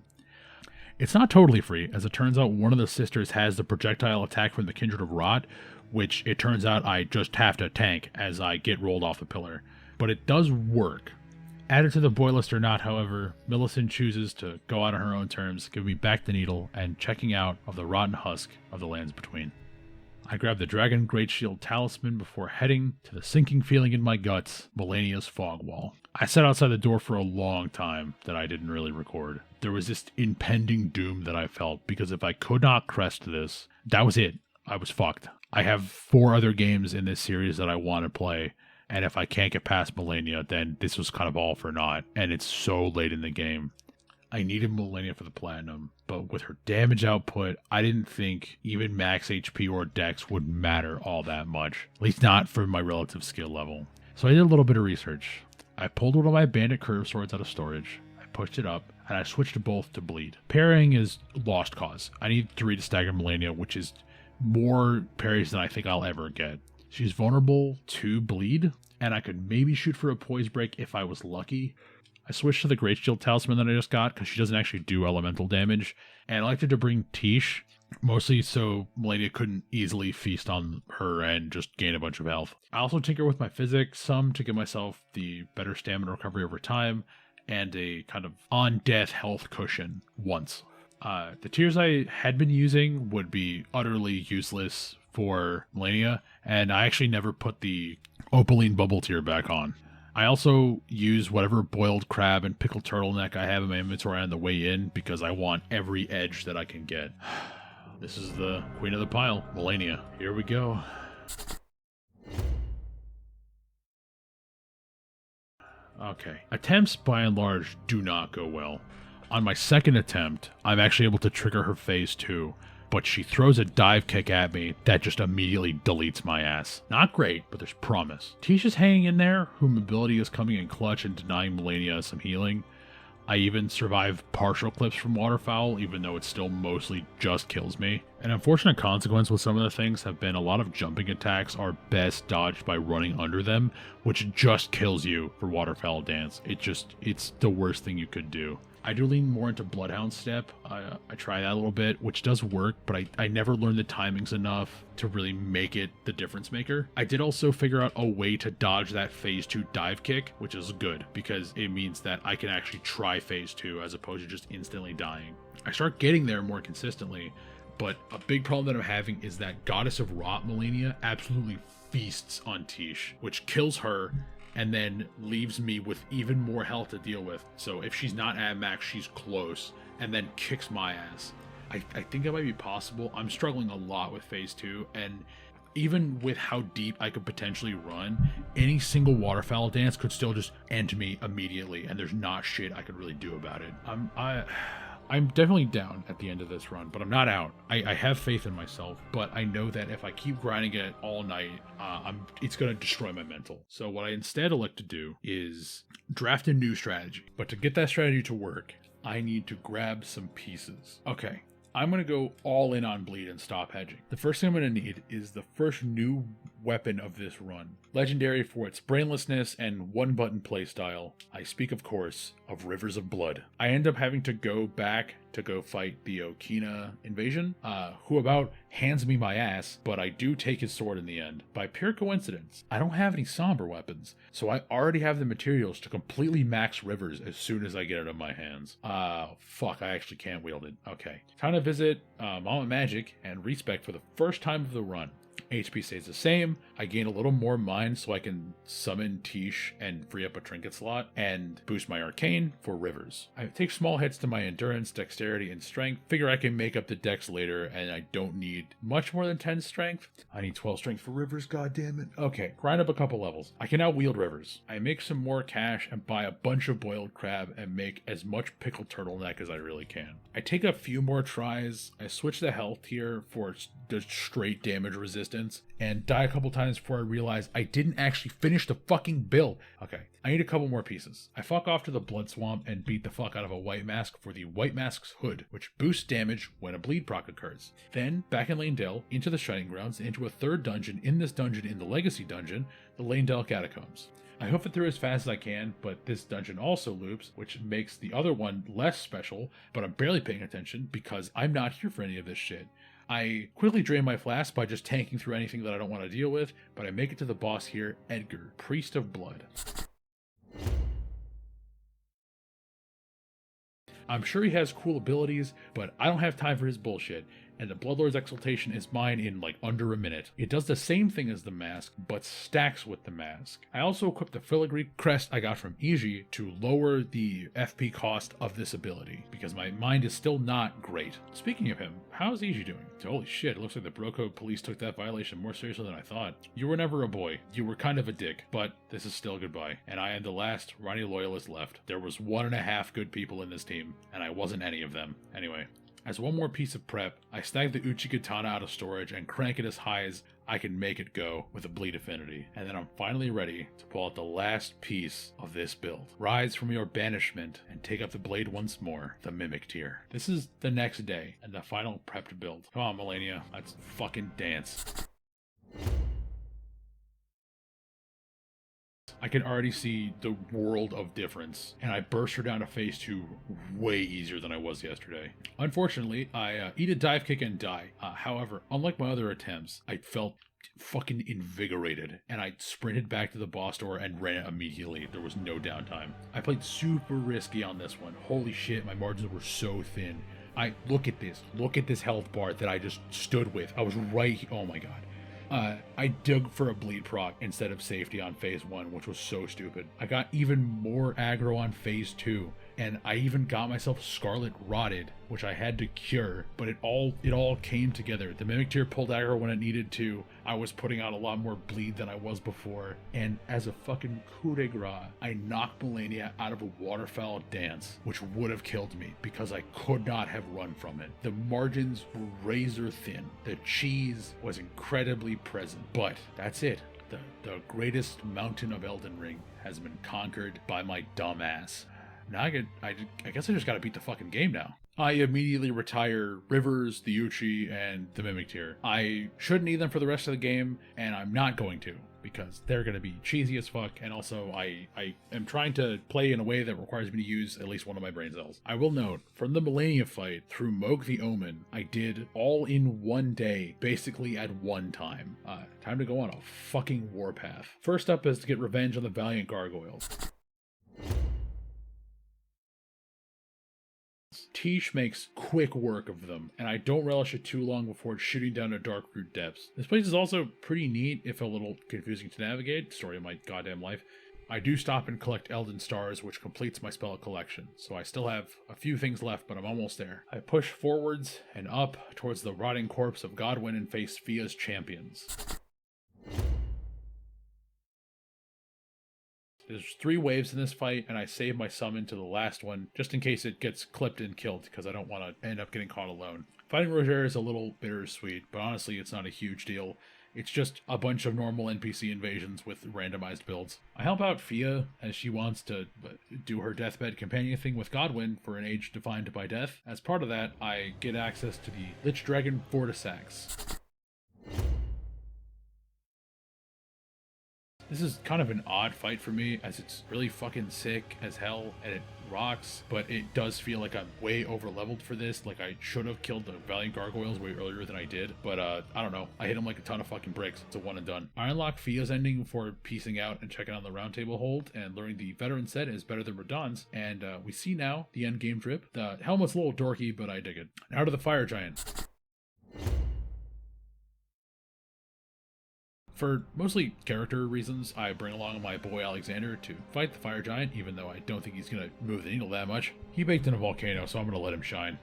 It's not totally free, as it turns out one of the sisters has the projectile attack from the Kindred of Rot, which it turns out I just have to tank as I get rolled off the pillar. But it does work. Added to the boy list or not, however, Millicent chooses to go out on her own terms, give me back the needle, and checking out of the rotten husk of the lands between. I grab the Dragon Great Shield Talisman before heading to the sinking feeling in my guts, Melania's Fog Wall. I sat outside the door for a long time that I didn't really record. There was this impending doom that I felt, because if I could not crest this, that was it. I was fucked. I have 4 other games in this series that I want to play, and if I can't get past Melania, then this was kind of all for naught, and it's so late in the game. I needed Melania for the platinum, but with her damage output, I didn't think even max HP or dex would matter all that much, at least not for my relative skill level. So I did a little bit of research. I pulled one of my bandit curve swords out of storage, I pushed it up, and I switched both to bleed. Parrying is lost cause. I need 3 to stagger Melania, which is more parries than I think I'll ever get. She's vulnerable to bleed, and I could maybe shoot for a poise break if I was lucky. I switched to the Great Shield Talisman that I just got because she doesn't actually do elemental damage, and I liked to bring Tish, mostly so Melania couldn't easily feast on her and just gain a bunch of health. I also tinker with my physics some to give myself the better stamina recovery over time and a kind of on-death health cushion once. The tiers I had been using would be utterly useless for Melania, and I actually never put the Opaline Bubble tier back on. I also use whatever boiled crab and pickled turtleneck I have in my inventory on the way in because I want every edge that I can get. This is the queen of the pile, Melania. Here we go. Okay. Attempts, by and large, do not go well. On my second attempt, I'm actually able to trigger her phase 2, but she throws a dive kick at me that just immediately deletes my ass. Not great, but there's promise. Tisha's hanging in there, her mobility is coming in clutch and denying Melania some healing. I even survive partial clips from Waterfowl, even though it still mostly just kills me. An unfortunate consequence with some of the things have been a lot of jumping attacks are best dodged by running under them, which just kills you for Waterfowl Dance. It's the worst thing you could do. I do lean more into Bloodhound Step. I try that a little bit, which does work, but I never learned the timings enough to really make it the difference maker. I did also figure out a way to dodge that phase 2 dive kick, which is good because it means that I can actually try phase 2 as opposed to just instantly dying. I start getting there more consistently, but a big problem that I'm having is that Goddess of Rot Melania absolutely feasts on Tish, which kills her and then leaves me with even more health to deal with. So if she's not at max, she's close, and then kicks my ass. I think that might be possible. I'm struggling a lot with phase 2, and even with how deep I could potentially run, any single Waterfowl Dance could still just end me immediately, and there's not shit I could really do about it. I'm definitely down at the end of this run, but I'm not out. I have faith in myself, but I know that if I keep grinding it all night, it's going to destroy my mental. So what I instead elect to do is draft a new strategy. But to get that strategy to work, I need to grab some pieces. Okay, I'm going to go all in on bleed and stop hedging. The first thing I'm going to need is the first new weapon of this run. Legendary for its brainlessness and one-button playstyle. I speak, of course, of Rivers of Blood. I end up having to go back to go fight the Okina invasion, who about hands me my ass, but I do take his sword in the end. By pure coincidence, I don't have any somber weapons, so I already have the materials to completely max Rivers as soon as I get it in my hands. Fuck, I actually can't wield it. Okay. Time to visit Mama Magic and Respec for the first time of the run. HP stays the same. I gain a little more mind so I can summon Tish and free up a trinket slot and boost my arcane for Rivers. I take small hits to my endurance, dexterity, and strength. Figure I can make up the dex later and I don't need much more than 10 strength. I need 12 strength for Rivers, goddammit. Okay, grind up a couple levels. I can now wield Rivers. I make some more cash and buy a bunch of boiled crab and make as much pickled turtleneck as I really can. I take a few more tries. I switch the health tier for the straight damage resistance and die a couple times before I realize I didn't actually finish the fucking build. Okay, I need a couple more pieces. I fuck off to the Blood Swamp and beat the fuck out of a White Mask for the White Mask's Hood, which boosts damage when a bleed proc occurs. Then, back in Lanedale, into the Shining Grounds, into a third dungeon in this dungeon in the Legacy Dungeon, the Lanedale Catacombs. I hoof it through as fast as I can, but this dungeon also loops, which makes the other one less special, but I'm barely paying attention because I'm not here for any of this shit. I quickly drain my flask by just tanking through anything that I don't want to deal with, but I make it to the boss here, Edgar, Priest of Blood. I'm sure he has cool abilities, but I don't have time for his bullshit, and the Bloodlord's Exaltation is mine in like under a minute. It does the same thing as the mask, but stacks with the mask. I also equipped the filigree crest I got from Iji to lower the FP cost of this ability, because my mind is still not great. Speaking of him, how's Iji doing? Holy shit, it looks like the Broco police took that violation more seriously than I thought. You were never a boy. You were kind of a dick, but this is still goodbye. And I am the last Ronnie loyalist left. There was 1.5 good people in this team, and I wasn't any of them. Anyway. As one more piece of prep, I snag the Uchi Katana out of storage and crank it as high as I can make it go with a bleed affinity. And then I'm finally ready to pull out the last piece of this build. Rise from your banishment and take up the blade once more, the Mimic tier. This is the next day and the final prepped build. Come on, Melania, let's fucking dance. I can already see the world of difference, and I burst her down to phase 2 way easier than I was yesterday. Unfortunately, I eat a dive kick and die. However, unlike my other attempts, I felt fucking invigorated, and I sprinted back to the boss door and ran it immediately. There was no downtime. I played super risky on this one. Holy shit, my margins were so thin. Look at this health bar that I just stood with. I was right, oh my god. I dug for a bleed proc instead of safety on phase 1, which was so stupid. I got even more aggro on phase 2, and I even got myself Scarlet Rotted, which I had to cure, but it all came together. The Mimic tier pulled aggro when it needed to. I was putting out a lot more bleed than I was before, and as a fucking coup de grace, I knocked Melania out of a waterfowl dance, which would have killed me because I could not have run from it. The margins were razor thin. The cheese was incredibly present, but that's it. The greatest mountain of Elden Ring has been conquered by my dumb ass. Now I guess I just gotta beat the fucking game now. I immediately retire Rivers, the Uchi, and the Mimic tier. I shouldn't need them for the rest of the game, and I'm not going to, because they're going to be cheesy as fuck, and also I am trying to play in a way that requires me to use at least one of my brain cells. I will note, from the Millennia fight through Moog the Omen, I did all in one day, basically at one time. Time to go on a fucking warpath. First up is to get revenge on the Valiant Gargoyles. Tish makes quick work of them, and I don't relish it too long before shooting down to Dark Root depths. This place is also pretty neat, if a little confusing to navigate. Story of my goddamn life. I do stop and collect Elden Stars, which completes my spell collection, so I still have a few things left, but I'm almost there. I push forwards and up towards the rotting corpse of Godwyn and face Fia's champions. There's 3 waves in this fight, and I save my summon to the last one, just in case it gets clipped and killed, because I don't want to end up getting caught alone. Fighting Roger is a little bittersweet, but honestly it's not a huge deal. It's just a bunch of normal NPC invasions with randomized builds. I help out Fia, as she wants to do her deathbed companion thing with Godwyn for an age defined by death. As part of that, I get access to the Lich Dragon Vortisax. This is kind of an odd fight for me, as it's really fucking sick as hell and it rocks, but it does feel like I'm way over leveled for this. Like I should have killed the Valiant Gargoyles way earlier than I did, but I don't know. I hit him like a ton of fucking bricks. It's a one and done. I unlock Fia's ending before piecing out and checking on the round table hold and learning the veteran set is better than Radon's, and we see now the end game drip. The helmet's a little dorky, but I dig it. Now to the Fire Giant. For mostly character reasons, I bring along my boy Alexander to fight the Fire Giant, even though I don't think he's going to move the needle that much. He baked in a volcano, so I'm going to let him shine.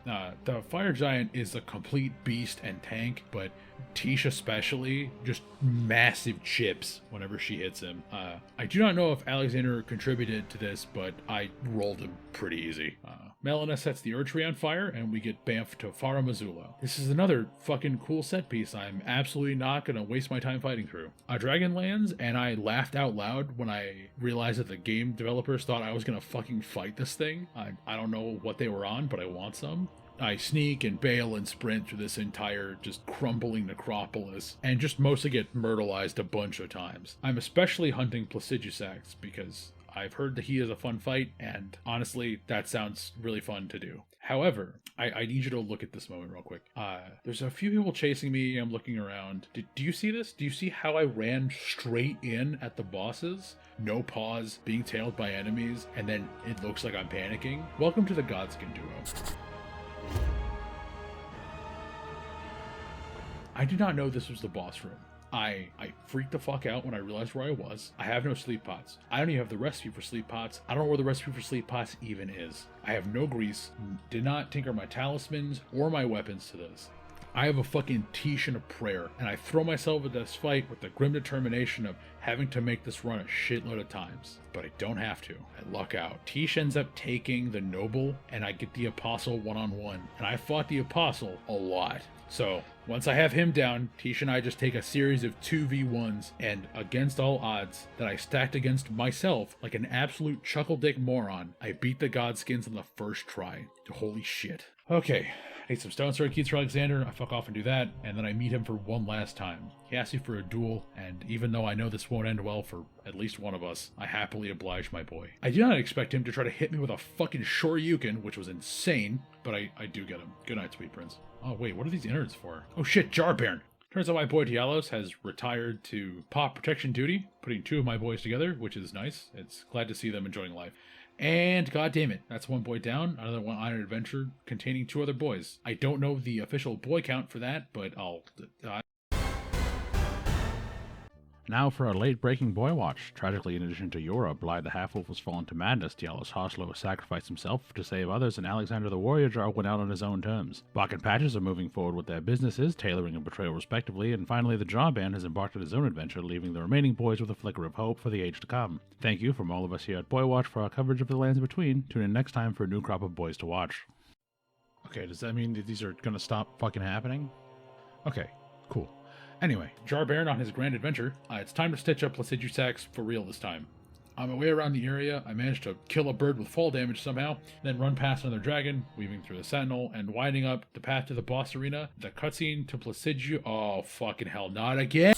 The Fire Giant is a complete beast and tank, but Tish especially, just massive chips whenever she hits him. I do not know if Alexander contributed to this, but I rolled him pretty easy. Melina sets the Erdtree on fire, and we get bamfed to Fara Mazzulo. This is another fucking cool set piece I'm absolutely not going to waste my time fighting through. A dragon lands, and I laughed out loud when I realized that the game developers thought I was going to fucking fight this thing. I don't know what they were on, but I want some. I sneak and bail and sprint through this entire just crumbling necropolis and just mostly get myrtleized a bunch of times. I'm especially hunting Placidusax because I've heard that he is a fun fight, and honestly, that sounds really fun to do. However, I need you to look at this moment real quick. There's a few people chasing me. I'm looking around. Do you see this? Do you see how I ran straight in at the bosses? No pause, being tailed by enemies, and then it looks like I'm panicking? Welcome to the Godskin duo. I did not know this was the boss room. I freaked the fuck out when I realized where I was. I have no sleep pots. I don't even have the recipe for sleep pots. I don't know where the recipe for sleep pots even is. I have no grease. Did not tinker my talismans or my weapons to this. I have a fucking Tish and a prayer, and I throw myself into this fight with the grim determination of having to make this run a shitload of times. But I don't have to. I luck out. Tish ends up taking the noble, and I get the apostle one-on-one. And I fought the apostle a lot. So, once I have him down, Tish and I just take a series of 2v1s, and against all odds that I stacked against myself like an absolute chuckle dick moron, I beat the Godskins on the first try. Holy shit. Okay, I need some stone sword keys for Alexander, I fuck off and do that, and then I meet him for one last time. He asks me for a duel, and even though I know this won't end well for at least one of us, I happily oblige my boy. I did not expect him to try to hit me with a fucking Shoryuken, which was insane, but I do get him. Good night, sweet prince. Oh wait, what are these innards for? Oh shit, Jar Baron! Turns out my boy Dialos has retired to pop protection duty, putting two of my boys together, which is nice. It's glad to see them enjoying life. And god damn it, that's one boy down, another one on an adventure containing two other boys. I don't know the official boy count for that, but I'll...
Now for a late-breaking boy watch. Tragically, in addition to Yora, Blythe the Half-Wolf was fallen to madness. Dialos Hoslow sacrificed himself to save others, and Alexander the Warrior Jar went out on his own terms. Bach and Patches are moving forward with their businesses, tailoring and betrayal respectively, and finally the Jar Band has embarked on his own adventure, leaving the remaining boys with a flicker of hope for the age to come. Thank you from all of us here at Boy Watch for our coverage of the lands between. Tune in next time for a new crop of boys to watch. Okay, does that mean that these are gonna stop fucking happening? Okay, cool. Anyway,
Jar Baron on his grand adventure. It's time to stitch up Placidusax for real this time. On my way around the area, I managed to kill a bird with fall damage somehow, then run past another dragon, weaving through the sentinel, and winding up the path to the boss arena. The cutscene to Placidu... Oh, fucking hell, not again!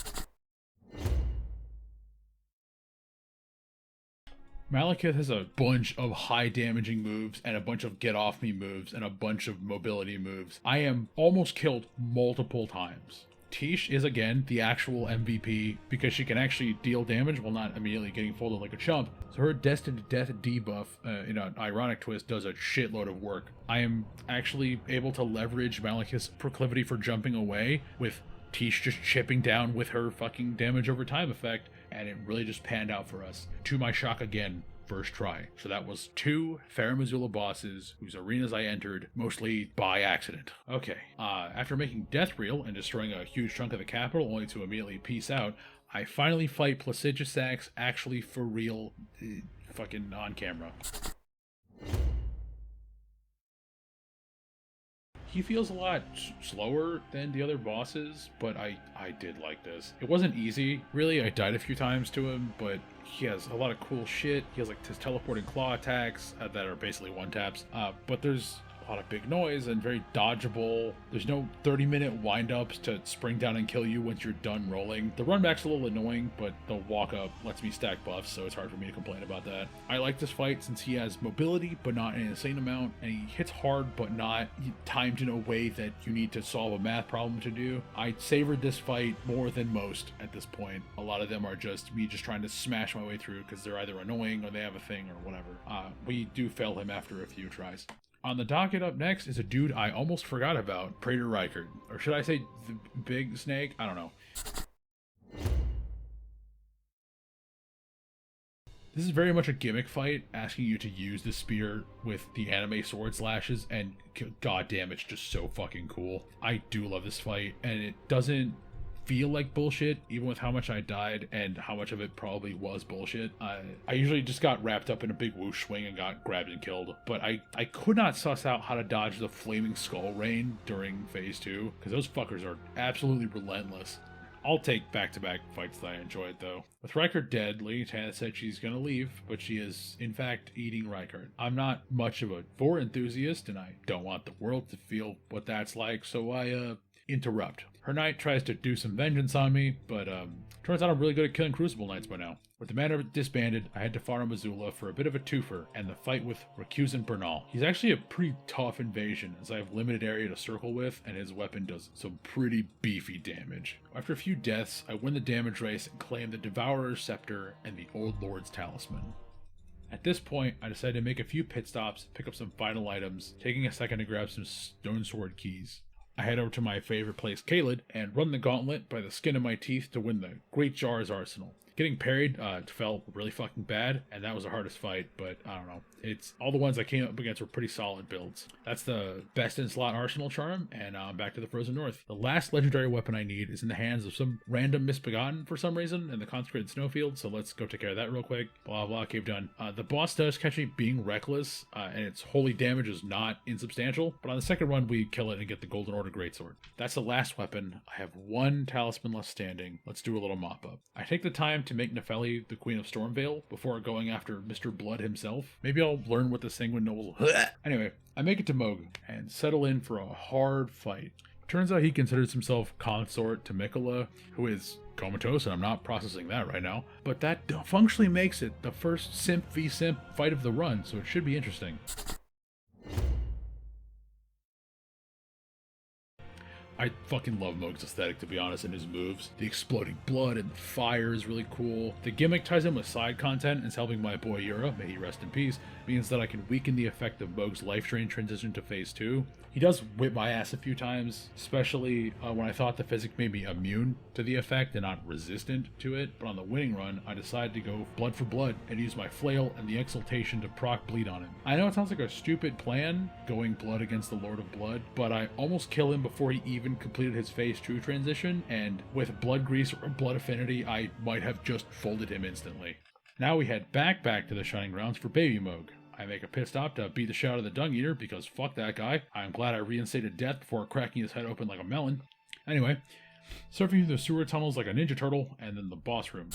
Malekith has a bunch of high damaging moves and a bunch of get off me moves and a bunch of mobility moves. I am almost killed multiple times. Tish is again the actual MVP because she can actually deal damage while not immediately getting folded like a chump. So her destined death debuff, in an ironic twist, does a shitload of work. I am actually able to leverage Malekith's proclivity for jumping away with Tish just chipping down with her fucking damage over time effect, and it really just panned out for us. To my shock again, first try. So that was two Fara Mazzulo bosses whose arenas I entered mostly by accident. Okay, after making Death Reel and destroying a huge chunk of the capital only to immediately peace out, I finally fight Placidusax actually for real, fucking on camera. He feels a lot slower than the other bosses, but I did like this. It wasn't easy. Really, I died a few times to him, but he has a lot of cool shit. He has like his teleporting claw attacks that are basically one-taps. But there's a lot of big noise and very dodgeable. There's no 30-minute wind-ups to spring down and kill you once you're done rolling. The run back's a little annoying, but the walk-up lets me stack buffs, so it's hard for me to complain about that. I like this fight since he has mobility, but not an insane amount, and he hits hard, but not timed in a way that you need to solve a math problem to do. I savored this fight more than most at this point. A lot of them are just me just trying to smash my way through because they're either annoying or they have a thing or whatever. We do fail him after a few tries. On the docket up next is a dude I almost forgot about, Praetor Rykard. Or should I say the big snake? I don't know. This is very much a gimmick fight, asking you to use the spear with the anime sword slashes, and god damn, it's just so fucking cool. I do love this fight, and it doesn't feel like bullshit, even with how much I died and how much of it probably was bullshit. I usually just got wrapped up in a big whoosh swing and got grabbed and killed, but I could not suss out how to dodge the flaming skull rain during phase 2, because those fuckers are absolutely relentless. I'll take back-to-back fights that I enjoyed, though. With Rykard dead, Lady Tana said she's gonna leave, but she is, in fact, eating Rykard. I'm not much of a vor enthusiast, and I don't want the world to feel what that's like, so I, interrupt. Her knight tries to do some vengeance on me, but turns out I'm really good at killing Crucible Knights by now. With the manor disbanded, I had to farm Missoula for a bit of a twofer, and the fight with Recusant Bernal. He's actually a pretty tough invasion, as I have limited area to circle with, and his weapon does some pretty beefy damage. After a few deaths, I win the damage race and claim the Devourer's Scepter and the Old Lord's Talisman. At this point, I decided to make a few pit stops, pick up some final items, taking a second to grab some Stone Sword keys. I head over to my favorite place, Caelid, and run the gauntlet by the skin of my teeth to win the Great Jar's Arsenal. Getting parried felt really fucking bad, and that was the hardest fight, but I don't know. It's all the ones I came up against were pretty solid builds. That's the best in slot Arsenal charm, and I'm back to the Frozen North. The last legendary weapon I need is in the hands of some random misbegotten for some reason in the Consecrated Snowfield, so let's go take care of that real quick. Blah blah, cave done. The boss does catch me being reckless, and its holy damage is not insubstantial, but on the second run we kill it and get the Golden Order Greatsword. That's the last weapon. I have one talisman left standing. Let's do a little mop up. I take the time to make Nefeli the Queen of Stormvale before going after Mr. Blood himself. Maybe I'll learn what the Sanguine Nobles... Anyway, I make it to Moog and settle in for a hard fight. Turns out he considers himself consort to Mikola, who is comatose, and I'm not processing that right now. But that functionally makes it the first simp v simp fight of the run, so it should be interesting. I fucking love Moog's aesthetic, to be honest, and his moves. The exploding blood and the fire is really cool. The gimmick ties in with side content and is helping my boy Yura, may he rest in peace, means that I can weaken the effect of Moog's life drain transition to phase 2. He does whip my ass a few times, especially when I thought the physic made me immune to the effect and not resistant to it, but on the winning run, I decided to go blood for blood and use my flail and the exaltation to proc bleed on him. I know it sounds like a stupid plan, going blood against the Lord of Blood, but I almost kill him before he even completed his phase 2 transition, and with blood grease or blood affinity, I might have just folded him instantly. Now we head back to the Shining Grounds for Baby Moog. I make a pit stop to beat the shit out of the Dung Eater because fuck that guy. I'm glad I reinstated death before cracking his head open like a melon. Anyway, surfing through the sewer tunnels like a Ninja Turtle, and then the boss room.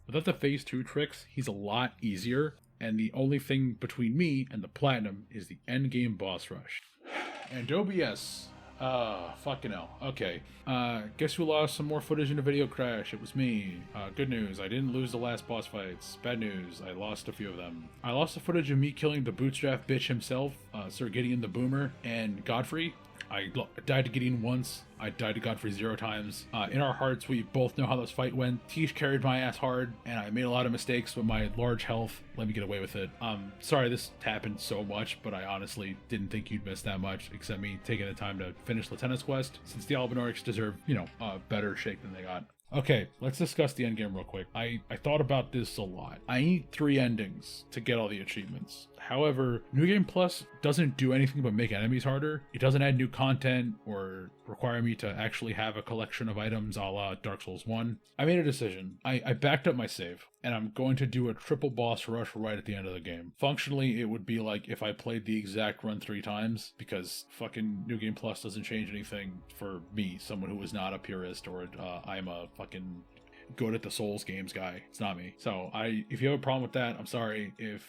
Without the phase 2 tricks, he's a lot easier, and the only thing between me and the platinum is the endgame boss rush. And OBS. Fucking hell. Okay. Guess who lost some more footage in a video crash? It was me. Good news, I didn't lose the last boss fights. Bad news, I lost a few of them. I lost the footage of me killing the bootstrap bitch himself, Sir Gideon the Boomer, and Godfrey. I died to Gideon once. I died to Godfrey 0 times. In our hearts, we both know how this fight went. Tish carried my ass hard, and I made a lot of mistakes, but my large health let me get away with it. Sorry this happened so much, but I honestly didn't think you'd miss that much, except me taking the time to finish Lieutenant's quest, since the Albinorics deserve, a better shake than they got. Okay, let's discuss the endgame real quick. I thought about this a lot. I need 3 endings to get all the achievements. However, New Game Plus doesn't do anything but make enemies harder. It doesn't add new content or require me to actually have a collection of items a la Dark Souls 1. I made a decision. I backed up my save, and I'm going to do a triple boss rush right at the end of the game. Functionally, it would be like if I played the exact run 3 times, because fucking New Game Plus doesn't change anything for me, someone who is not a purist, or I'm a fucking good at the Souls games guy. It's not me. So if you have a problem with that, I'm sorry. If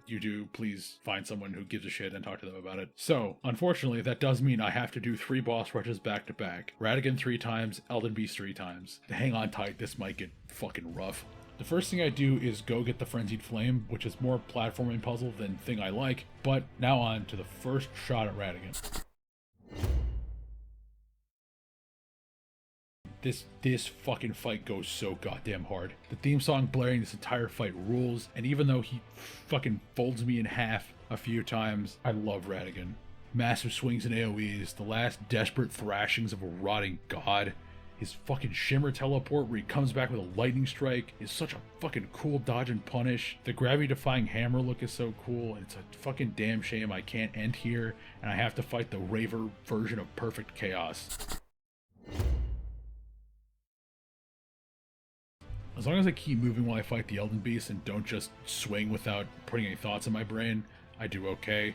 you do, please find someone who gives a shit and talk to them about it. So unfortunately, that does mean I have to do 3 boss rushes back to back. Radigan 3 times, Elden Beast 3 times. Hang on tight, this might get fucking rough. The first thing I do is go get the Frenzied Flame, which is more platforming puzzle than thing I like, but now on to the first shot at Radigan. This fucking fight goes so goddamn hard. The theme song blaring this entire fight rules, and even though he fucking folds me in half a few times, I love Radigan. Massive swings and AoEs, the last desperate thrashings of a rotting god. His fucking shimmer teleport where he comes back with a lightning strike is such a fucking cool dodge and punish. The gravity-defying hammer look is so cool, and it's a fucking damn shame I can't end here, and I have to fight the Raver version of Perfect Chaos. As long as I keep moving while I fight the Elden Beast and don't just swing without putting any thoughts in my brain, I do okay.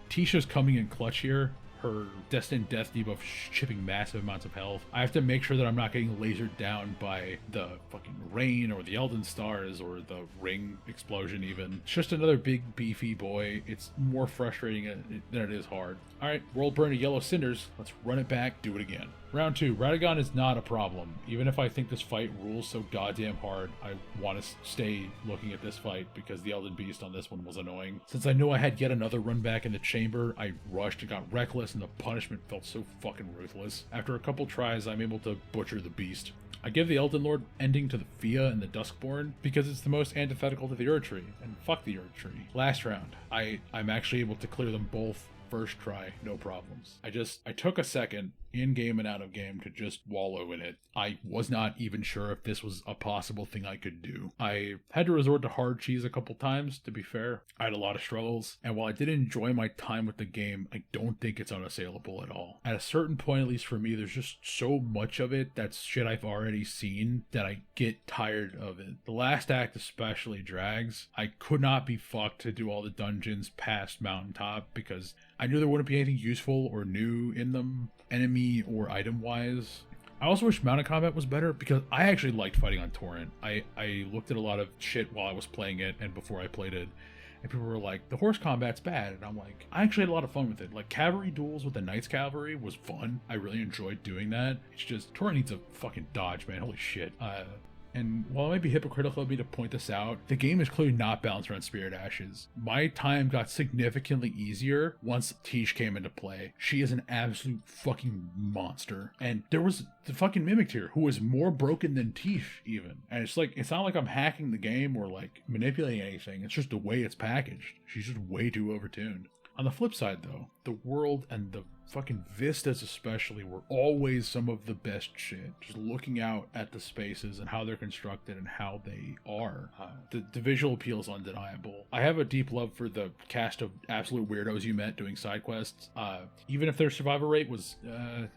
Tisha's coming in clutch here. Her Destined Death debuff chipping massive amounts of health. I have to make sure that I'm not getting lasered down by the fucking rain or the Elden Stars or the ring explosion even. It's just another big beefy boy. It's more frustrating than it is hard. Alright, World Burn of Yellow Cinders. Let's run it back, do it again. Round 2, Radagon is not a problem. Even if I think this fight rules so goddamn hard, I want to stay looking at this fight because the Elden Beast on this one was annoying. Since I knew I had yet another run back in the chamber, I rushed and got reckless, and the punishment felt so fucking ruthless. After a couple tries, I'm able to butcher the beast. I give the Elden Lord ending to the Fia and the Duskborn because it's the most antithetical to the Erdtree, and fuck the Erdtree. Last round, I'm actually able to clear them both first try, no problems. I took a second in game and out of game to just wallow in it. I was not even sure if this was a possible thing I could do. I had to resort to hard cheese a couple times, to be fair. I had a lot of struggles, and while I did enjoy my time with the game, I don't think it's unassailable at all. At a certain point, at least for me, there's just so much of it that's shit I've already seen that I get tired of it. The last act especially drags. I could not be fucked to do all the dungeons past Mountaintop because I knew there wouldn't be anything useful or new in them, enemy or item wise. I also wish mounted combat was better because I actually liked fighting on Torrent. I looked at a lot of shit while I was playing it and before I played it, and people were like, the horse combat's bad, and I'm like, I actually had a lot of fun with it. Like, cavalry duels with the Knights Cavalry was fun. I really enjoyed doing that. It's just, Torrent needs a fucking dodge, man. Holy shit. And while it might be hypocritical of me to point this out, the game is clearly not balanced around Spirit Ashes. My time got significantly easier once Tish came into play. She is an absolute fucking monster. And there was the fucking Mimic here who was more broken than Tish even. And it's like, it's not like I'm hacking the game or like manipulating anything. It's just the way it's packaged. She's just way too overtuned. On the flip side though, the world and the fucking vistas especially were always some of the best shit. Just looking out at the spaces and how they're constructed and how they are. The visual appeal is undeniable. I have a deep love for the cast of absolute weirdos you met doing side quests. Even if their survival rate was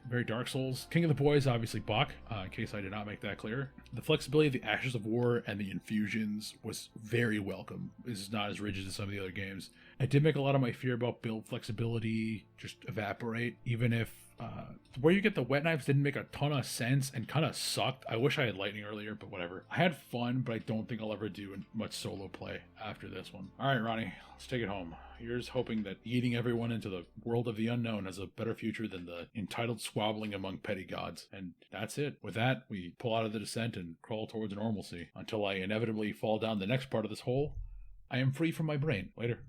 very Dark Souls. King of the Boys, obviously Bach, in case I did not make that clear. The flexibility of the Ashes of War and the infusions was very welcome. This is not as rigid as some of the other games. I did make a lot of my fear about build flexibility just evaporate, even if where you get the wet knives didn't make a ton of sense and kind of sucked. I wish I had lightning earlier, but whatever. I had fun, but I don't think I'll ever do much solo play after this one. All right, Ronnie, let's take it home. Here's hoping that eating everyone into the world of the unknown has a better future than the entitled squabbling among petty gods. And that's it. With that, we pull out of the descent and crawl towards normalcy until I inevitably fall down the next part of this hole. I am free from my brain. Later.